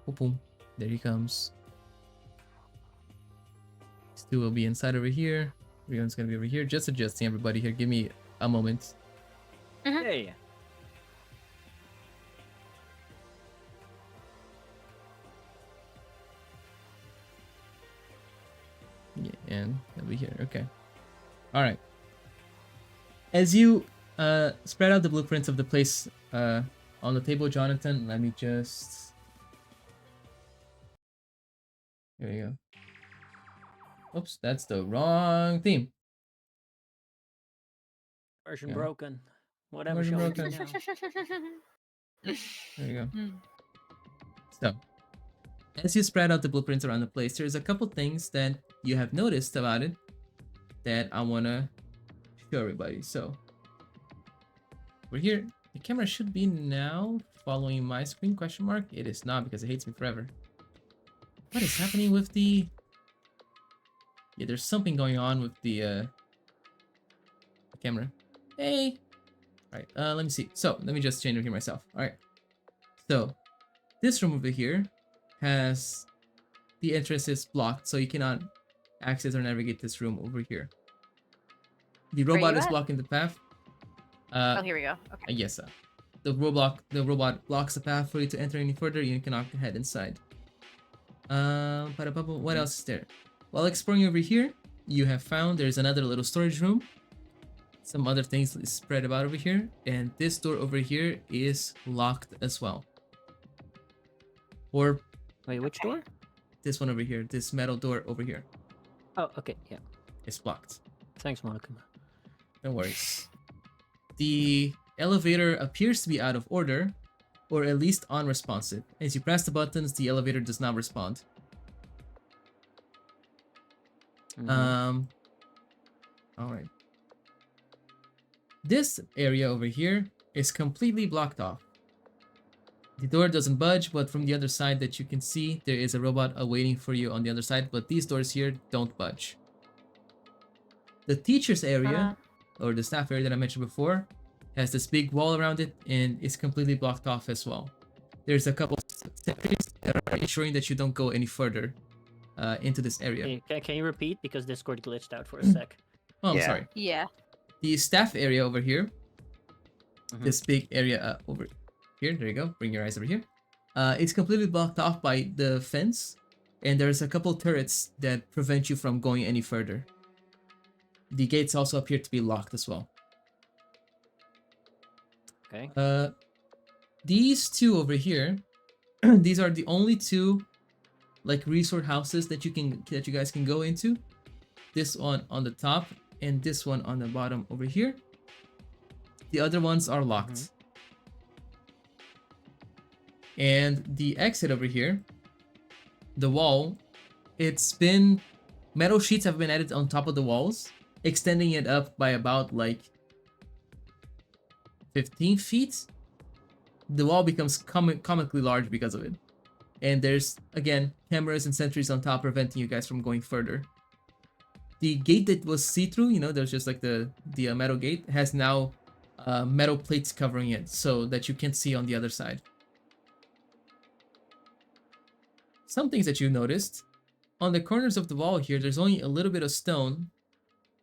S3: Boom, boom. There he comes. Stu will be inside over here. Everyone's gonna be over here. Just adjusting everybody here. Give me a moment.
S2: Yeah.
S3: Yeah, and over here. Okay. Alright. As you spread out the blueprints of the place on the table, Jonathan, let me just... There you go. Oops, that's the wrong theme.
S2: Version
S3: Yeah.
S2: broken. Whatever
S3: Version
S2: shall we do
S3: broken.
S2: now?
S3: There you go.
S4: Hmm.
S3: So, as you spread out the blueprints around the place, there's a couple things that you have noticed about it that I want to show everybody. So, we're here. The camera should be now following my screen, question mark. It is not because it hates me forever. What is happening with the... Yeah, there's something going on with the camera. Hey! Alright, let me see. So, let me just change over here myself. Alright. So, this room over here has... The entrance is blocked, so you cannot access or navigate this room over here. The
S4: Where
S3: robot
S4: you
S3: is
S4: at?
S3: blocking the path.
S4: Oh, here we go. Okay.
S3: Yes, the robot blocks the path for you to enter any further. You cannot head inside. What else is there? While exploring over here, you have found there's another little storage room. Some other things spread about over here, and this door over here is locked as well. Or
S2: Wait, which door?
S3: this one over here, this metal door over here,
S2: Oh, okay, yeah.
S3: is blocked.
S2: Thanks, Monica.
S3: No worries. The elevator appears to be out of order, or at least unresponsive. As you press the buttons, the elevator does not respond.
S2: Mhm.
S3: Alright. This area over here is completely blocked off. The door doesn't budge, but from the other side that you can see, there is a robot awaiting for you on the other side, but these doors here don't budge. The teacher's area, or the staff area that I mentioned before, has this big wall around it and is completely blocked off as well. There's a couple sentries that are ensuring that you don't go any further into this area.
S2: Can you repeat? Because Discord glitched out for a sec.
S3: Oh, I'm
S5: Yeah.
S3: sorry.
S4: Yeah.
S3: The staff area over here,
S2: Mhm.
S3: this big area over here, there you go, bring your eyes over here. It's completely blocked off by the fence, and there's a couple turrets that prevent you from going any further. The gates also appear to be locked as well.
S2: Okay.
S3: These two over here, these are the only two like resort houses that you guys can go into. This one on the top and this one on the bottom over here. The other ones are locked. And the exit over here, the wall, metal sheets have been added on top of the walls, extending it up by about like 15 feet. The wall becomes comically large because of it. And there's, again, cameras and sentries on top preventing you guys from going further. The gate that was see-through, there's just like the metal gate, has now metal plates covering it so that you can't see on the other side. Some things that you noticed, on the corners of the wall here, there's only a little bit of stone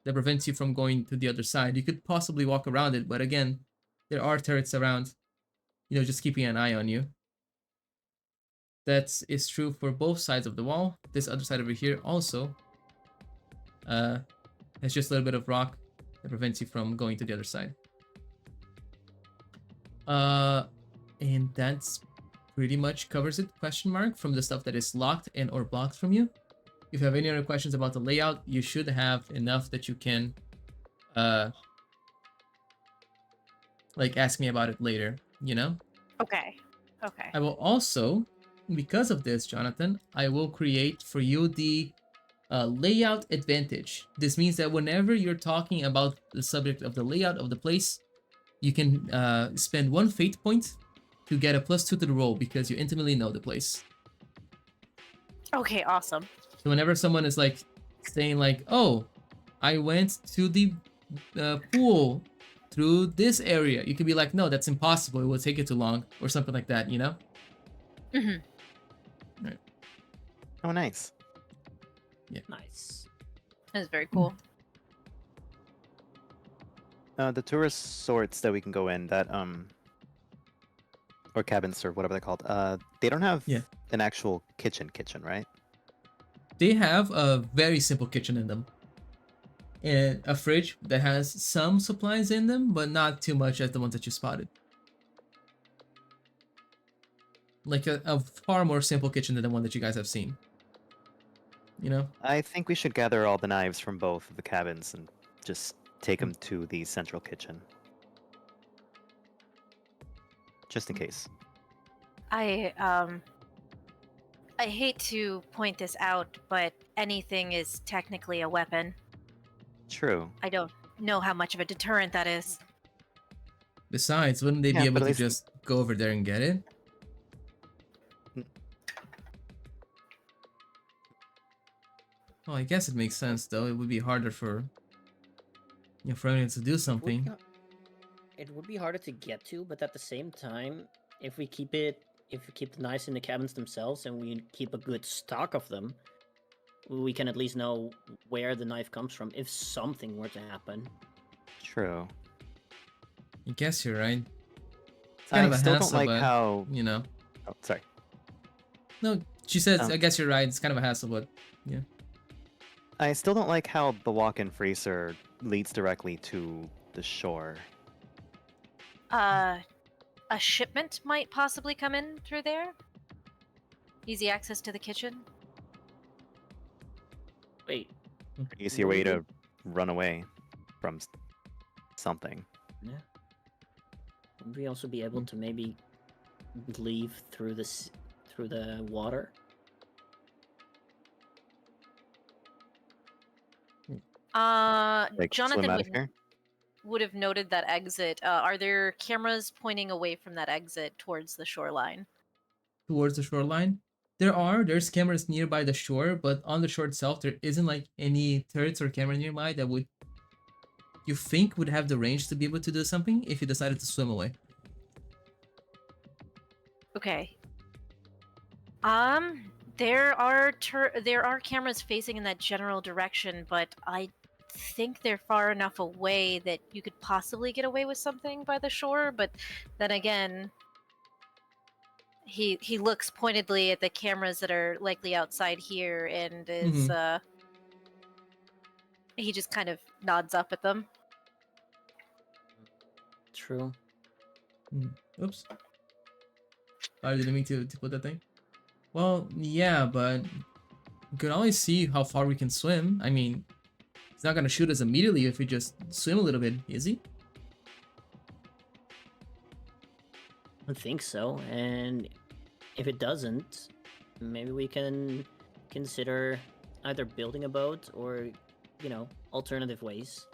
S3: that prevents you from going to the other side. You could possibly walk around it, but again, there are turrets around, just keeping an eye on you. That is true for both sides of the wall. This other side over here also has just a little bit of rock that prevents you from going to the other side. And that's pretty much covers it, question mark, from the stuff that is locked and or blocked from you. If you have any other questions about the layout, you should have enough that you can like ask me about it later,
S4: Okay. Okay.
S3: I will also, because of this, Jonathan, I will create for you the layout advantage. This means that whenever you're talking about the subject of the layout of the place, you can spend 1 fate point to get a +2 to the roll because you intimately know the place.
S4: Okay, awesome.
S3: So whenever someone is like saying like, oh, I went to the pool through this area, you could be like, no, that's impossible. It will take you too long or something like that,
S4: Mm-hmm.
S3: Right.
S5: Oh, nice.
S2: Nice.
S4: That's very cool.
S5: The tourist sorts that we can go in that or cabins or whatever they're called. They don't have an actual kitchen, right?
S3: They have a very simple kitchen in them. And a fridge that has some supplies in them, but not too much as the ones that you spotted. Like a far more simple kitchen than the one that you guys have seen. You know?
S5: I think we should gather all the knives from both of the cabins and just take them to the central kitchen. Just in case.
S4: I hate to point this out, but anything is technically a weapon.
S5: True.
S4: I don't know how much of a deterrent that is.
S3: Besides, wouldn't they be
S5: Yeah,
S3: able
S5: but at
S3: to
S5: least-
S3: just go over there and get it? Well, I guess it makes sense, though. It would be harder for for anyone to do something.
S2: It would be harder to get to, but at the same time, if we keep the knives in the cabins themselves and we keep a good stock of them, we can at least know where the knife comes from if something were to happen.
S5: True.
S3: I guess you're right. It's kind of
S5: I
S3: a
S5: still don't
S3: hassle,
S5: like
S3: but,
S5: how.
S3: you know.
S5: Oh, sorry.
S3: No, she says,
S5: Oh.
S3: I guess you're right. It's kind of a hassle, but yeah.
S5: I still don't like how the walk-in freezer leads directly to the shore.
S4: A shipment might possibly come in through there. Easy access to the kitchen.
S2: Wait,
S5: Easier way to run away from something.
S2: yeah. Would we also be able to maybe leave through the water?
S5: Like
S4: Jonathan
S5: swim out of
S4: would,
S5: here.
S4: would have noted that exit. Are there cameras pointing away from that exit towards the shoreline?
S3: Towards the shoreline. There's cameras nearby the shore, but on the shore itself, there isn't like any turrets or camera nearby that you think would have the range to be able to do something if you decided to swim away.
S4: Okay. There are cameras facing in that general direction, but I think they're far enough away that you could possibly get away with something by the shore. But then again, he looks pointedly at the cameras that are likely outside here, and is he just kind of nods up at them.
S2: True.
S3: Oops. I didn't mean to put that thing. Well, yeah, but we can always see how far we can swim. I mean, he's not gonna shoot us immediately if we just swim a little bit, is he?
S2: I think so, and if it doesn't, maybe we can consider either building a boat or, alternative ways.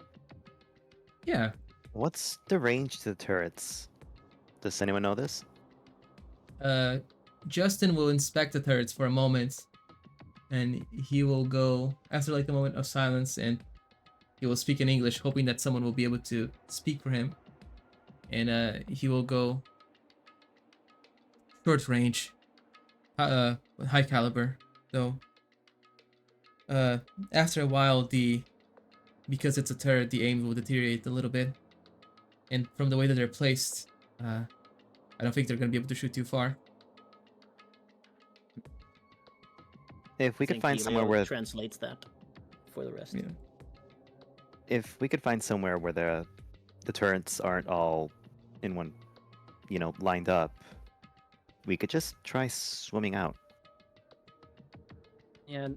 S3: Yeah.
S5: What's the range to the turrets? Does anyone know this?
S3: Justin will inspect the turrets for a moment, and he will go after like a moment of silence, and he will speak in English, hoping that someone will be able to speak for him. And he will go short range, high caliber. Though, after a while, because it's a turret, the aim will deteriorate a little bit, and from the way that they're placed, I don't think they're gonna be able to shoot too far.
S5: If we
S2: I
S5: could
S2: think
S5: find somewhere
S2: Helio
S5: where
S2: translates that for the rest.
S3: Yeah.
S5: if we could find somewhere where the turrets aren't all in one, lined up, we could just try swimming out.
S2: Yeah,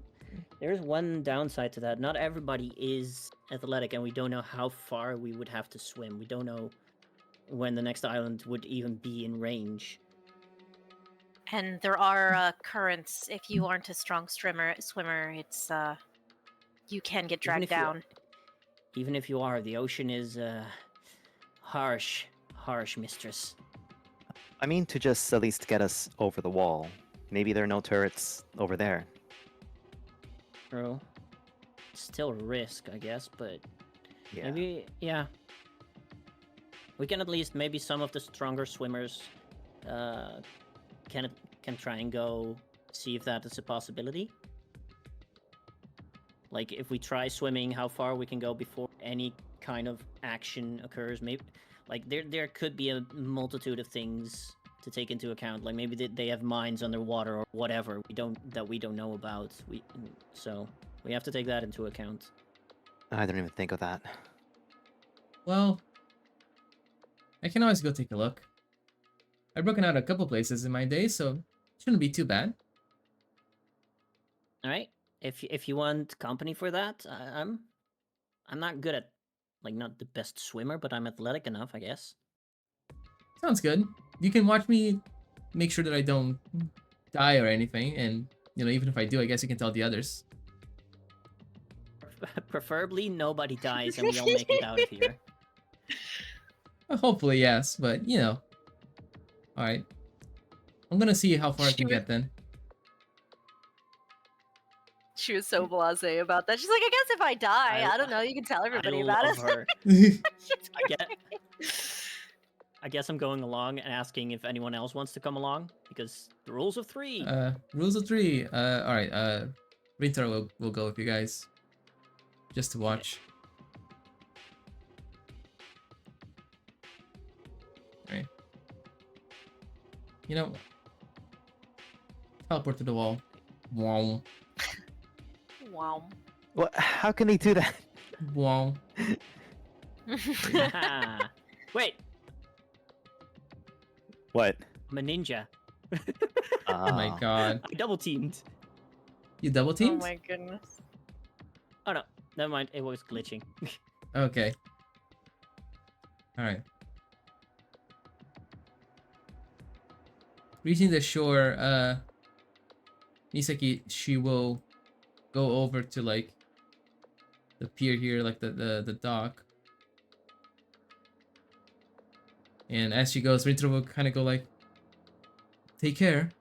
S2: there's one downside to that. Not everybody is athletic, and we don't know how far we would have to swim. We don't know when the next island would even be in range.
S4: And there are currents. If you aren't a strong swimmer, it's you can get dragged down.
S2: Even if you are, the ocean is harsh mistress.
S5: I mean, to just at least get us over the wall. Maybe there are no turrets over there.
S2: True. Still a risk, I guess, but
S5: Yeah.
S2: maybe, yeah. We can at least, maybe some of the stronger swimmers can try and go see if that is a possibility. Like, if we try swimming, how far we can go before any kind of action occurs. Maybe, like, there could be a multitude of things to take into account. Like, maybe they have mines underwater or whatever we don't know about. So we have to take that into account.
S5: I didn't even think of that.
S3: Well, I can always go take a look. I've broken out a couple places in my day, so it shouldn't be too bad.
S2: All right. if you want company for that, I'm not good at, like, not the best swimmer, but I'm athletic enough, I guess.
S3: Sounds good. You can watch me make sure that I don't die or anything, and even if I do, I guess you can tell the others.
S2: Preferably nobody dies and we all make it out of here.
S3: Well, hopefully, yes, but all right. I'm gonna see how far I can get then.
S4: She was so blasé about that. She's like, I guess if I die, I don't know, you can tell everybody about it.
S2: Her. I guess I'm going along and asking if anyone else wants to come along, because the rules of 3.
S3: Rules of 3. All right. Rintaro will go with you guys, just to watch. All right. Teleport to the wall. Wow.
S4: Wow.
S5: What? How can they do that?
S3: Wow.
S2: Wait,
S5: What?
S2: I'm a ninja.
S3: Oh my god.
S2: I double teamed.
S3: You double
S4: Oh
S3: teamed?
S4: my goodness.
S2: Oh no, never mind. It was glitching.
S3: Okay. All right. Reaching the shore, Misaki, she will go over to like the pier here, like the dock. And as she goes, Rintaro will kind of go like, "Take care."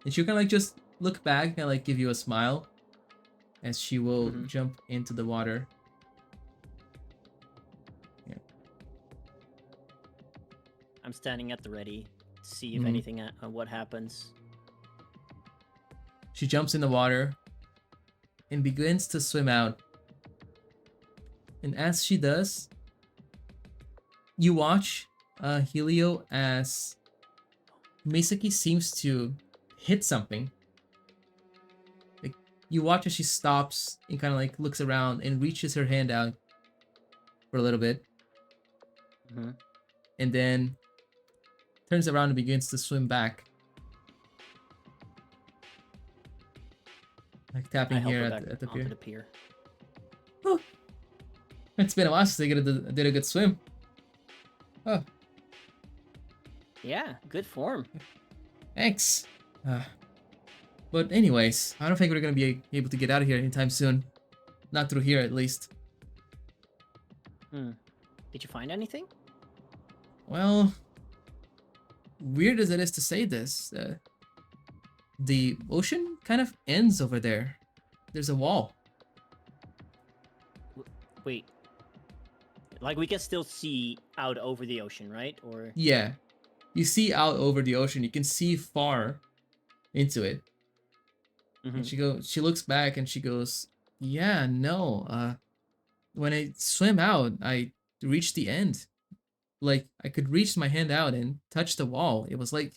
S3: And she'll kind of like just look back and like give you a smile as she will jump into the water. Yeah.
S2: I'm standing at the ready to see if anything, what happens.
S3: She jumps in the water and begins to swim out. And as she does, you watch Helio as Misaki seems to hit something. Like, you watch as she stops and kind of like looks around and reaches her hand out for a little bit. And then turns around and begins to swim back. Like tapping here at the pier.
S2: Onto the pier.
S3: Oh, it's been a while since I did a good swim. Oh,
S2: Yeah, good form.
S3: thanks. But anyways, I don't think we're gonna be able to get out of here anytime soon. Not through here, at least.
S2: Did you find anything?
S3: Well, weird as it is to say this, the ocean kind of ends over there. There's a wall.
S2: Wait. Like, we can still see out over the ocean, right? Or
S3: Yeah, you see out over the ocean. You can see far into it. And she looks back and she goes, "Yeah, no. When I swim out, I reached the end. Like I could reach my hand out and touch the wall. It was like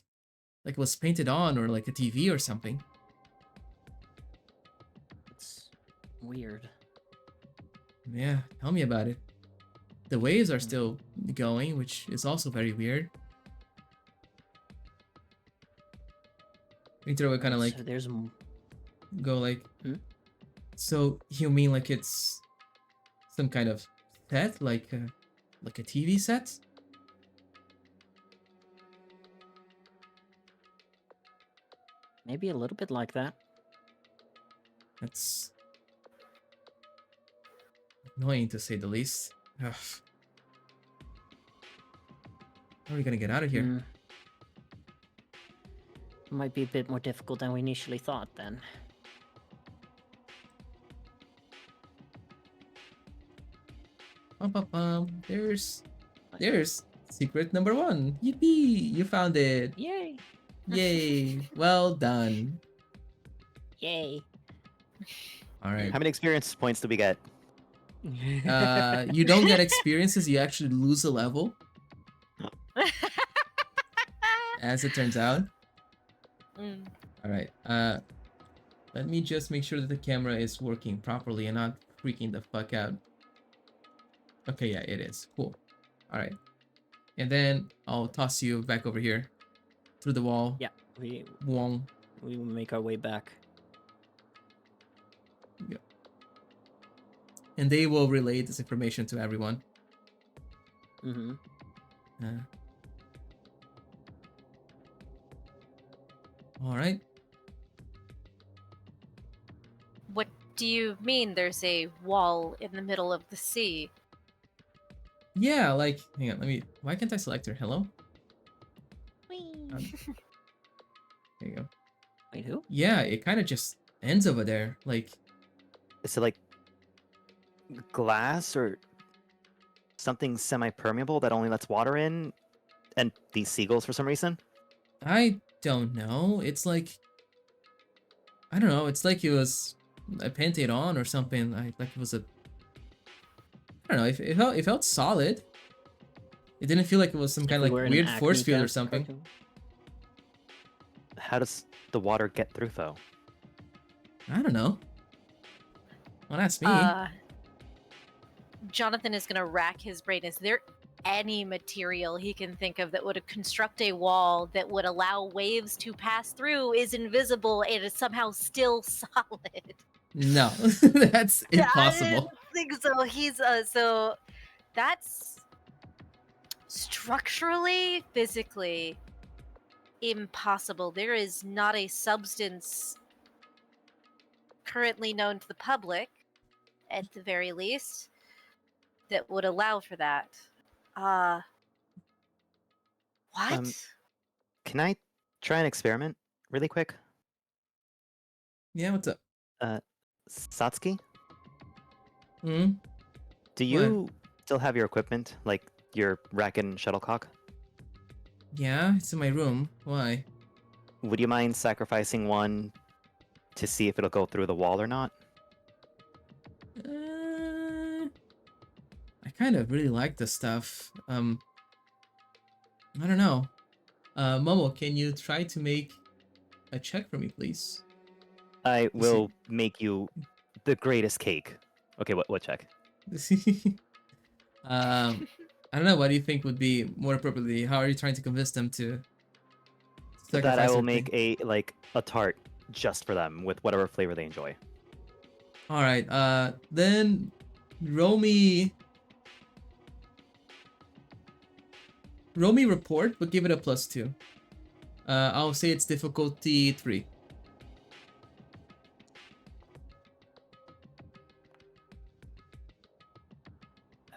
S3: it was painted on or like a TV or something."
S2: It's weird.
S3: Yeah, tell me about it. The waves are still going, which is also very weird. Rintaro would kind of like
S2: So there's
S3: go like, so you mean like it's some kind of set, like a TV set?
S2: maybe a little bit like that.
S3: That's annoying to say the least. Ugh. How are we gonna get out of here?
S2: Might be a bit more difficult than we initially thought then.
S3: There's secret number 1. Yippee! You found it.
S2: Yay!
S3: Yay! Well done.
S2: Yay!
S3: All right.
S5: How many experience points do we get?
S3: You don't get experiences. You actually lose a level, as it turns out. All right. Let me just make sure that the camera is working properly and not freaking the fuck out. Okay, yeah, it is. Cool. All right. And then I'll toss you back over here through the wall.
S2: Yeah, we
S3: Wong.
S2: will make our way back.
S3: and they will relay this information to everyone.
S2: Mm-hmm.
S3: All right.
S4: What do you mean there's a wall in the middle of the sea?
S3: Yeah, like, hang on, why can't I select her? Hello? There you go.
S2: Wait, who?
S3: Yeah, it kind of just ends over there. Like,
S5: Is it like glass or something semi-permeable that only lets water in? And these seagulls for some reason?
S3: I don't know. It's like, I don't know. It's like it was painted on or something. Like it was a, I don't know. It felt solid. It didn't feel like it was some kind of like weird force field or something.
S2: Cartoon.
S5: How does the water get through though?
S3: I don't know. Well, that's me.
S4: Jonathan is going to rack his brain. Is there any material he can think of that would construct a wall that would allow waves to pass through, is invisible, and is somehow still solid?
S3: No, that's impossible.
S4: I didn't think so. He's so that's structurally, physically impossible. There is not a substance currently known to the public, at the very least, that would allow for that. What?
S5: Can I try an experiment really quick?
S3: Yeah, what's up?
S5: Satsuki,
S3: Hmm?
S5: do you still have your equipment, like your racket and shuttlecock?
S3: Yeah, it's in my room. Why?
S5: Would you mind sacrificing one to see if it'll go through the wall or not?
S3: I kind of really like this stuff. I don't know. Momo, can you try to make a check for me, please?
S5: I will make you the greatest cake. Okay, what check?
S3: I don't know. What do you think would be more appropriately? How are you trying to convince them to
S5: That
S3: sacrifice
S5: I will
S3: their
S5: make
S3: thing?
S5: a tart just for them with whatever flavor they enjoy.
S3: All right. Then roll me report, but give it a +2. I'll say it's difficulty 3.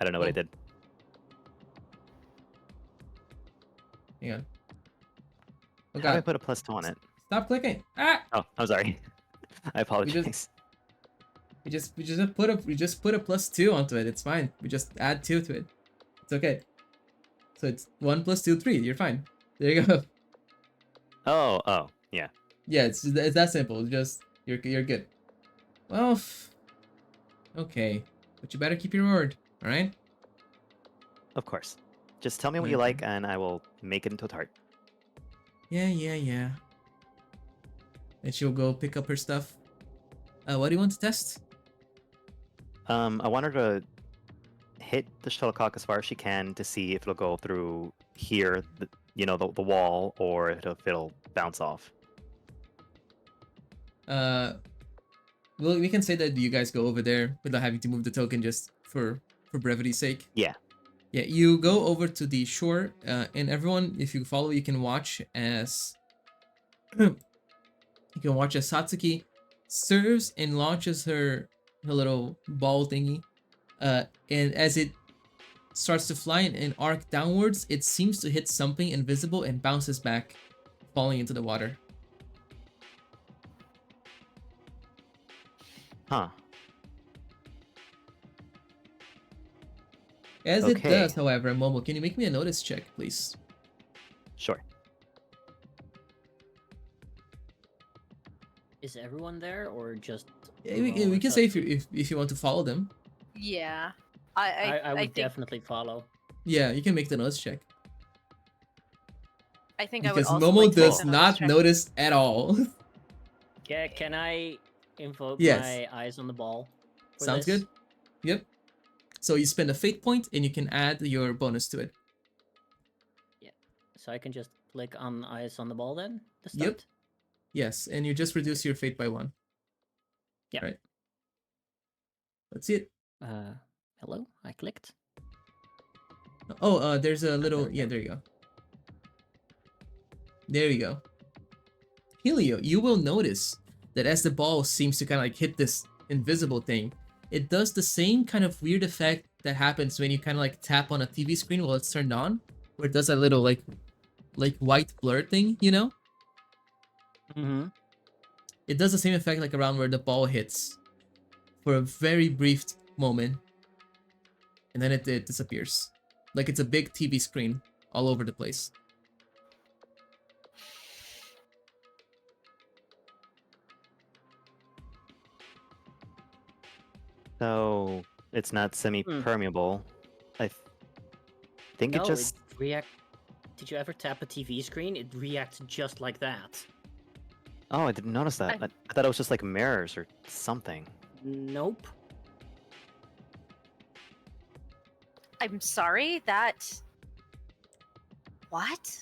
S5: I don't know what I
S3: Oh.
S5: did.
S3: Hang on. Oh
S5: How do I
S3: god.
S5: put a +2 on it?
S3: Stop clicking. Ah!
S5: Oh, I'm sorry. I apologize.
S3: We just put a +2 onto it. It's fine. We just add 2 to it. It's okay. So it's 1 + 2, 3. You're fine. There you go.
S5: Oh, yeah.
S3: Yeah, it's that simple. Just you're good. Well, okay, but you better keep your word. All right.
S5: Of course. Just tell me what you like, and I will make it into a tart.
S3: Yeah. And she'll go pick up her stuff. What do you want to test?
S5: I want her to hit the shuttlecock as far as she can to see if it'll go through here, the wall, or if it'll bounce off.
S3: Well, we can say that you guys go over there without having to move the token, just for brevity's sake.
S5: Yeah.
S3: Yeah, you go over to the shore, and everyone, if you follow, you can watch as Satsuki serves and launches her little ball thingy, and as it starts to fly in an arc downwards, it seems to hit something invisible and bounces back, falling into the water.
S5: Huh.
S3: As it
S5: Okay.
S3: does, however, Momo, can you make me a notice check, please?
S5: Sure.
S2: Is everyone there or just?
S3: Yeah, we can say if you want to follow them.
S4: Yeah.
S2: I would
S4: think,
S2: definitely follow.
S3: Yeah, you can make the notice check.
S4: I think I would
S3: Because
S4: also
S3: Momo
S4: like to make
S3: does
S4: the notice
S3: not
S4: check.
S3: notice at all.
S2: Can I invoke
S3: Yes.
S2: my eyes on the ball? for
S3: Sounds
S2: this?
S3: good. Yep. So you spend a fate point and you can add your bonus to it.
S2: So I can just click on eyes on the ball then to
S3: Yep.
S2: start?
S3: Yes, and you just reduce your fate by 1.
S2: Yeah.
S3: Right. That's it.
S2: Hello? I clicked.
S3: Oh, there's a little...
S2: there we
S3: Yeah,
S2: go.
S3: there you go. There you go. Helio, you will notice that as the ball seems to kind of like hit this invisible thing, it does the same kind of weird effect that happens when you kind of like tap on a TV screen while it's turned on, where it does a little like white blur thing, you know?
S2: Mm-hmm.
S3: It does the same effect like around where the ball hits for a very brief moment, and then it disappears. Like it's a big TV screen all over the place.
S5: So it's not semi-permeable. I think it
S2: No,
S5: just...
S2: it react. Did you ever tap a TV screen? It reacts just like that.
S5: Oh, I didn't notice that. I thought it was just like mirrors or something.
S2: Nope.
S4: I'm sorry, that... What?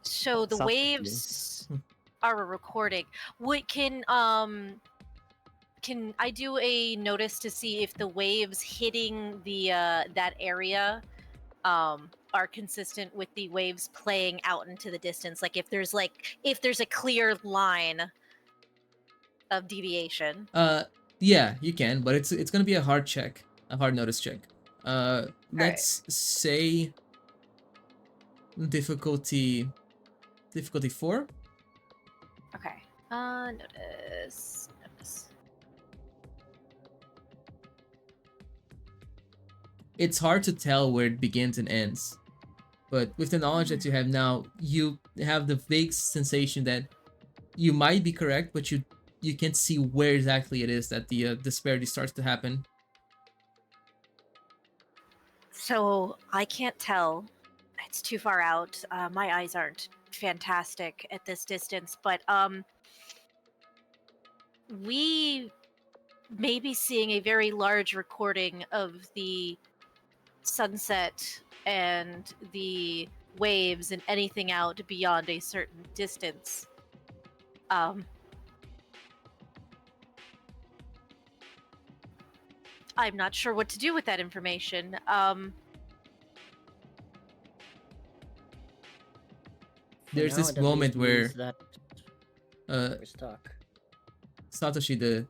S4: So the
S5: Sounds
S4: waves are a recording. What can I do a notice to see if the waves hitting the that area are consistent with the waves playing out into the distance? Like if there's a clear line of deviation.
S3: Yeah, you can, but it's gonna be a hard notice check. Let's
S4: Alright.
S3: say difficulty 4.
S4: Okay. Notice.
S3: It's hard to tell where it begins and ends, but with the knowledge that you have now, you have the vague sensation that you might be correct, but you can't see where exactly it is that the disparity starts to happen.
S4: So I can't tell. It's too far out. My eyes aren't fantastic at this distance, but we may be seeing a very large recording of the sunset and the waves and anything out beyond a certain distance. I'm not sure what to do with that information.
S3: There's this moment where
S2: that we're stuck.
S3: Satoshi, the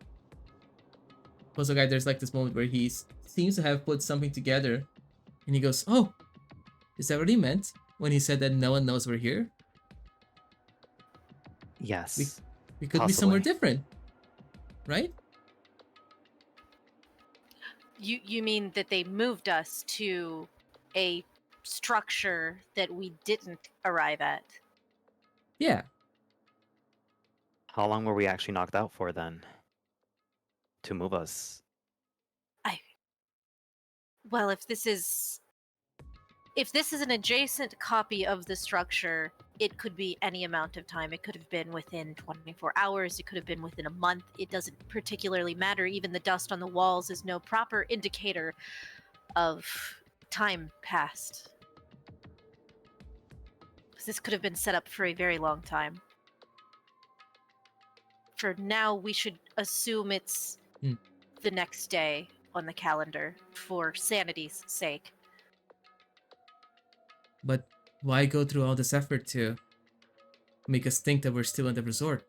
S3: puzzle guy, there's like this moment where he seems to have put something together, and he goes, "Oh, is that what he meant when he said that no one knows we're here?
S5: Yes.
S3: We could be somewhere
S5: possibly.
S3: different, right?"
S4: You mean that they moved us to a structure that we didn't arrive at?
S3: Yeah.
S5: How long were we actually knocked out for then? To move us?
S4: Well, if this is an adjacent copy of the structure, it could be any amount of time. It could have been within 24 hours, it could have been within a month. It doesn't particularly matter. Even the dust on the walls is no proper indicator of time passed. This could have been set up for a very long time. For now, we should assume it's the next day on the calendar for sanity's sake.
S3: But why go through all this effort to make us think that we're still in the resort?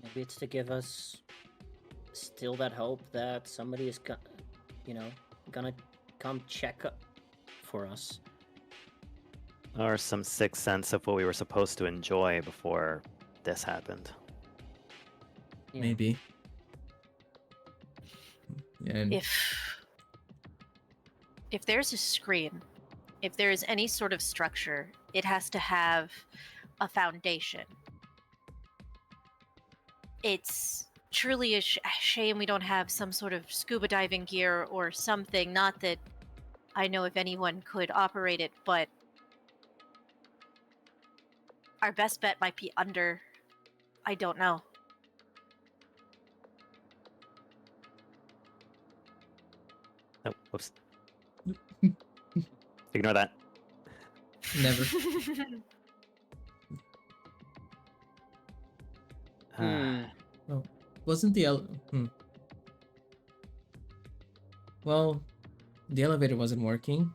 S2: Maybe it's to give us still that hope that somebody is gonna come check up for us.
S5: Or some sixth sense of what we were supposed to enjoy before this happened.
S2: Yeah.
S3: Maybe. And
S4: if there's a screen, if there is any sort of structure, it has to have a foundation. It's truly a shame we don't have some sort of scuba diving gear or something. Not that I know if anyone could operate it, but our best bet might be under. I don't know.
S5: Oh, whoops. Ignore that.
S3: never. Well, wasn't the Well, the elevator wasn't working.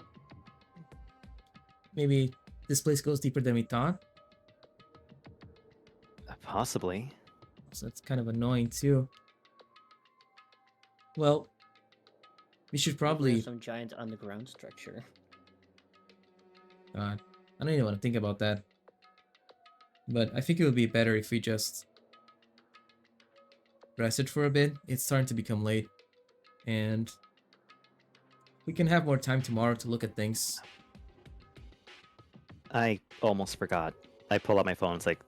S3: Maybe this place goes deeper than we thought.
S5: Possibly.
S3: So that's kind of annoying too. Well, we should
S2: Maybe
S3: probably.
S2: there's some giant underground structure.
S3: God, I don't even want to think about that. But I think it would be better if we just rested for a bit. It's starting to become late, and we can have more time tomorrow to look at things.
S5: I almost forgot. I pull out my phone. It's like,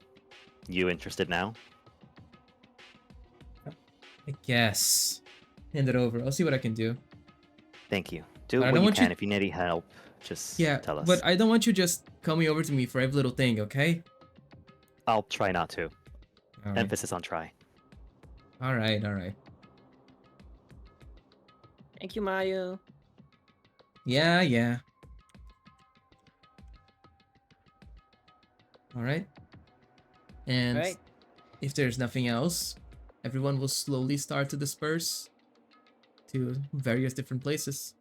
S5: you interested now?
S3: I guess. Hand it over. I'll see what I can do.
S5: Thank you. Do
S3: But I
S5: what
S3: don't
S5: you
S3: want you-
S5: can. If you need any help, just
S3: Yeah,
S5: tell us.
S3: but I don't want you just coming over to me for every little thing, okay?
S5: I'll try not to.
S3: All right.
S5: Emphasis on try.
S3: All right. All right.
S2: Thank you, Mayu.
S3: Yeah, yeah. All right. And
S2: Right.
S3: if there's nothing else, everyone will slowly start to disperse to various different places.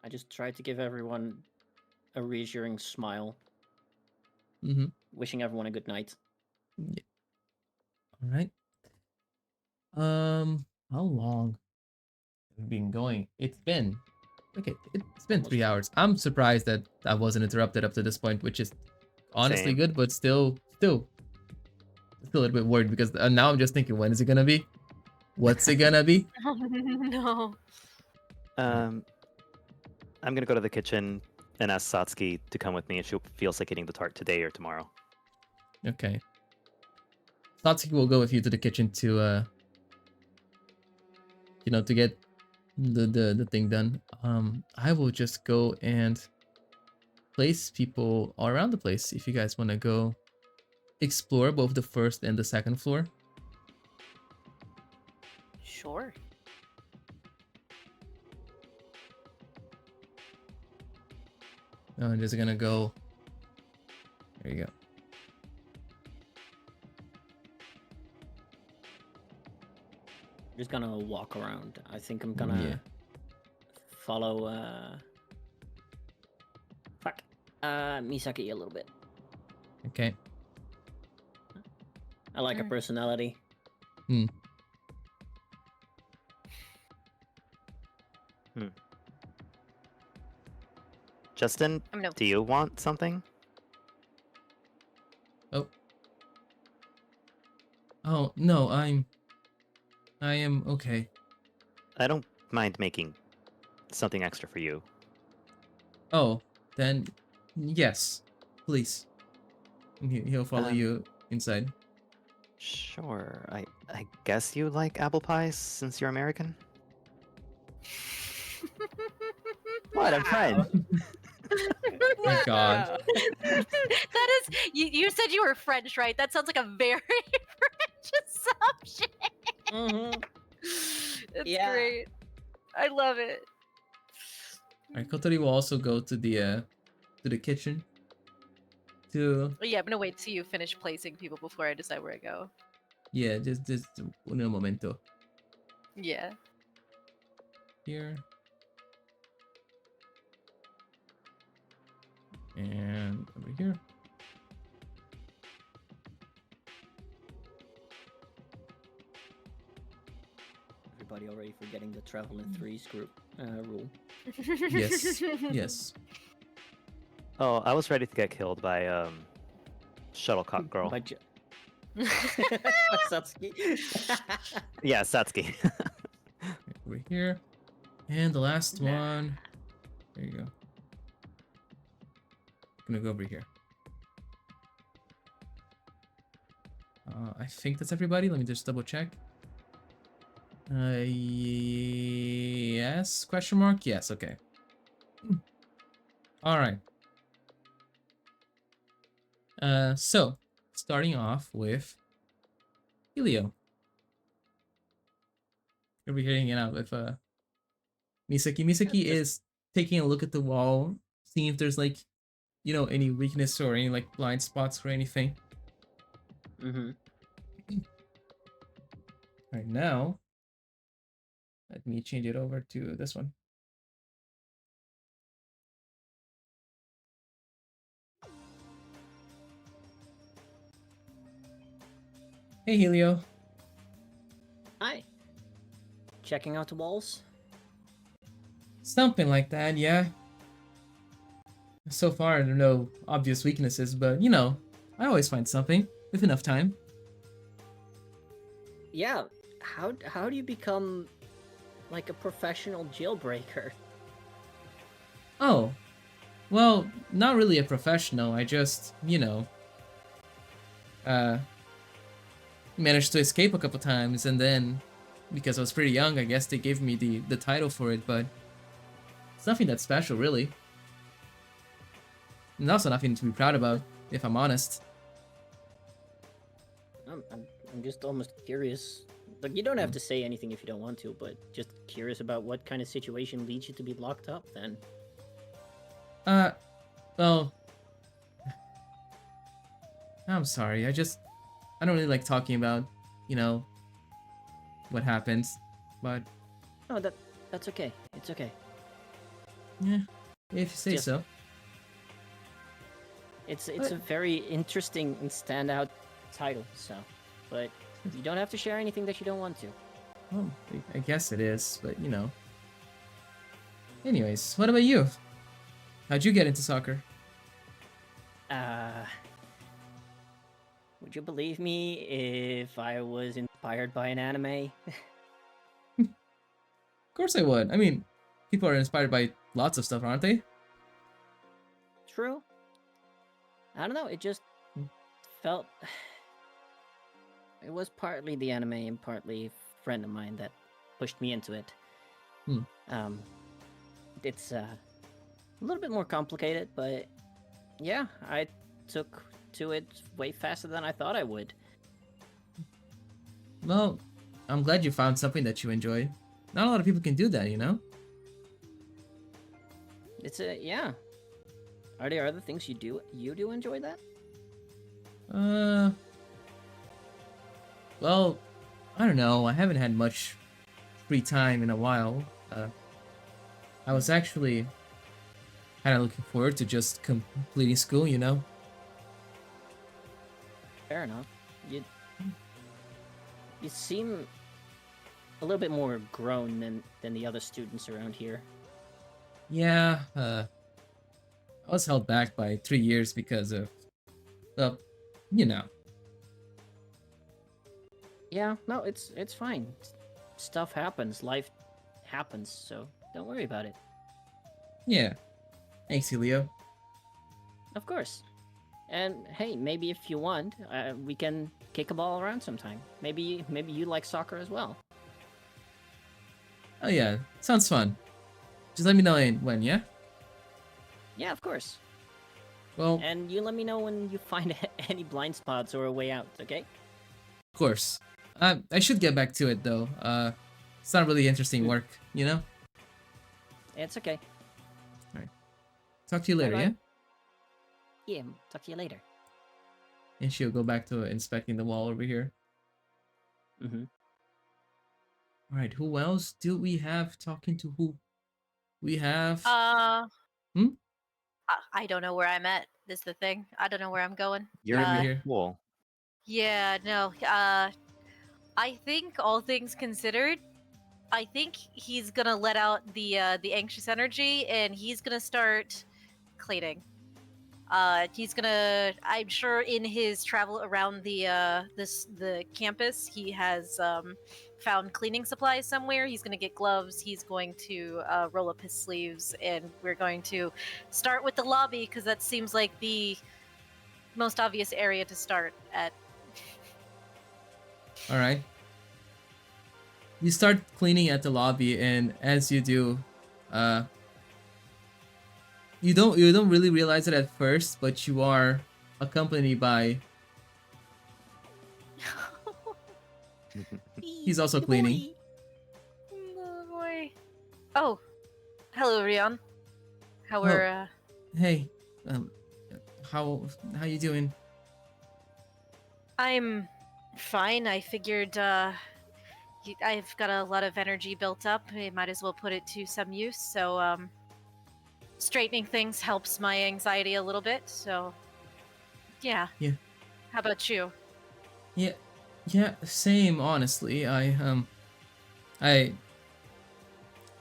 S2: I just tried to give everyone a reassuring smile,
S3: Mm-hmm.
S2: wishing everyone a good night.
S3: All right. How long have we been going? It's been it's been 3 hours. I'm surprised that I wasn't interrupted up to this point, which is honestly
S5: Same.
S3: good, but still a little bit worried because now I'm just thinking, when is it gonna be? What's it gonna be?
S4: Oh, no.
S5: I'm gonna go to the kitchen and ask Satsuki to come with me if she feels like eating the tart today or tomorrow.
S3: Okay. Satsuki will go with you to the kitchen to to get the thing done. I will just go and place people all around the place if you guys want to go explore both the first and the second floor.
S4: Sure.
S3: I'm just gonna go. There you go.
S2: I'm just gonna walk around. I think I'm gonna follow Misaki a little bit.
S3: Okay.
S2: I like her personality.
S5: Justin, do you want something?
S3: Oh no, I am okay.
S5: I don't mind making something extra for you.
S3: Oh, then yes, please. And he'll follow you inside.
S5: Sure. I guess you like apple pies since you're American? What? I'm trying.
S3: My God.
S4: That is, you said you were French, right? That sounds like a very French assumption.
S2: Mm-hmm.
S4: It's
S2: Yeah.
S4: great. I love it.
S3: Alright, Kotori will also go to the kitchen.
S4: Yeah, I'm gonna wait till you finish placing people before I decide where I go.
S3: Yeah, just un momento.
S4: Yeah.
S3: Here. And over here.
S2: Everybody already forgetting the travel in threes group rule.
S3: Yes. Yes.
S5: Oh, I was ready to get killed by shuttlecock girl.
S2: By Satsuki.
S5: Yeah, Satsuki.
S3: Over here. And the last one. There you go. Gonna go over here. I think that's everybody. Let me just double check. Yes? Question mark? Yes, okay. Alright. So, starting off with Helio. You'll be hanging out with Misaki. Misaki is taking a look at the wall, seeing if there's like, any weakness or any like blind spots or anything.
S2: Mm-hmm.
S3: Right now, let me change it over to this one. Hey, Helio.
S2: Hi. Checking out the walls?
S3: Something like that, yeah. So far, there are no obvious weaknesses, but you know, I always find something with enough time.
S2: Yeah. How do you become like a professional jailbreaker?
S3: Oh, well, not really a professional. I just, you know, uh, managed to escape a couple times, and then because I was pretty young, I guess they gave me the title for it. But it's nothing that special, really. And also nothing to be proud about, if I'm honest.
S2: I'm just almost curious. Like, you don't have to say anything if you don't want to, but just curious about what kind of situation leads you to be locked up then.
S3: Well, I'm sorry. I don't really like talking about, you know, what happens. But
S2: Oh, that's okay. It's okay.
S3: yeah, if you say
S2: Just-
S3: so.
S2: It's a very interesting and standout title, so. But you don't have to share anything that you don't want to.
S3: Well, I guess it is, but you know. Anyways, what about you? How'd you get into soccer?
S2: Would you believe me if I was inspired by an anime?
S3: Of course I would. I mean, people are inspired by lots of stuff, aren't they?
S2: True. I don't know, it just felt... It was partly the anime and partly a friend of mine that pushed me into it. It's a little bit more complicated, but yeah, I took to it way faster than I thought I would.
S3: Well, I'm glad you found something that you enjoy. Not a lot of people can do that, you know?
S2: Yeah. Are there other things you do enjoy that?
S3: Well, I don't know. I haven't had much free time in a while. I was actually kind of looking forward to just completing school, you know?
S2: Fair enough. You seem a little bit more grown than the other students around here.
S3: Yeah, I was held back by 3 years because of, well, you know.
S2: Yeah, no, it's fine. Stuff happens, life happens, so don't worry about it.
S3: Yeah. Thanks, Helio.
S2: Of course. And hey, maybe if you want, we can kick a ball around sometime. Maybe you like soccer as well.
S3: Oh yeah, sounds fun. Just let me know when, yeah?
S2: Yeah, of course.
S3: Well,
S2: And you let me know when you find any blind spots or a way out, okay?
S3: of course. I should get back to it though. It's not really interesting work, you know?
S2: It's okay.
S3: Talk to you later,
S2: Bye-bye.
S3: yeah?
S2: Yeah, talk to you later.
S3: And she'll go back to inspecting the wall over here.
S2: Mm-hmm.
S3: Alright, who else do we have talking to who? We have...
S4: I don't know where I'm at, is the thing. I don't know where I'm going.
S5: You're
S3: Right
S5: in the
S3: here.
S5: pool.
S4: Yeah, no. I think all things considered, I think he's gonna let out the anxious energy and he's gonna start cleaning. He's gonna. I'm sure in his travel around the campus, he has found cleaning supplies somewhere. He's gonna get gloves. He's going to roll up his sleeves, and we're going to start with the lobby because that seems like the most obvious area to start at.
S3: Alright. You start cleaning at the lobby, and as you do, you don't really realize it at first, but you are accompanied by... He's also cleaning.
S4: Oh boy. Oh, hello, Rion. How are
S3: Hey, how you doing?
S4: I'm fine. I figured I've got a lot of energy built up. I might as well put it to some use. So, straightening things helps my anxiety a little bit. So, yeah.
S3: Yeah.
S4: How about you?
S3: Yeah, same, honestly. I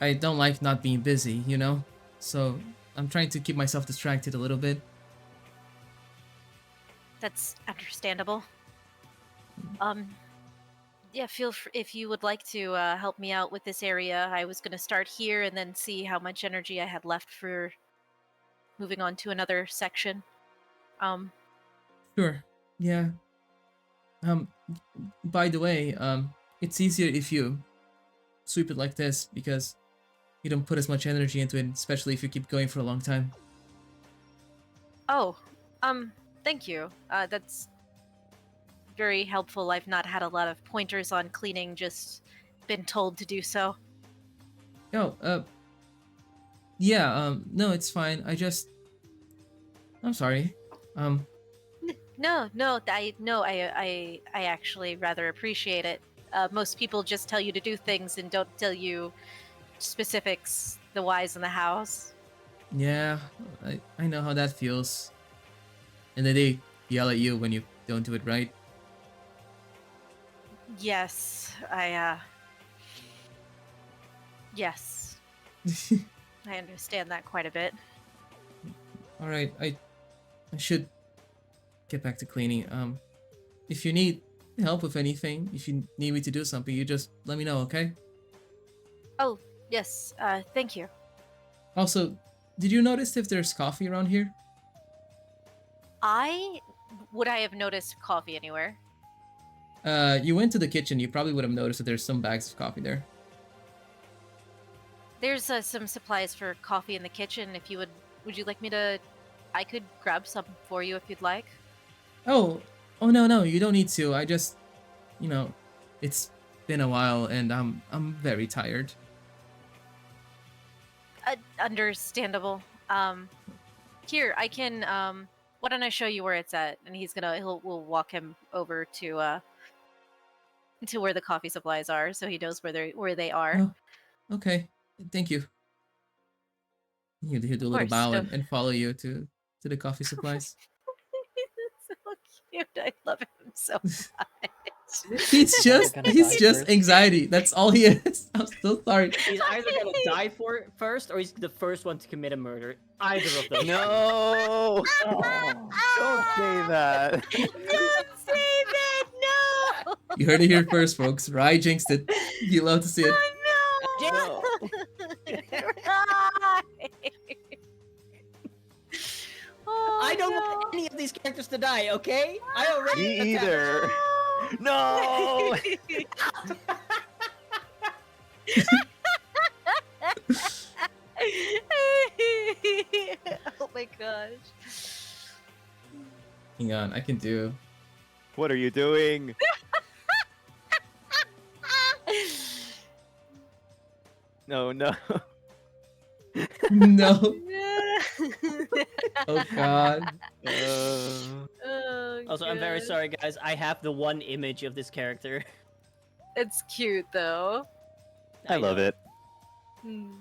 S3: I don't like not being busy, you know? So I'm trying to keep myself distracted a little bit.
S4: That's understandable. Yeah, if you would like to help me out with this area. I was gonna start here and then see how much energy I had left for moving on to another section. Um,
S3: Sure. Yeah. Um by the way, it's easier if you sweep it like this because you don't put as much energy into it, especially if you keep going for a long time.
S4: oh, thank you. That's very helpful. I've not had a lot of pointers on cleaning, just been told to do so.
S3: Oh, yeah, no, it's fine. I'm sorry.
S4: I actually rather appreciate it. Most people just tell you to do things and don't tell you specifics, the whys and the hows.
S3: Yeah, I know how that feels. And then they yell at you when you don't do it right.
S4: Yes, yes, I understand that quite a bit.
S3: Alright, I should get back to cleaning. If you need help with anything, if you need me to do something, you just let me know, okay?
S4: Oh, yes, thank you.
S3: Also, did you notice if there's coffee around here?
S4: Would I have noticed coffee anywhere?
S3: You went to the kitchen, you probably would have noticed that there's some bags of coffee there.
S4: There's some supplies for coffee in the kitchen. If you would you like me to? I could grab some for you if you'd like.
S3: Oh no, you don't need to. I just, you know, it's been a while and I'm very tired.
S4: Understandable. Here I can. Why don't I show you where it's at? And we'll walk him over to where the coffee supplies are, so he knows where they are.
S3: Oh, okay. Thank you. He'll do a little
S4: course,
S3: bow
S4: no.
S3: and follow you to the coffee supplies.
S4: So cute. I love him so much.
S3: He's just
S2: Gonna die first.
S3: anxiety. That's all he is. I'm so sorry.
S2: He's either gonna die first, or he's the first one to commit a murder. Either of those.
S5: No! Don't say that.
S4: Don't say that. No.
S3: You heard it here first, folks. Rai jinxed it. You love to see it.
S4: Oh, no. Oh,
S2: I don't
S4: no.
S2: want any of these characters to die, okay? I already
S5: Me
S2: attacked-
S5: either. No!
S4: Oh my gosh.
S3: Hang on, I can do.
S5: What are you doing? No.
S3: No. Oh god.
S4: Oh,
S2: Also, I'm very
S4: gosh.
S2: sorry, guys. I have the one image of this character.
S4: It's cute though.
S5: I love
S2: know.
S5: it.
S4: Hmm.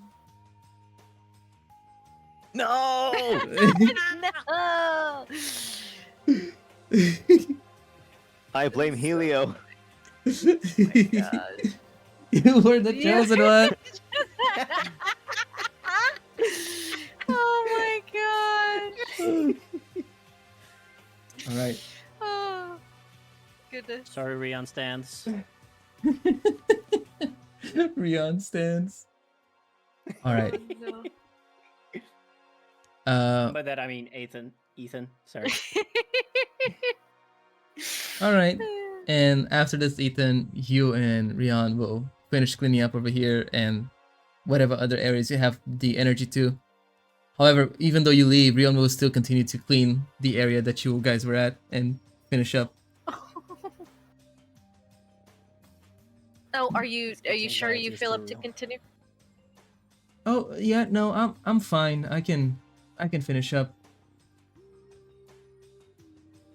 S5: No!
S4: No.
S5: I blame Helio.
S4: Gosh.
S3: You were the chosen one.
S4: Oh my gosh.
S3: All right.
S4: Oh goodness.
S2: Sorry, Rion stands.
S3: Rion stands. All right.
S4: No.
S2: By that I mean Ethan. Sorry.
S3: All right. And after this, Ethan, you and Rion will finish cleaning up over here and whatever other areas you have the energy to. However, even though you leave, Rion will still continue to clean the area that you guys were at and finish up.
S4: Oh, are you sure
S2: anxiety
S4: you
S2: is
S4: feel
S2: too
S4: up to
S2: real.
S4: continue?
S3: Oh yeah, no, I'm fine. I can finish up.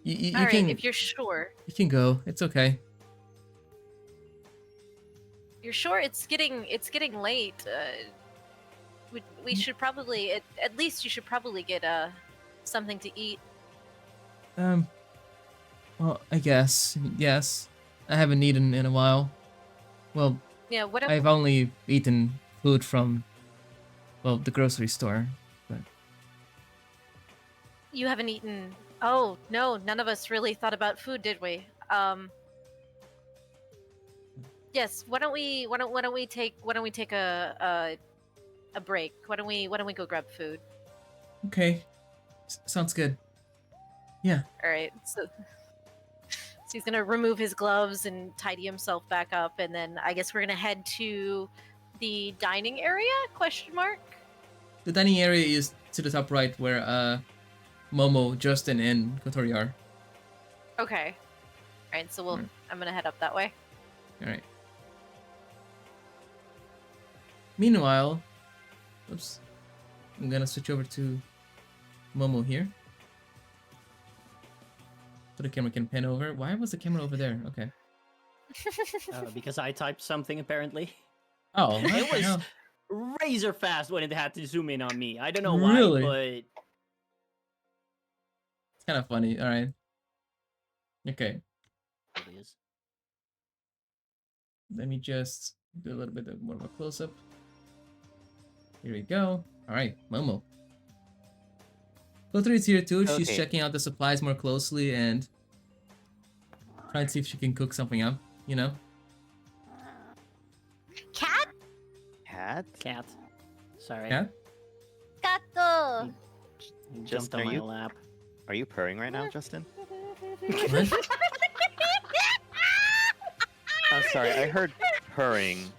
S3: You
S4: All right,
S3: can
S4: if you're sure.
S3: you can go. It's okay.
S4: You're sure it's getting late. We should probably at least you should probably get something to eat.
S3: Well, I guess yes. I haven't eaten in a while. Well,
S4: Yeah, what if
S3: I've only eaten food from, well, the grocery store. But
S4: you haven't eaten? Oh no, none of us really thought about food, did we? Yes. Why don't we take a break? Why don't we go grab food?
S3: okay, sounds good. Yeah.
S4: All right. So he's gonna remove his gloves and tidy himself back up, and then I guess we're gonna head to the dining area? Question mark.
S3: The dining area is to the top right where Momo, Justin, and Kotori are.
S4: Okay. All right. So we'll.
S3: Alright.
S4: I'm gonna head up that way.
S3: Alright. Meanwhile, oops. I'm gonna switch over to Momo here. So the camera can pan over. Why was the camera over there? Okay.
S2: Because I typed something apparently.
S3: Oh, what
S2: It
S3: the
S2: was
S3: hell?
S2: razor fast when it had to zoom in on me. I don't know why,
S3: Really?
S2: but
S3: It's kind of funny. All right. Okay.
S2: it is.
S3: Let me just do a little bit more of a close up. Here we go. All right, Momo. Kotori is here too. She's
S5: Okay.
S3: checking out the supplies more closely and trying to see if she can cook something up. You know.
S4: Cat.
S5: Cat?
S2: Cat. Sorry.
S3: Cat.
S4: Gato.
S2: He
S5: Just
S2: jumped on
S5: are
S2: my
S5: you-
S2: lap.
S5: Are you purring right now, Justin?
S3: What?
S5: I'm sorry, I heard purring.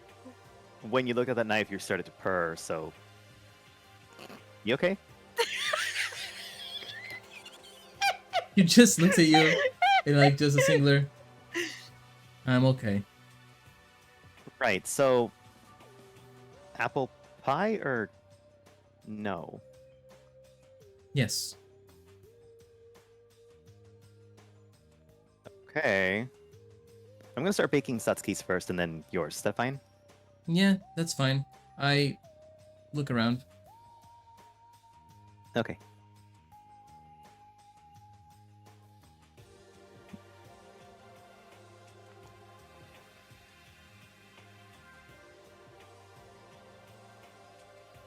S5: When you look at that knife, you started to purr, so... You okay?
S3: He just looks at you in like just a singular. I'm okay.
S5: Right, so... Apple pie or... No?
S3: Yes.
S5: Okay. I'm gonna start baking Satsuki's first and then yours. Is that fine?
S3: Yeah, that's fine. I look around.
S5: Okay.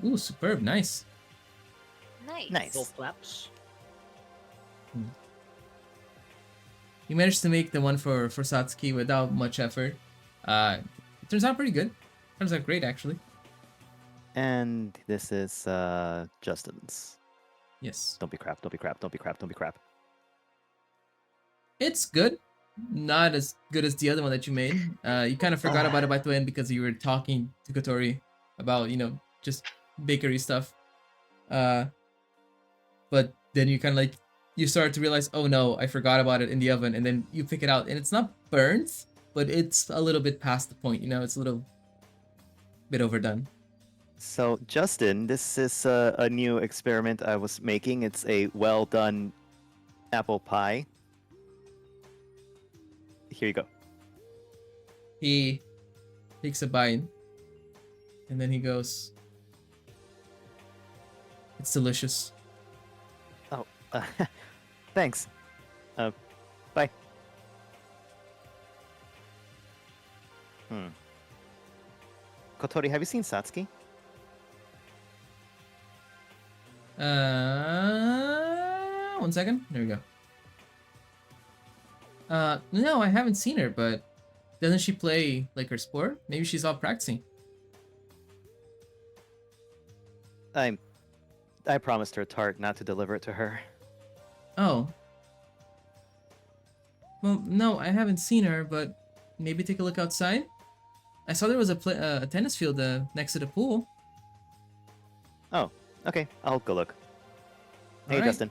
S3: Ooh, superb, nice.
S4: Nice.
S5: Nice.
S2: Full flaps.
S3: You managed to make the one for Satsuki without much effort. It turns out pretty good. Turns out great, actually.
S5: And this is Justin's.
S3: Yes.
S5: Don't be crap, don't be crap, don't be crap, don't be crap.
S3: It's good. Not as good as the other one that you made. You kind of forgot about it by the end because you were talking to Kotori about, just bakery stuff. But then you kind of like, you start to realize, oh no, I forgot about it in the oven. And then you pick it out and it's not burnt, but it's a little bit past the point. It's a little bit overdone.
S5: So, Justin, this is a new experiment I was making. It's a well done apple pie. Here you go.
S3: He takes a bite and then he goes, it's delicious.
S5: Oh, thanks. Bye. Kotori, have you seen Satsuki?
S3: 1 second. There we go. No, I haven't seen her, but doesn't she play like her sport? Maybe she's off practicing.
S5: I promised her a tart not to deliver it to her.
S3: Oh. Well, no, I haven't seen her, but maybe take a look outside. I saw there was a tennis field next to the pool.
S5: Oh, okay, I'll go look. Hey,
S3: Alright.
S5: Justin.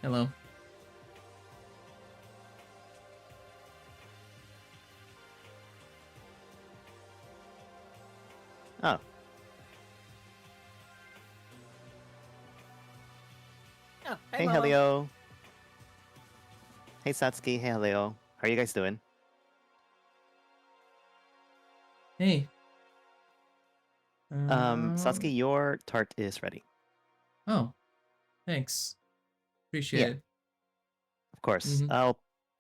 S3: Hello.
S5: Oh.
S2: Oh,
S5: Hey,
S2: Momo.
S5: Helio. Hey Satsuki, hey Leo. How are you guys doing?
S3: Hey.
S5: Satsuki, your tart is ready.
S3: Oh, thanks. Appreciate
S5: Yeah.
S3: it.
S5: Of course.
S3: Mhm.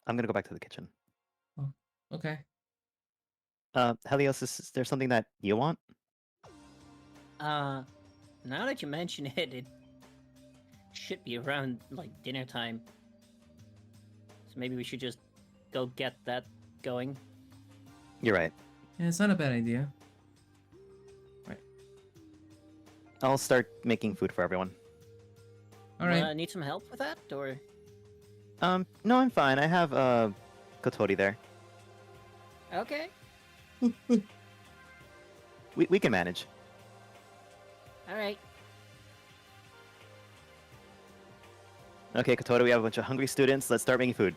S5: I'm gonna go back to the kitchen.
S3: Oh, okay.
S5: Helios, is there something that you want?
S2: Now that you mention it, it should be around like dinner time. So maybe we should just go get that going.
S5: You're right.
S3: Yeah, it's not a bad idea.
S5: I'll start making food for everyone.
S3: All right.
S2: Need some help with that, or?
S5: No, I'm fine. I have Kotori there.
S2: Okay.
S5: We can manage.
S2: All right.
S5: Okay, Kotori, we have a bunch of hungry students. Let's start making food.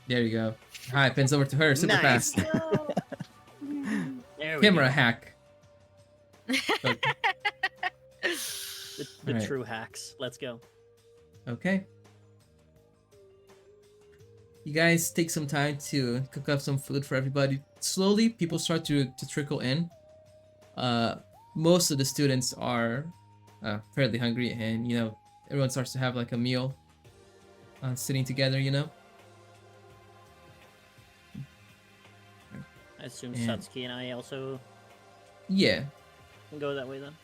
S3: There you go. Hi, pins over to her super
S5: Nice.
S3: fast.
S2: There we
S3: Camera
S2: go.
S3: hack.
S2: The
S3: Alright.
S2: true hacks. Let's go.
S3: Okay. You guys take some time to cook up some food for everybody. Slowly, people start to trickle in. Most of the students are fairly hungry, and everyone starts to have like a meal, sitting together.
S2: I assume
S3: And-
S2: Satsuki and I also
S3: Yeah.
S2: can go that way then.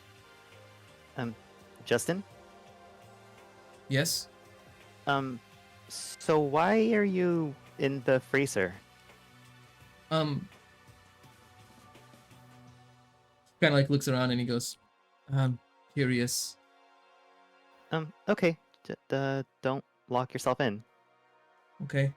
S5: Justin?
S3: Yes.
S5: So why are you in the freezer?
S3: Kind of like looks around and he goes, curious.
S5: Okay. Don't lock yourself in.
S3: Okay.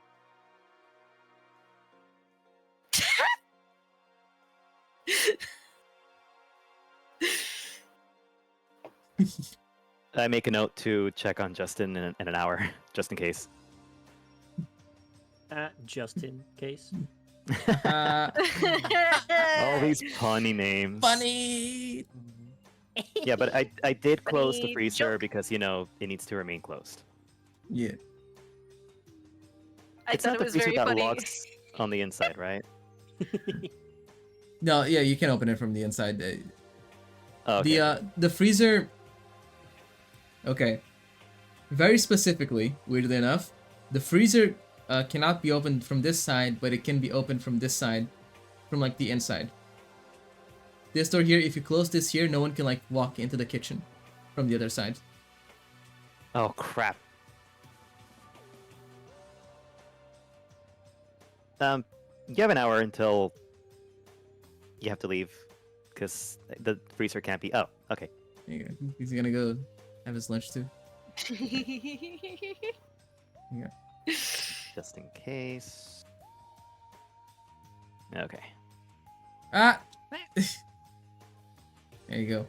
S5: I make a note to check on Justin in an hour, just in case.
S2: Just in case.
S3: Uh,
S5: All these punny names.
S3: funny.
S5: Yeah, but I did close the
S4: Funny
S5: freezer
S4: joke.
S5: because it needs to remain closed.
S3: Yeah.
S4: I
S5: It's
S4: thought
S5: not
S4: it
S5: the
S4: was
S5: freezer
S4: very
S5: that
S4: funny.
S5: locks on the inside, right?
S3: No, yeah, you can open it from the inside.
S5: Oh, okay.
S3: The freezer. Okay. Very specifically, weirdly enough, the freezer cannot be opened from this side, but it can be opened from this side, from like the inside. This door here, if you close this here, no one can like walk into the kitchen from the other side.
S5: Oh crap. You have an hour until you have to leave, because the freezer can't be. Oh, okay.
S3: There you go. He's gonna go have his lunch too.
S5: Just in case. Okay.
S3: Ah! There you go.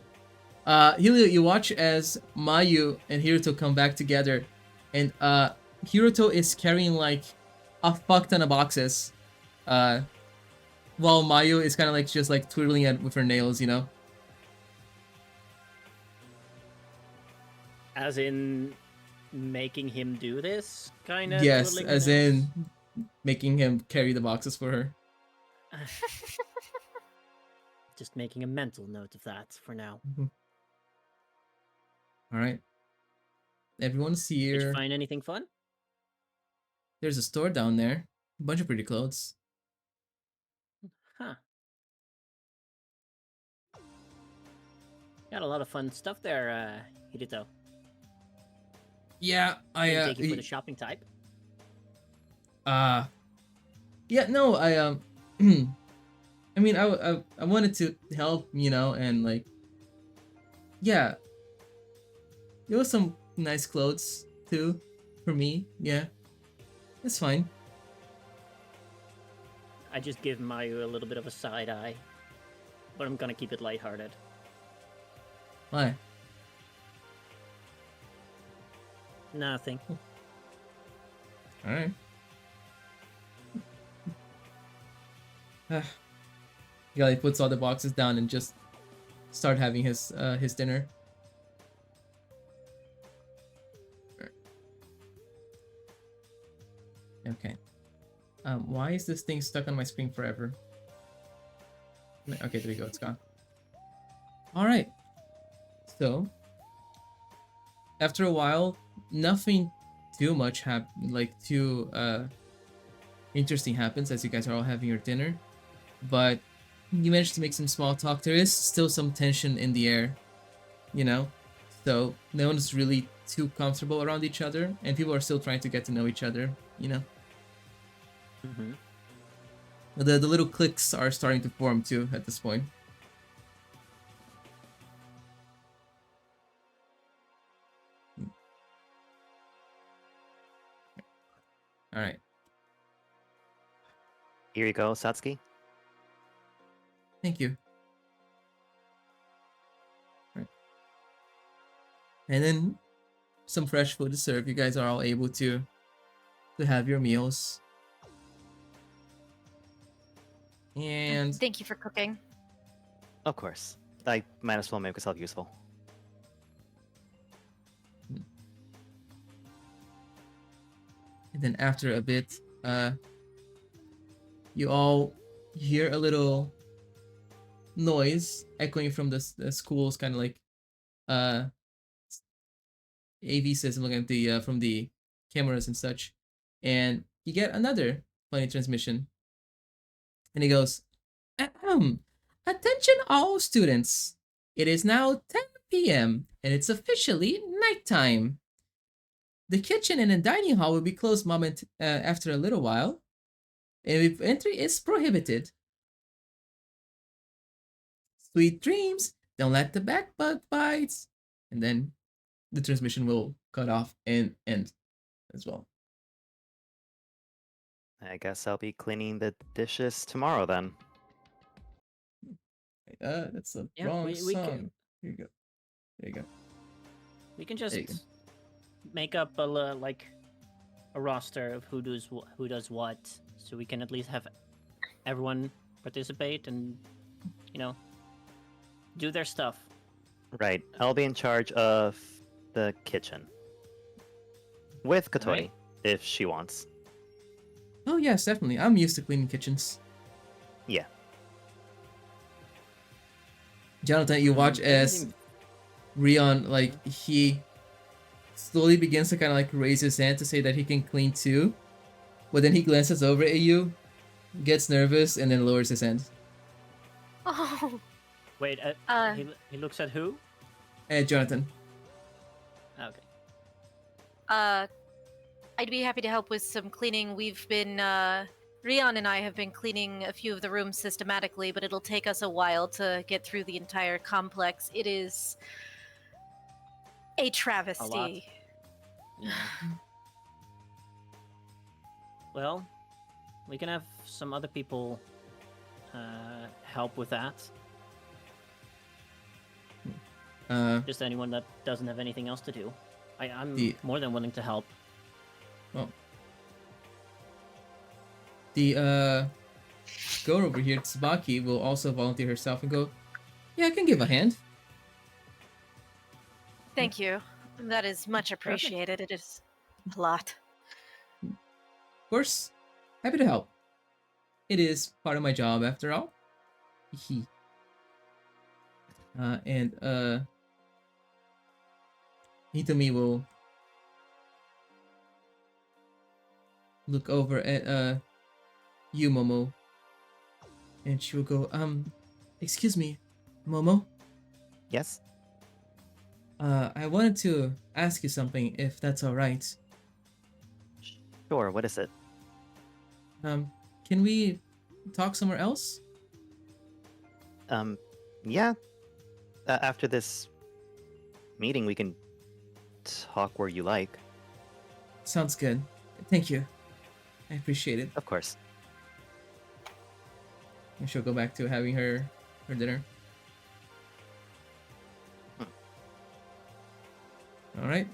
S3: Helio, you watch as Mayu and Hiruto come back together, and Hiruto is carrying like a fuck ton of boxes, while Mayu is kind of like just like twiddling it with her nails,
S2: As in making him do this, kind of.
S3: Yes, as in making him carry the boxes for her.
S2: Just making a mental note of that for now.
S3: All right. Everyone's
S2: Did you
S3: here.
S2: find anything fun?
S3: There's a store down there. A bunch of pretty clothes.
S2: Huh. Got a lot of fun stuff there, Hidito.
S3: Yeah,
S2: Didn't take you for the shopping type.
S3: Yeah, no, I I mean, I wanted to help, and like, yeah, there was some nice clothes too for me. Yeah, it's fine.
S2: I just give Mayu a little bit of a side eye, but I'm gonna keep it lighthearted.
S3: Why?
S2: Nothing.
S3: All right. Yeah, he puts all the boxes down and just start having his dinner. Okay. Why is this thing stuck on my screen forever? Okay, there we go. It's gone. All right. So after a while, nothing too much too interesting happens as you guys are all having your dinner, but you managed to make some small talk. There is still some tension in the air, you know, so no one is really too comfortable around each other, and people are still trying to get to know each other, you know.
S5: Mm-hmm.
S3: The little cliques are starting to form too at this point. All right.
S5: Here you go, Satsuki.
S3: Thank you. Right. And then some fresh food to serve. You guys are all able to have your meals. And
S4: Thank you for cooking.
S5: Of course. I might as well make myself useful.
S3: then after a bit, you all hear a little noise echoing from the school's kind of like AV system, looking at the from the cameras and such, and you get another funny transmission, and he goes, attention all students, it is now 10 p.m. and it's officially nighttime. The kitchen and the dining hall will be closed after a little while, and if entry is prohibited. Sweet dreams, don't let the back bug bites. And then the transmission will cut off and end as well.
S5: I guess I'll be cleaning the dishes tomorrow then.
S3: That's the wrong song. Here you go. There you go.
S2: We can just make up a roster of who does what, so we can at least have everyone participate and, you know, do their stuff.
S5: Right. I'll be in charge of the kitchen. With Kotori,
S2: Right.
S5: if she wants.
S3: Oh yes, definitely. I'm used to cleaning kitchens.
S5: Yeah.
S3: Jonathan, you watch as Rion, like, he slowly begins to kind of like raise his hand to say that he can clean too, but then he glances over at you, gets nervous, and then lowers his hand.
S4: Oh.
S2: Wait, he looks at who?
S3: Jonathan.
S2: Okay.
S4: I'd be happy to help with some cleaning. We've been, Rion and I have been cleaning a few of the rooms systematically, but it'll take us a while to get through the entire complex. It is a travesty.
S2: Yeah. Well, we can have some other people help with that. Just anyone that doesn't have anything else to do. I'm more than willing to help.
S3: Well, the girl over here, Tsubaki, will also volunteer herself and go, yeah, I can give a hand.
S4: Thank you. That is much appreciated. It is a lot.
S3: Of course, happy to help. It is part of my job after all. And Hitomi will look over at you, Momo, and she will go, excuse me, Momo?
S5: Yes?
S3: I wanted to ask you something, if that's alright.
S5: Sure, what is it?
S3: Can we talk somewhere else?
S5: Yeah. After this meeting, we can talk where you like.
S3: Sounds good. Thank you. I appreciate it.
S5: Of course.
S3: And she'll go back to having her dinner. Alright.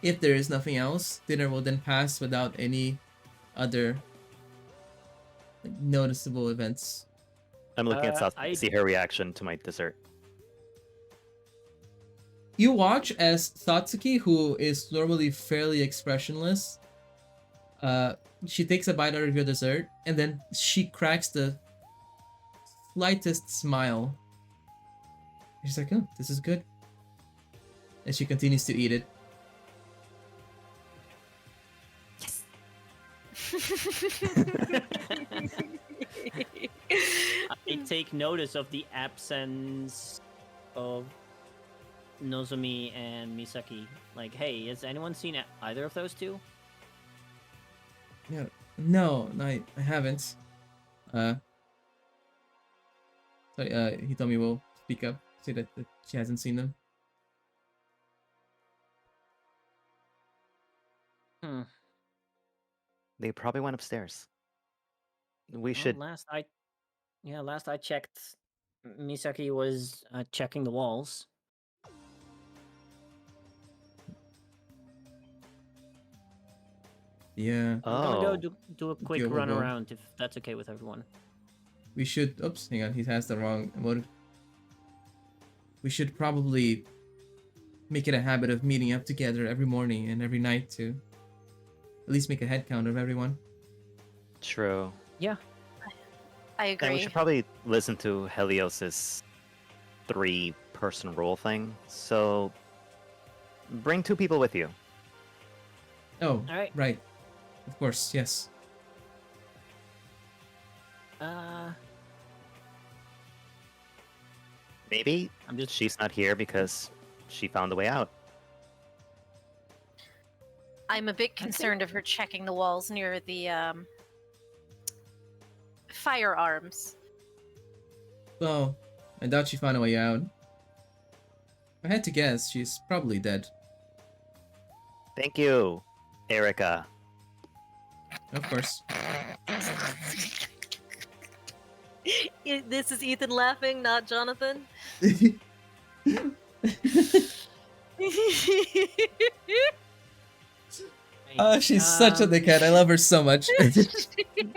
S3: If there is nothing else, dinner will then pass without any other noticeable events.
S5: I'm looking at South to see her reaction to my dessert.
S3: You watch as Satsuki, who is normally fairly expressionless, she takes a bite out of your dessert, and then she cracks the slightest smile. She's like, "Oh, this is good," and she continues to eat it.
S2: I take notice of the absence of Nozomi and Misaki. Like, hey, has anyone seen either of those two?
S3: Yeah, no, I haven't. Sorry, Hitomi will speak up, say that she hasn't seen them.
S5: They probably went upstairs. We
S2: Well,
S5: should.
S2: last I checked, Misaki was checking the walls.
S3: Yeah,
S2: I'm gonna go
S5: Oh,
S2: do a quick
S3: we'll
S2: run
S3: go.
S2: around if that's okay with everyone.
S3: We should. Oops, hang on. He has the wrong emote. We should probably make it a habit of meeting up together every morning and every night to at least make a head count of everyone.
S5: true.
S2: Yeah.
S4: I
S5: And we
S4: agree.
S5: should probably listen to Helios's 3-person role thing. So bring 2 people with you.
S3: Oh,
S2: Alright.
S3: right. Of course, yes.
S5: Maybe
S2: I'm just
S5: she's not here because she found a way out.
S4: I'm a bit concerned of her checking the walls near the firearms.
S3: Well, I doubt she found a way out. If I had to guess, she's probably dead.
S5: Thank you, Erica.
S3: Of course.
S4: This is Ethan laughing, not Jonathan.
S3: She's such a dickhead. I love her so much.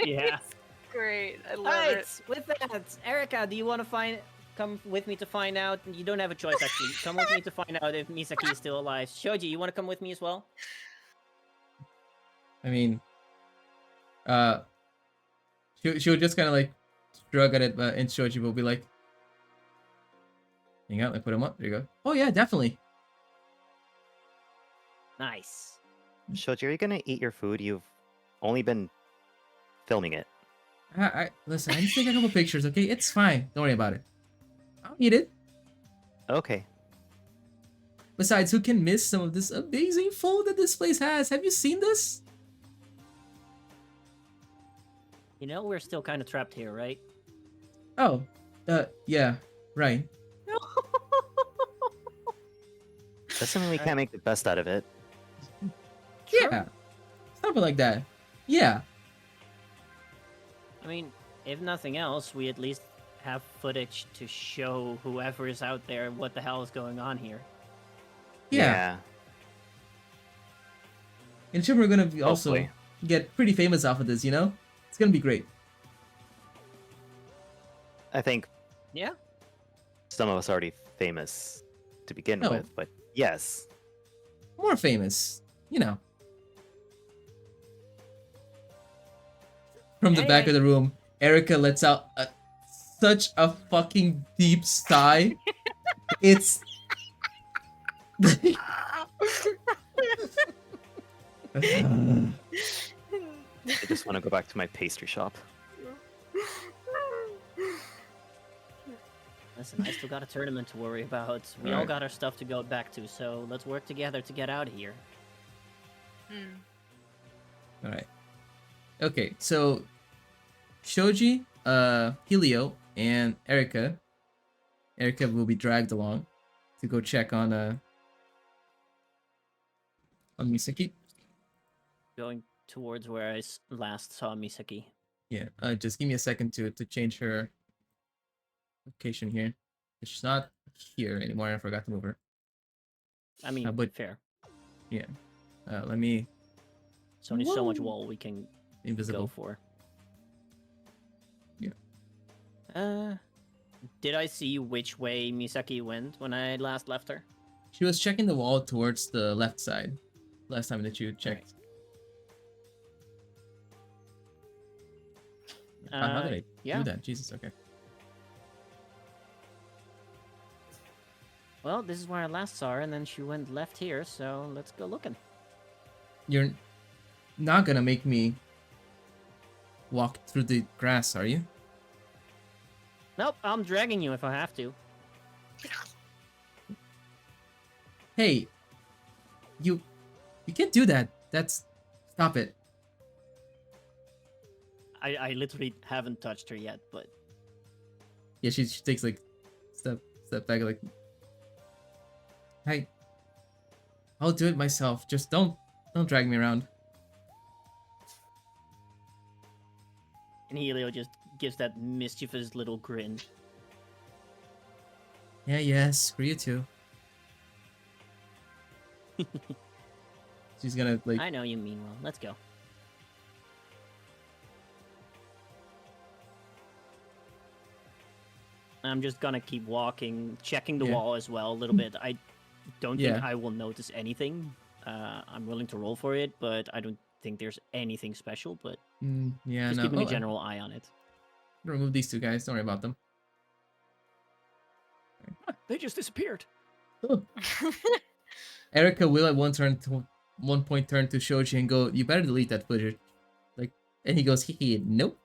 S2: Yeah.
S4: Great, I love
S2: Alright,
S4: it.
S2: with that, Erica, do you want to come with me to find out? You don't have a choice, actually. Come with me to find out if Misaki is still alive. Shoji, you want to come with me as well?
S3: I mean, she'll just kind of like shrug at it, and Shoji will be like, hang out, I put him up. There you go. Oh yeah, definitely.
S2: Nice.
S5: Shoji, are you gonna eat your food? You've only been filming it.
S3: Listen, I just take a couple pictures, okay? It's fine. Don't worry about it. I'll eat it.
S5: Okay.
S3: Besides, who can miss some of this amazing food that this place has? Have you seen this?
S2: You know, we're still kind of trapped here, right?
S3: Oh, yeah, right.
S5: Doesn't mean we can't make the best out of it.
S3: Yeah, something like that. Yeah.
S2: I mean, if nothing else, we at least have footage to show whoever is out there what the hell is going on here.
S3: Yeah. And sure, we're gonna also
S5: Hopefully.
S3: get pretty famous off of this, you know? It's gonna be great.
S5: I think
S2: Yeah?
S5: some of us are already famous to begin
S3: Oh.
S5: with, but yes.
S3: More famous, you know. From the back of the room, Erica lets out such a fucking deep sigh. It's.
S5: I just want to go back to my pastry shop.
S2: Listen, I still got a tournament to worry about. We all
S3: Alright.
S2: got our stuff to go back to, so let's work together to get out of here.
S3: All right. Okay, so Shoji, Helio, and Erica. Erica will be dragged along to go check on Misaki.
S2: Going towards where I last saw Misaki.
S3: Yeah. Just give me a second to change her location here. She's not here anymore. I forgot to move her.
S2: I mean,
S3: but-
S2: fair.
S3: Let me
S2: There's only so much
S3: Whoa.
S2: wall we can go
S3: invisible.
S2: for.
S3: Yeah.
S2: Did I see which way Misaki went when I last left her?
S3: She was checking the wall towards the left side. Last time that you checked. How did I do that? Jesus, okay.
S2: Well, this is where I last saw her, and then she went left here, so let's go looking.
S3: You're not gonna make me walk through the grass, are you?
S2: Nope, I'm dragging you if I have to.
S3: Hey, you can't do that. Stop it.
S2: I literally haven't touched her yet, but
S3: Yeah, she takes like step back, like I'll do it myself. Just don't drag me around.
S2: and Helio just gives that mischievous little grin.
S3: Yeah, screw you too. She's gonna like.
S2: I know you mean well. Let's go. I'm just gonna keep walking, checking the wall as well a little bit. I don't think I will notice anything. I'm willing to roll for it, but I don't think there's anything special. But just keeping a general eye on it.
S3: Remove these two guys. Don't worry about them.
S2: They just disappeared.
S3: Oh. Erica will at one point turn to Shoji and go, "You better delete that footage." Like, and he goes, "Hee, nope."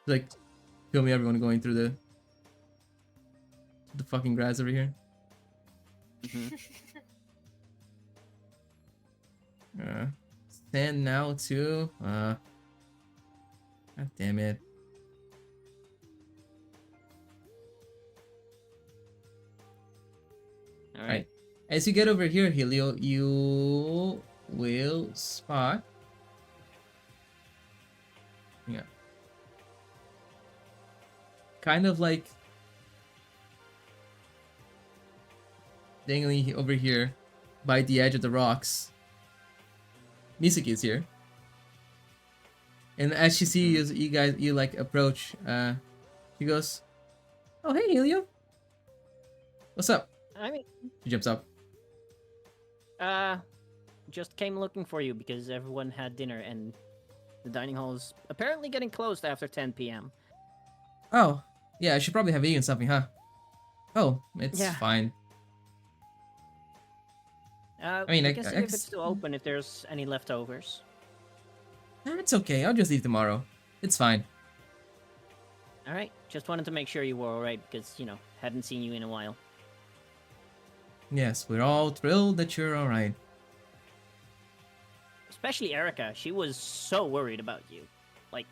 S3: Like, feel me, everyone going through the fucking grass over here. Stand now too. God damn it.
S2: All right.
S3: As you get over here, Helio, you will spot. Yeah. Kind of like dangling over here by the edge of the rocks. Misaki is here. And as she sees you guys, you like approach, she goes, "Oh, hey, Helio. What's up?"
S2: I mean,
S3: She jumps up.
S2: Just came looking for you because everyone had dinner and the dining hall is apparently getting closed after 10 p.m.
S3: Oh, yeah, I should probably have eaten something, huh? Oh, it's fine.
S2: I mean, I can see if it's still open if there's any leftovers.
S3: It's okay. I'll just leave tomorrow. It's fine.
S2: All right. Just wanted to make sure you were all right because, hadn't seen you in a while.
S3: Yes, we're all thrilled that you're all right.
S2: Especially Erica. She was so worried about you. Like,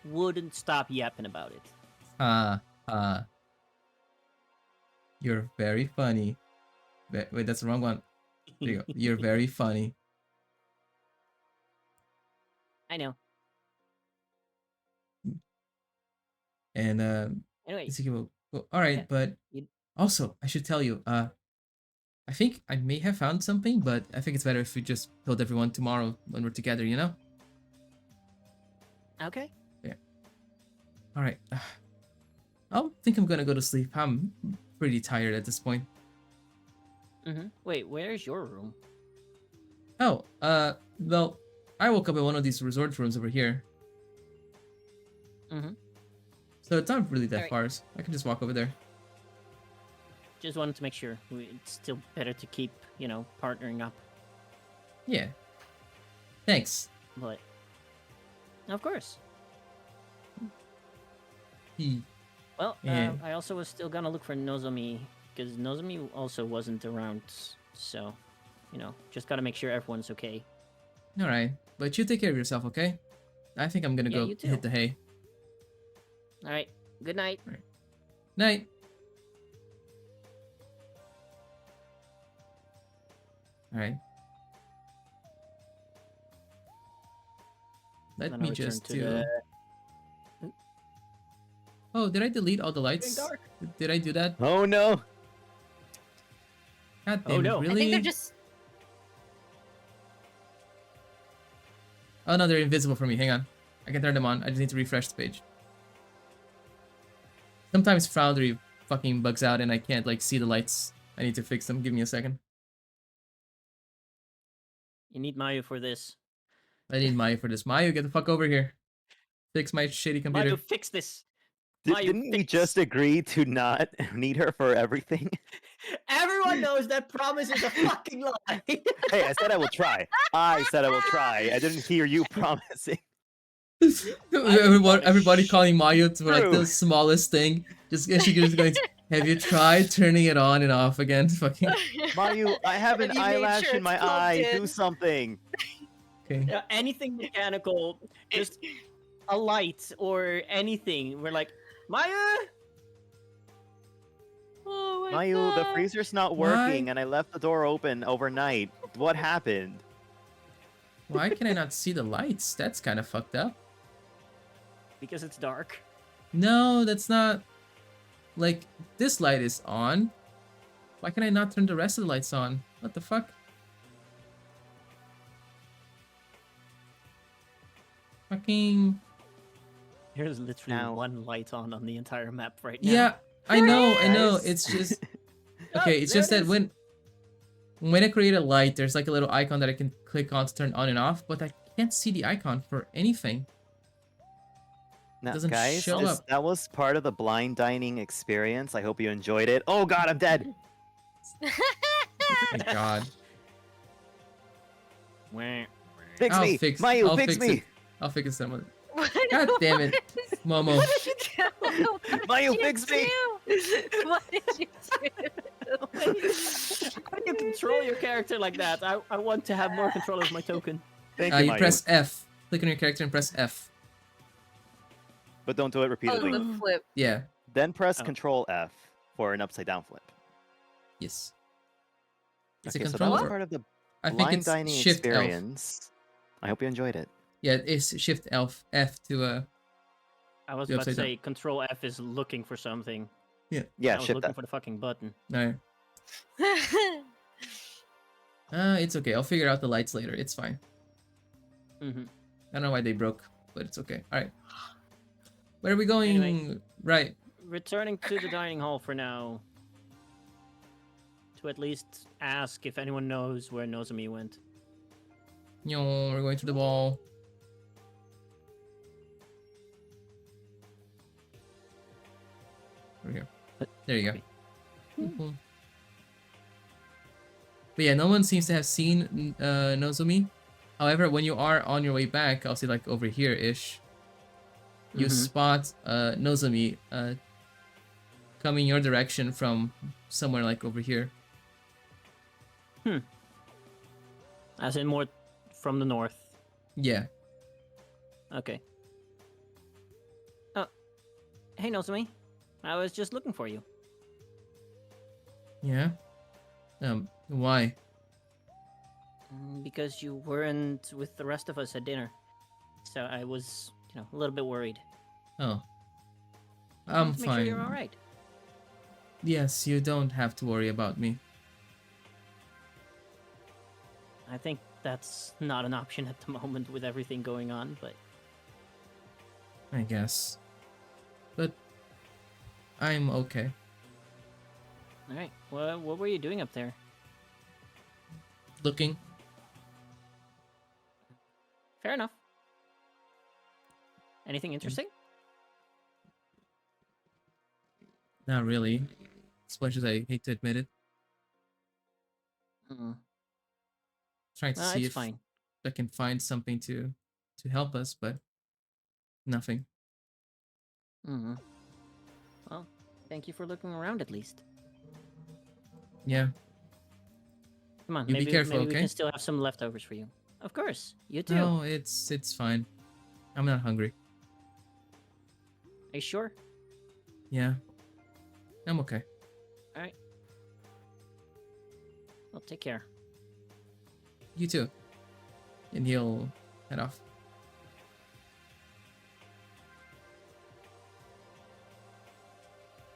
S2: wouldn't stop yapping about it.
S3: You're very funny. Wait, that's the wrong one. There you go. You're very funny.
S2: I know.
S3: And
S2: Anyway.
S3: All right, but also I should tell you, I think I may have found something, but I think it's better if we just told everyone tomorrow when we're together, you know?
S2: Okay.
S3: Yeah. All right. I think I'm gonna go to sleep. I'm pretty tired at this point.
S2: Wait, where's your room?
S3: Oh, well, I woke up in one of these resort rooms over here. So it's not really that far. So I can just walk over there.
S2: Just wanted to make sure. It's still better to keep, partnering up.
S3: Yeah. Thanks.
S2: But, of course. Well, I also was still gonna look for Nozomi, because Nozomi also wasn't around, so, just gotta make sure everyone's okay.
S3: Alright, but you take care of yourself, okay? I think I'm gonna go hit the hay.
S2: Alright, good night.
S3: Right. Night. Alright. Let me just do... Oh, did I delete all the lights? Did I do that?
S5: Oh no!
S3: God damn it, really?
S4: I think they're just...
S3: Oh no, they're invisible for me. Hang on. I can turn them on. I just need to refresh the page. Sometimes Foundry fucking bugs out and I can't like see the lights. I need to fix them. Give me a second.
S2: You need Mayu for this.
S3: I need Mayu for this. Mayu, get the fuck over here. Fix my shitty computer.
S2: Mayu, fix this. Mayu,
S5: Didn't we
S2: fix.
S5: just agree to not need her for everything?
S2: Everyone knows that promise is a fucking lie.
S5: Hey, I said I will try. I said I will try. I didn't hear you promising.
S3: Everybody calling Mayu for like the
S5: True.
S3: smallest thing. She just going. Have you tried turning it on and off again? Fucking.
S5: Mayu, I have an
S4: And you made
S5: eyelash
S4: sure
S5: in my
S4: it's plugged
S5: eye.
S4: in.
S5: Do something.
S3: Okay.
S2: Yeah, anything mechanical, just a light or anything. We're like, Maya.
S4: Oh my
S5: Mayu, the
S4: God.
S5: freezer's not working, and I left the door open overnight. What happened?
S3: Why can I not see the lights? That's kind of fucked up.
S2: Because it's dark.
S3: No, that's not. Like, this light is on. Why can I not turn the rest of the lights on? What the fuck? Fucking.
S2: There's literally
S5: Now-
S2: one light on the entire map right now.
S3: Yeah, I know.
S5: Guys.
S3: It's just.
S2: Oh,
S3: Okay, it's
S2: there
S3: just
S2: it
S3: that
S2: is.
S3: when I create a light, there's like a little icon that I can click on to turn on and off, but I can't see the icon for anything.
S5: Now,
S3: Doesn't
S5: guys,
S3: show up.
S5: that was part of the blind dining experience. I hope you enjoyed it. Oh god, I'm dead.
S3: Oh my god.
S2: Wah.
S5: Fix
S3: I'll
S5: me.
S3: fix-
S5: Mayu,
S3: I'll
S5: fix
S3: fix
S5: me.
S3: it. I'll fix someone.
S4: What-
S3: God damn it, Momo.
S4: What did you do? What
S5: Mayu,
S4: did
S5: fix me.
S4: you do? What did you do?
S2: How do you control your character like that? I want to have more control of my token.
S5: Thank you,
S3: You
S5: Mayu.
S3: press F. Click on your character and press F.
S5: But don't do it
S4: Oh,
S5: repeatedly.
S4: the flip.
S3: Yeah.
S5: Then press
S2: Oh.
S5: Control F for an upside down flip.
S3: Yes. It's
S5: Okay,
S3: a
S5: so that
S3: control.
S5: was
S3: or-
S5: part of the
S3: I think
S5: blind
S3: it's
S5: dining
S3: Shift Elf.
S5: experience. I hope you enjoyed it.
S3: Yeah, it's Shift Elf F to
S2: I was
S3: The
S2: about to
S3: upside
S2: say Control F is looking for something.
S5: Yeah,
S2: I was
S5: shift
S2: looking
S5: that.
S2: for the fucking button.
S3: no. It's okay. I'll figure out the lights later. It's fine.
S2: Mm-hmm.
S3: I don't know why they broke, but it's okay. All right. Where are we going?
S2: Anyway.
S3: Right.
S2: Returning to the dining hall for now. To at least ask if anyone knows where Nozomi went.
S3: Yo, we're going to the ball. Over here. There you go. Mhm. But yeah, no one seems to have seen Nozomi. However, when you are on your way back, I'll say like over here-ish, you
S2: Mhm.
S3: spot Nozomi coming your direction from somewhere like over here.
S2: As in more from the north.
S3: Yeah.
S2: Okay. Oh. Hey, Nozomi. I was just looking for you.
S3: Yeah. Why?
S2: Because you weren't with the rest of us at dinner. So I was, a little bit worried.
S3: Oh.
S2: I
S3: I'm
S2: wanted to make
S3: fine.
S2: sure you're alright.
S3: Yes, you don't have to worry about me.
S2: I think that's not an option at the moment with everything going on, but
S3: I guess. But I'm okay.
S2: alright. What were you doing up there?
S3: Looking.
S2: Fair enough. Anything interesting?
S3: Not really. As much as I hate to admit it.
S2: Mm.
S3: Trying to see
S2: It's
S3: if
S2: fine.
S3: I can find something to help us, but nothing.
S2: Mm-hmm. Well, thank you for looking around at least.
S3: Yeah.
S2: Come on,
S3: You be
S2: maybe,
S3: careful,
S2: maybe we
S3: okay?
S2: can still have some leftovers for you. Of course, you too.
S3: No, it's fine. I'm not hungry.
S2: Are you sure?
S3: Yeah. I'm okay.
S2: Alright. Well, take care.
S3: You too. And he'll head off.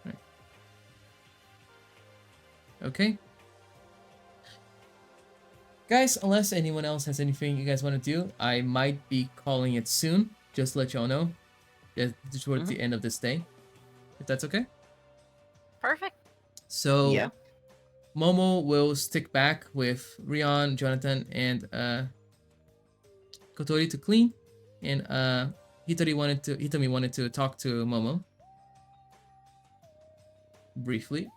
S3: Right. Okay. Guys, unless anyone else has anything you guys want to do, I might be calling it soon. Just to let y'all know. Just towards the end of this day. If that's okay.
S4: Perfect.
S3: So
S5: Yeah.
S3: Momo will stick back with Rion, Jonathan, and Kotori to clean, and Hitomi wanted to talk to Momo briefly.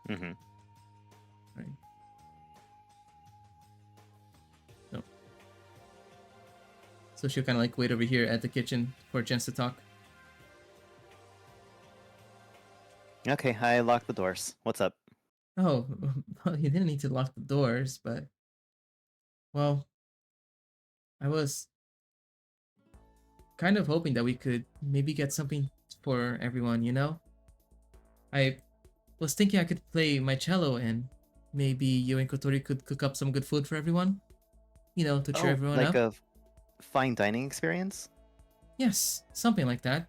S5: Mm-hmm.
S3: Right. No. So she'll kind of like wait over here at the kitchen for a chance to talk.
S5: Okay, I locked the doors. What's up?
S3: Oh, well, you didn't need to lock the doors, but well, I was kind of hoping that we could maybe get something for everyone, you know? I was thinking I could play my cello and maybe you and Kotori could cook up some good food for everyone. You know, to cheer everyone
S5: like
S3: up.
S5: a fine dining experience?
S3: Yes, something like that.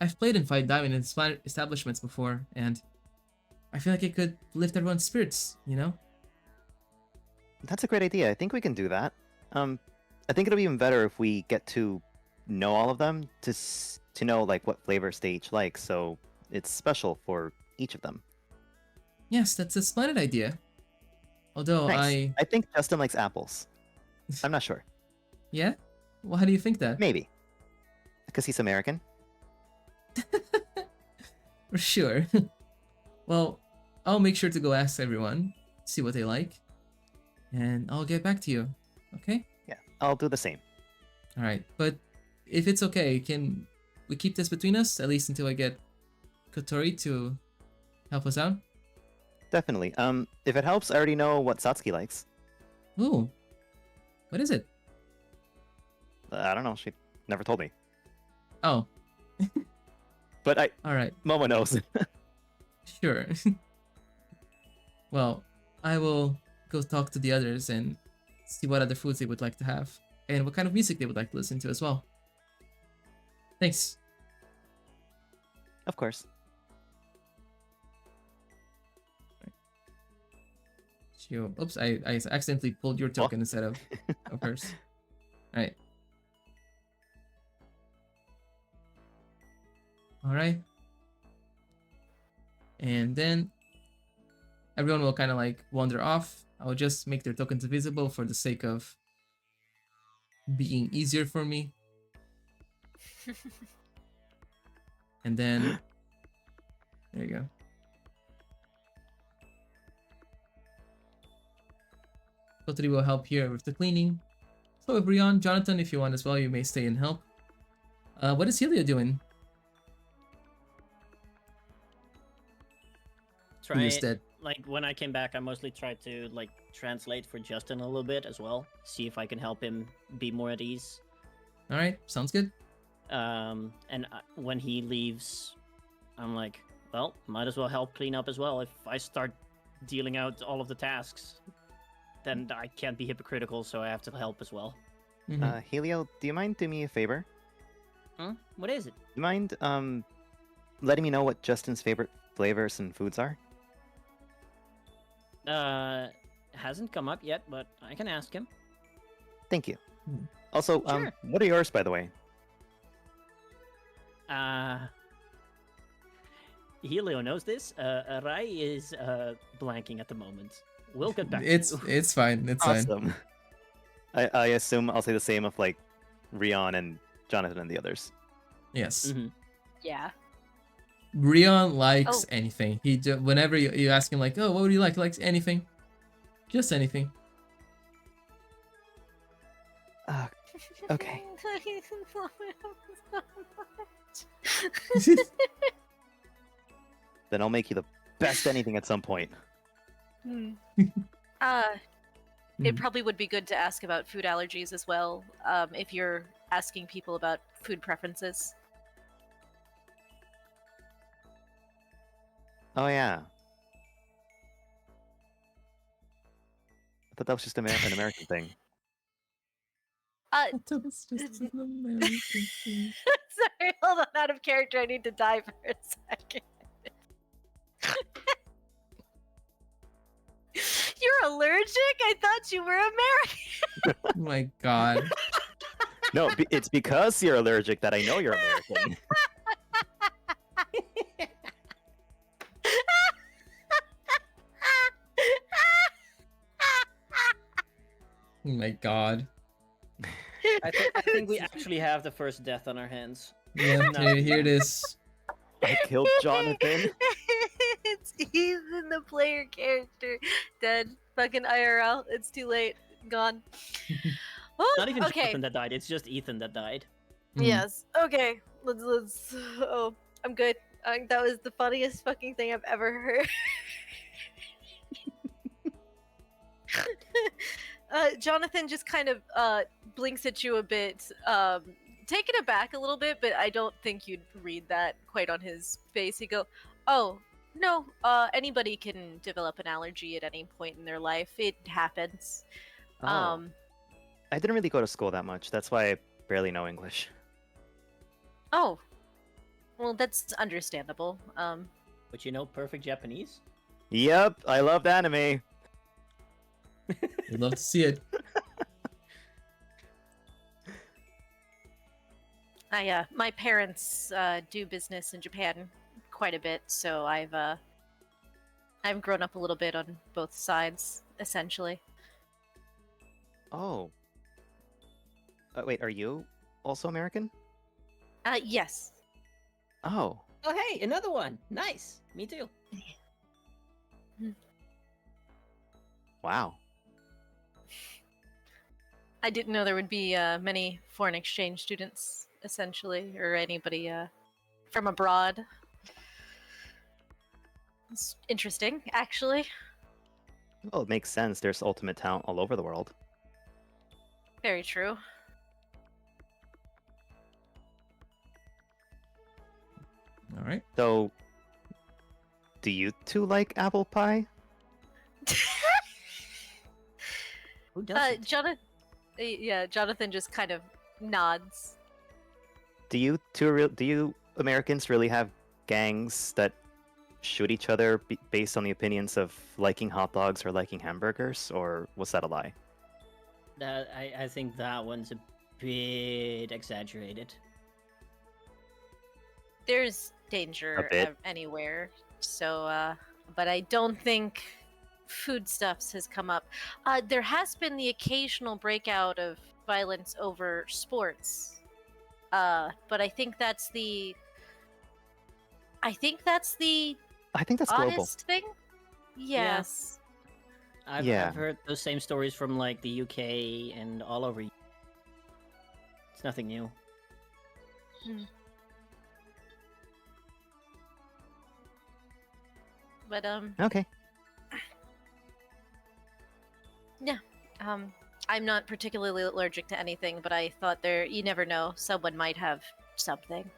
S3: I've played in fine dining establishments before, and I feel like it could lift everyone's spirits, you know?
S5: That's a great idea. I think we can do that. I think it'll be even better if we get to know all of them to know like what flavors they each like, so it's special for each of them.
S3: Yes, that's a splendid idea. Although
S5: Nice. I think Justin likes apples. I'm not sure.
S3: Yeah? Well, how do you think that?
S5: Maybe. Because he's American?
S3: Sure. Well, I'll make sure to go ask everyone, see what they like, and I'll get back to you. Okay?
S5: Yeah, I'll do the same.
S3: Alright, but if it's okay, can we keep this between us, at least until I get Kotori to help us out?
S5: Definitely. If it helps, I already know what Satsuki likes.
S3: Ooh. What is it?
S5: I don't know, she never told me.
S3: Oh,
S5: But
S3: alright.
S5: Momo knows.
S3: Sure. Well, I will go talk to the others and see what other foods they would like to have, and what kind of music they would like to listen to as well. Thanks.
S5: Of course.
S3: Oops, I accidentally pulled your token instead of hers. Alright. Alright. And then everyone will kind of like wander off. I'll just make their tokens visible for the sake of being easier for me. And then there you go. Kotori will help here with the cleaning. So if Rion, Jonathan, if you want as well, you may stay and help. What is Helia doing? Helia's dead.
S2: Like when I came back, I mostly tried to like translate for Justin a little bit as well. See if I can help him be more at ease.
S3: All right, sounds good.
S2: When he leaves, I'm like, well, might as well help clean up as well. If I start dealing out all of the tasks, then I can't be hypocritical, so I have to help as well.
S3: Mhm.
S5: Helio, do you mind doing me a favor?
S2: Huh? What is it?
S5: Do you mind letting me know what Justin's favorite flavors and foods are?
S2: Hasn't come up yet, but I can ask him.
S5: Thank you.
S3: Hmm.
S5: Also,
S2: Sure.
S5: what are yours, by the way?
S2: Helio knows this. Rai is blanking at the moment. We'll get back.
S3: It's
S2: to you.
S3: it's fine. It's fine.
S5: Awesome. I assume I'll say the same of like Rion and Jonathan and the others.
S3: Yes.
S2: Mhm.
S4: Yeah.
S3: Rion likes
S4: Oh.
S3: anything. Whenever you ask him like, oh, what would you like? He likes anything. Just anything.
S5: Okay. Then I'll make you the best anything at some point.
S4: It probably would be good to ask about food allergies as well, if you're asking people about food preferences.
S5: Oh yeah. I thought that was just an American thing.
S3: That was just an American thing.
S4: Sorry, hold on, out of character, I need to die for a second. You're allergic? I thought you were American.
S3: Oh my god.
S5: No, it's because you're allergic that I know you're American.
S3: Oh my god.
S2: I think we actually have the first death on our hands.
S3: Yeah,
S2: No.
S3: here it is.
S5: I killed Jonathan.
S4: It's Ethan, the player character. Dead. Fucking IRL. It's too late. Gone.
S2: Not even
S4: Okay.
S2: Jonathan that died, it's just Ethan that died.
S4: Yes. Okay. Let's. Oh, I'm good. That was the funniest fucking thing I've ever heard. Jonathan just kind of blinks at you a bit, taken aback a little bit, but I don't think you'd read that quite on his face. He'd go, "Oh, no, anybody can develop an allergy at any point in their life. It happens."
S5: Oh. I didn't really go to school that much. That's why I barely know English.
S4: Oh, well, that's understandable.
S2: But you know perfect Japanese?
S5: Yep, I loved anime.
S3: We'd love to see it.
S4: My parents do business in Japan quite a bit, so I've grown up a little bit on both sides, essentially.
S5: Oh. Wait, are you also American?
S4: Yes.
S5: Oh.
S2: Oh, hey, another one. Nice. Me too.
S5: Wow.
S4: I didn't know there would be many foreign exchange students, essentially, or anybody from abroad. It's interesting, actually.
S5: Well, it makes sense. There's ultimate talent all over the world.
S4: Very true.
S3: All right.
S5: So, do you two like apple pie?
S2: Who doesn't?
S4: Jonathan just kind of nods.
S5: Do you Americans really have gangs that shoot each other based on the opinions of liking hot dogs or liking hamburgers, or was that a lie?
S2: I think that one's a bit exaggerated.
S4: There's danger
S5: bit.
S4: anywhere, so but I don't think foodstuffs has come up. There has been the occasional breakout of violence over sports, but I think that's
S5: I think that's global.
S4: honest thing. Yes.
S2: I've heard those same stories from like the UK and all over. It's nothing new.
S4: But
S5: Okay.
S4: yeah. I'm not particularly allergic to anything, but I thought you never know, someone might have something.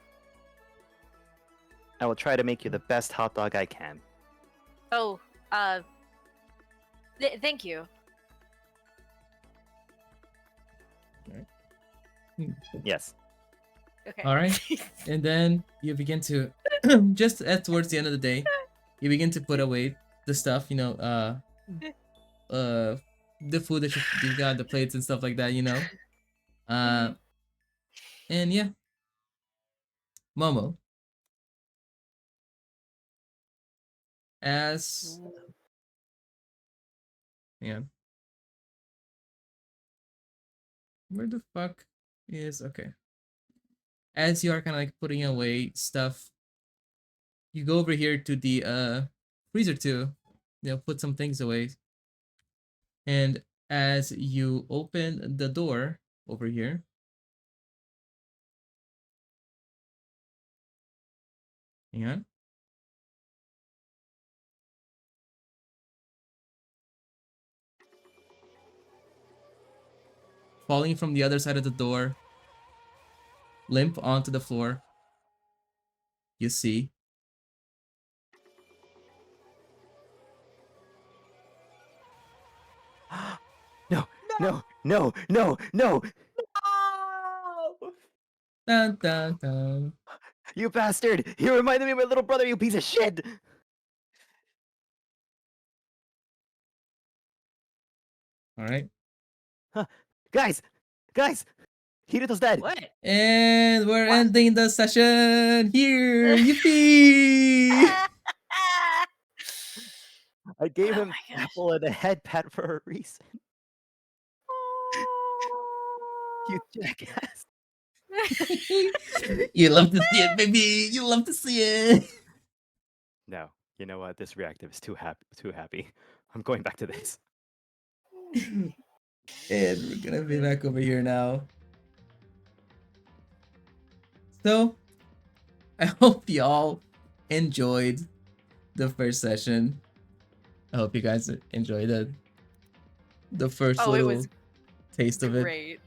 S5: I will try to make you the best hot dog I can.
S4: Oh, thank you.
S5: Yes.
S4: Okay.
S3: All right. And then you begin to, just towards the end of the day, you begin to put away the stuff, the food that you got, the plates and stuff like that, And yeah. Momo. As... Yeah. Where the fuck is... Okay. As you are kind of like putting away stuff, you go over here to the freezer to, put some things away. And as you open the door over here, hang on. Falling from the other side of the door, limp onto the floor, you see
S5: No. No.
S3: dun dun dun.
S5: You bastard! You reminded me of my little brother, you piece of shit!
S3: All right.
S5: Guys! Kirito's dead!
S2: What?
S3: And we're ending the session here. Yippee!
S5: I gave
S4: Oh
S5: him
S4: my gosh.
S5: apple and a head pat for a reason. You jackass.
S3: You love to see it, baby. You love to see it.
S5: No, you know what? This reactive is too happy. Too happy. I'm going back to this.
S3: And we're gonna be back over here now. So, I hope y'all enjoyed the first session. I hope you guys enjoyed it. The first
S4: Oh, it
S3: little
S4: was
S3: taste of it.
S4: great.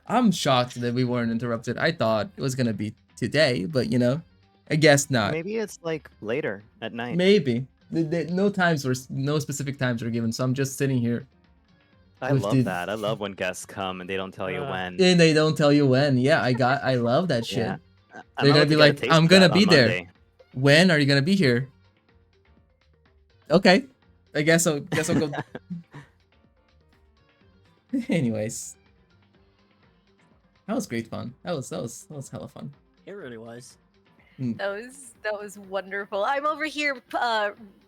S3: I'm shocked that we weren't interrupted. I thought it was gonna be today, but you know, I guess not.
S5: Maybe it's like later at night.
S3: Maybe. No specific times were given, so I'm just sitting here.
S5: I
S3: with
S5: love
S3: the-
S5: that. I love when guests come and they don't tell you when.
S3: And they don't tell you when. Yeah, I love that shit.
S5: Yeah.
S3: They're gonna be like, I'm gonna be there. When are you gonna be here? Okay. I guess I'll go. Anyways. That was great fun. That was hella fun.
S2: It really was.
S4: That was wonderful. I'm over here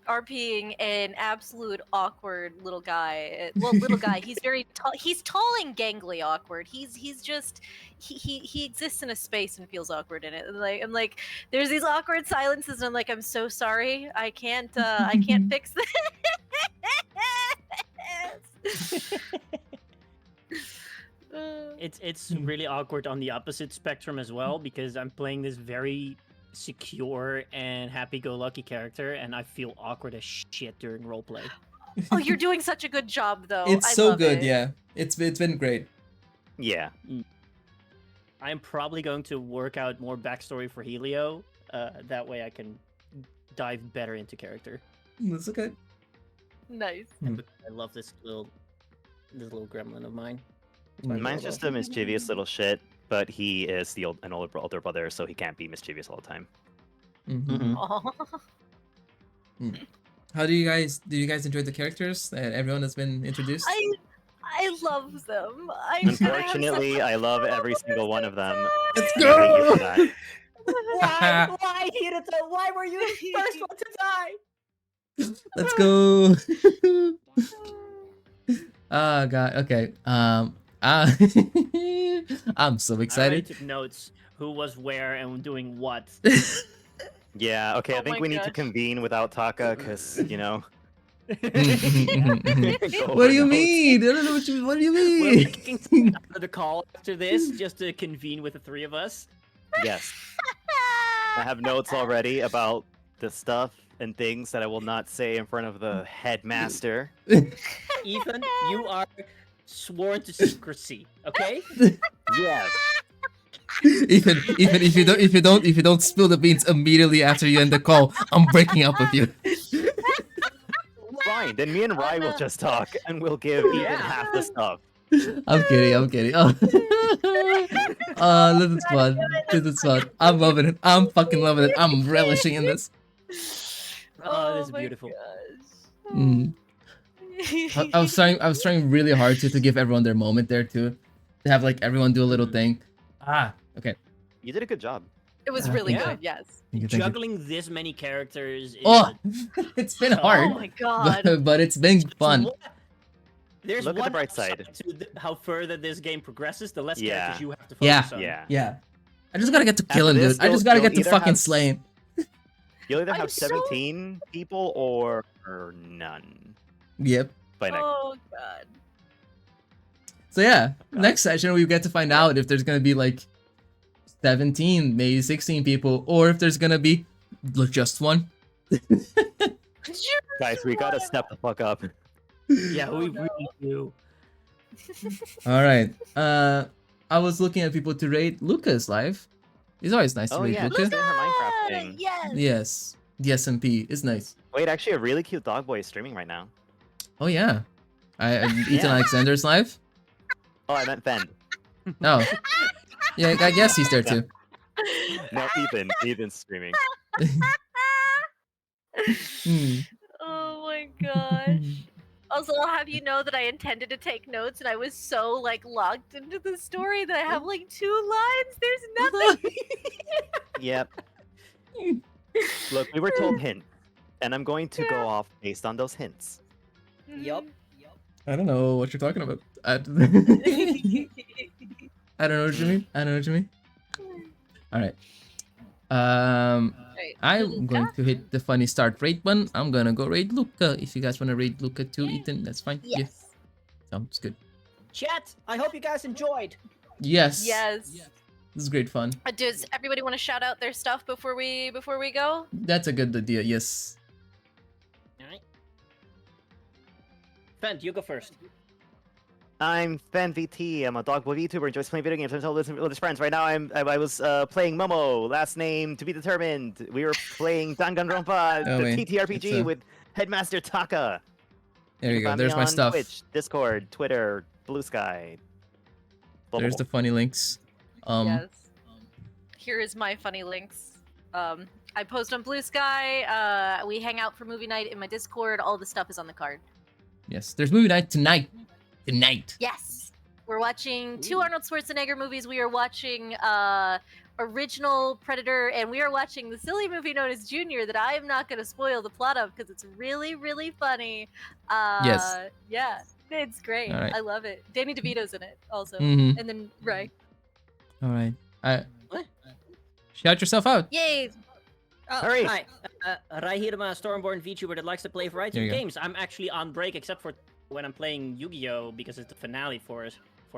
S4: RPing an absolute awkward little guy. Well, little guy. He's very tall. He's tall and gangly awkward. He's just he exists in a space and feels awkward in it. Like I'm like, there's these awkward silences, and I'm like, I'm so sorry. I can't fix this.
S2: It's really awkward on the opposite spectrum as well, because I'm playing this very secure and happy-go-lucky character, and I feel awkward as shit during roleplay.
S4: Oh, you're doing such a good job, though.
S3: It's
S4: I
S3: so
S4: love
S3: good,
S4: it.
S3: yeah. It's been great.
S5: Yeah.
S2: I'm probably going to work out more backstory for Helio. That way I can dive better into character.
S3: That's okay.
S4: Nice.
S2: I love this little gremlin of mine.
S5: Mine's just a mischievous little shit, but he is an older brother, so he can't be mischievous all the time.
S3: Mhm.
S4: Aw.
S3: How do you guys enjoy the characters that everyone has been introduced?
S4: I love them.
S5: Unfortunately, I love every single one of them.
S3: Let's
S5: and I hate you
S3: go!
S5: for that.
S2: Why, Hirata? Why were you the first one to die?
S3: Let's go. Oh god. Okay. I'm so
S2: I already
S3: excited.
S2: took notes. Who was where and doing what?
S5: Yeah, okay, I
S4: Oh
S5: think
S4: my
S5: we need to
S4: gosh.
S5: convene without Taka, because, you know.
S3: What
S5: What
S3: do you mean? I don't know what do you
S2: We're
S3: mean?
S2: making the call after this just to convene with the three of us.
S5: Yes, I have notes already about the stuff and things that I will not say in front of the headmaster.
S2: Ethan, you are sworn to secrecy, okay?
S5: Yes.
S3: Even if you don't spill the beans immediately after you end the call, I'm breaking up with you.
S5: Fine, then me and Rai will just talk, and we'll give even
S2: Yeah.
S5: half the stuff.
S3: I'm kidding. Oh, this is fun. This is fun. I'm loving it. I'm fucking loving it. I'm relishing in this.
S2: Oh, this is
S4: my
S2: beautiful.
S4: gosh.
S3: Mm. I was trying really hard to give everyone their moment there too, to have like everyone do a little thing. Okay.
S5: You did a good job.
S4: It was really
S2: Yeah.
S4: good, yes.
S3: Thank you.
S2: Juggling this many characters is
S3: Oh, it's been
S2: Oh
S4: Oh
S3: hard,
S4: my god.
S3: but it's been fun.
S2: There's
S5: Look at the
S2: one
S5: bright side.
S2: upside to how further this game progresses, the less
S5: Yeah.
S2: characters you have to focus
S3: Yeah.
S2: on.
S5: Yeah.
S3: Yeah. I just gotta get to
S5: After
S3: killing,
S5: this,
S3: dude. I just gotta
S5: you'll
S3: get to
S5: either
S3: fucking
S5: have
S3: slaying.
S5: You'll either
S4: I'm
S5: have
S4: so-
S5: 17 people or none
S3: Yep.
S5: by next.
S4: Oh god.
S3: So yeah, next session we get to find out if there's gonna be like 17, maybe 16 people, or if there's gonna be just one.
S5: Guys, we gotta step the fuck up.
S2: Yeah,
S4: Oh,
S2: we
S4: no.
S2: really do.
S3: All right. I was looking at people to rate Lucas live. It's always nice to
S5: Oh
S3: rate
S5: yeah,
S3: Luca.
S5: just her Minecraft thing.
S4: Yes.
S3: Yes. The SMP is nice.
S5: Wait, actually, a really cute dog boy is streaming right now.
S3: Oh yeah. Ethan
S5: Yeah.
S3: Alexander's live.
S5: Oh, I meant Fend.
S3: Oh. Yeah, I guess he's there too.
S5: No, Ethan's streaming.
S3: Hmm.
S4: Oh my gosh. Also, I'll have you know that I intended to take notes and I was so like locked into the story that I have like 2 lines. There's nothing.
S5: Yep. Look, we were told hints, and I'm going to go off based on those hints.
S2: Yup.
S3: I don't know what you're talking about. I don't know what you mean. I don't know what you mean. All right.
S4: Right.
S3: I'm going to hit the funny start rate one. I'm gonna go raid Luca. If you guys wanna raid Luca too, Ethan, that's fine. Yeah,
S4: Yes.
S3: sounds good.
S2: Chat, I hope you guys enjoyed.
S3: Yes.
S4: Yes.
S3: This is great fun.
S4: Does everybody want to shout out their stuff before we go?
S3: That's a good idea. Yes.
S2: Alright. Fent, you go first.
S5: I'm Fan VT. I'm a dog boy VTuber. Enjoys playing video games. I'm told with his friends. Right now, I was playing Momo. Last name to be determined. We were playing Danganronpa
S3: Oh,
S5: the
S3: wait.
S5: TTRPG
S3: It's,
S5: with Headmaster Taka.
S3: There you go.
S5: Find me
S3: There's my
S5: on
S3: stuff.
S5: Twitch, Discord, Twitter, Blue Sky. Blah, blah,
S3: There's the funny links.
S4: Yes. Here is my funny links. I post on Blue Sky. We hang out for movie night in my Discord. All the stuff is on the card.
S3: Yes. There's movie night tonight. Tonight.
S4: Yes. We're watching 2 Arnold Schwarzenegger movies. We are watching original Predator, and we are watching the silly movie known as Junior that I am not going to spoil the plot of because it's really, really funny.
S3: Yes.
S4: Yeah. It's great.
S3: All right.
S4: I love it. Danny DeVito's in it also.
S3: Mhm.
S4: And then Ray.
S3: All right.
S2: What?
S3: Shout yourself out.
S4: Yay.
S2: Oh,
S5: Hurry.
S2: Hi, Rai here, a Stormborn VTuber that likes to play a variety
S3: There
S2: of
S3: you go.
S2: games. I'm actually on break except for when I'm playing Yu-Gi-Oh! Because it's the finale for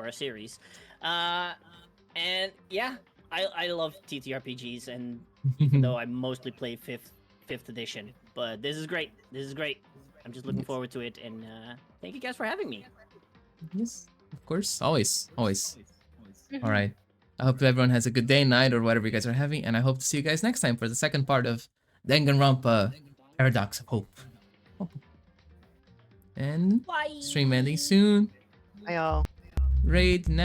S2: a series. And yeah, I love TTRPGs, and even though I mostly play fifth edition, but this is great. This is great. I'm just looking
S3: Yes.
S2: forward to it, and thank you guys for having me.
S3: Yes, of course. Always. Always. All right. I hope everyone has a good day, night, or whatever you guys are having, and I hope to see you guys next time for the second part of Danganronpa Paradox of Hope. And
S2: Bye.
S3: stream ending soon.
S5: Hi, y'all.
S3: Raid now.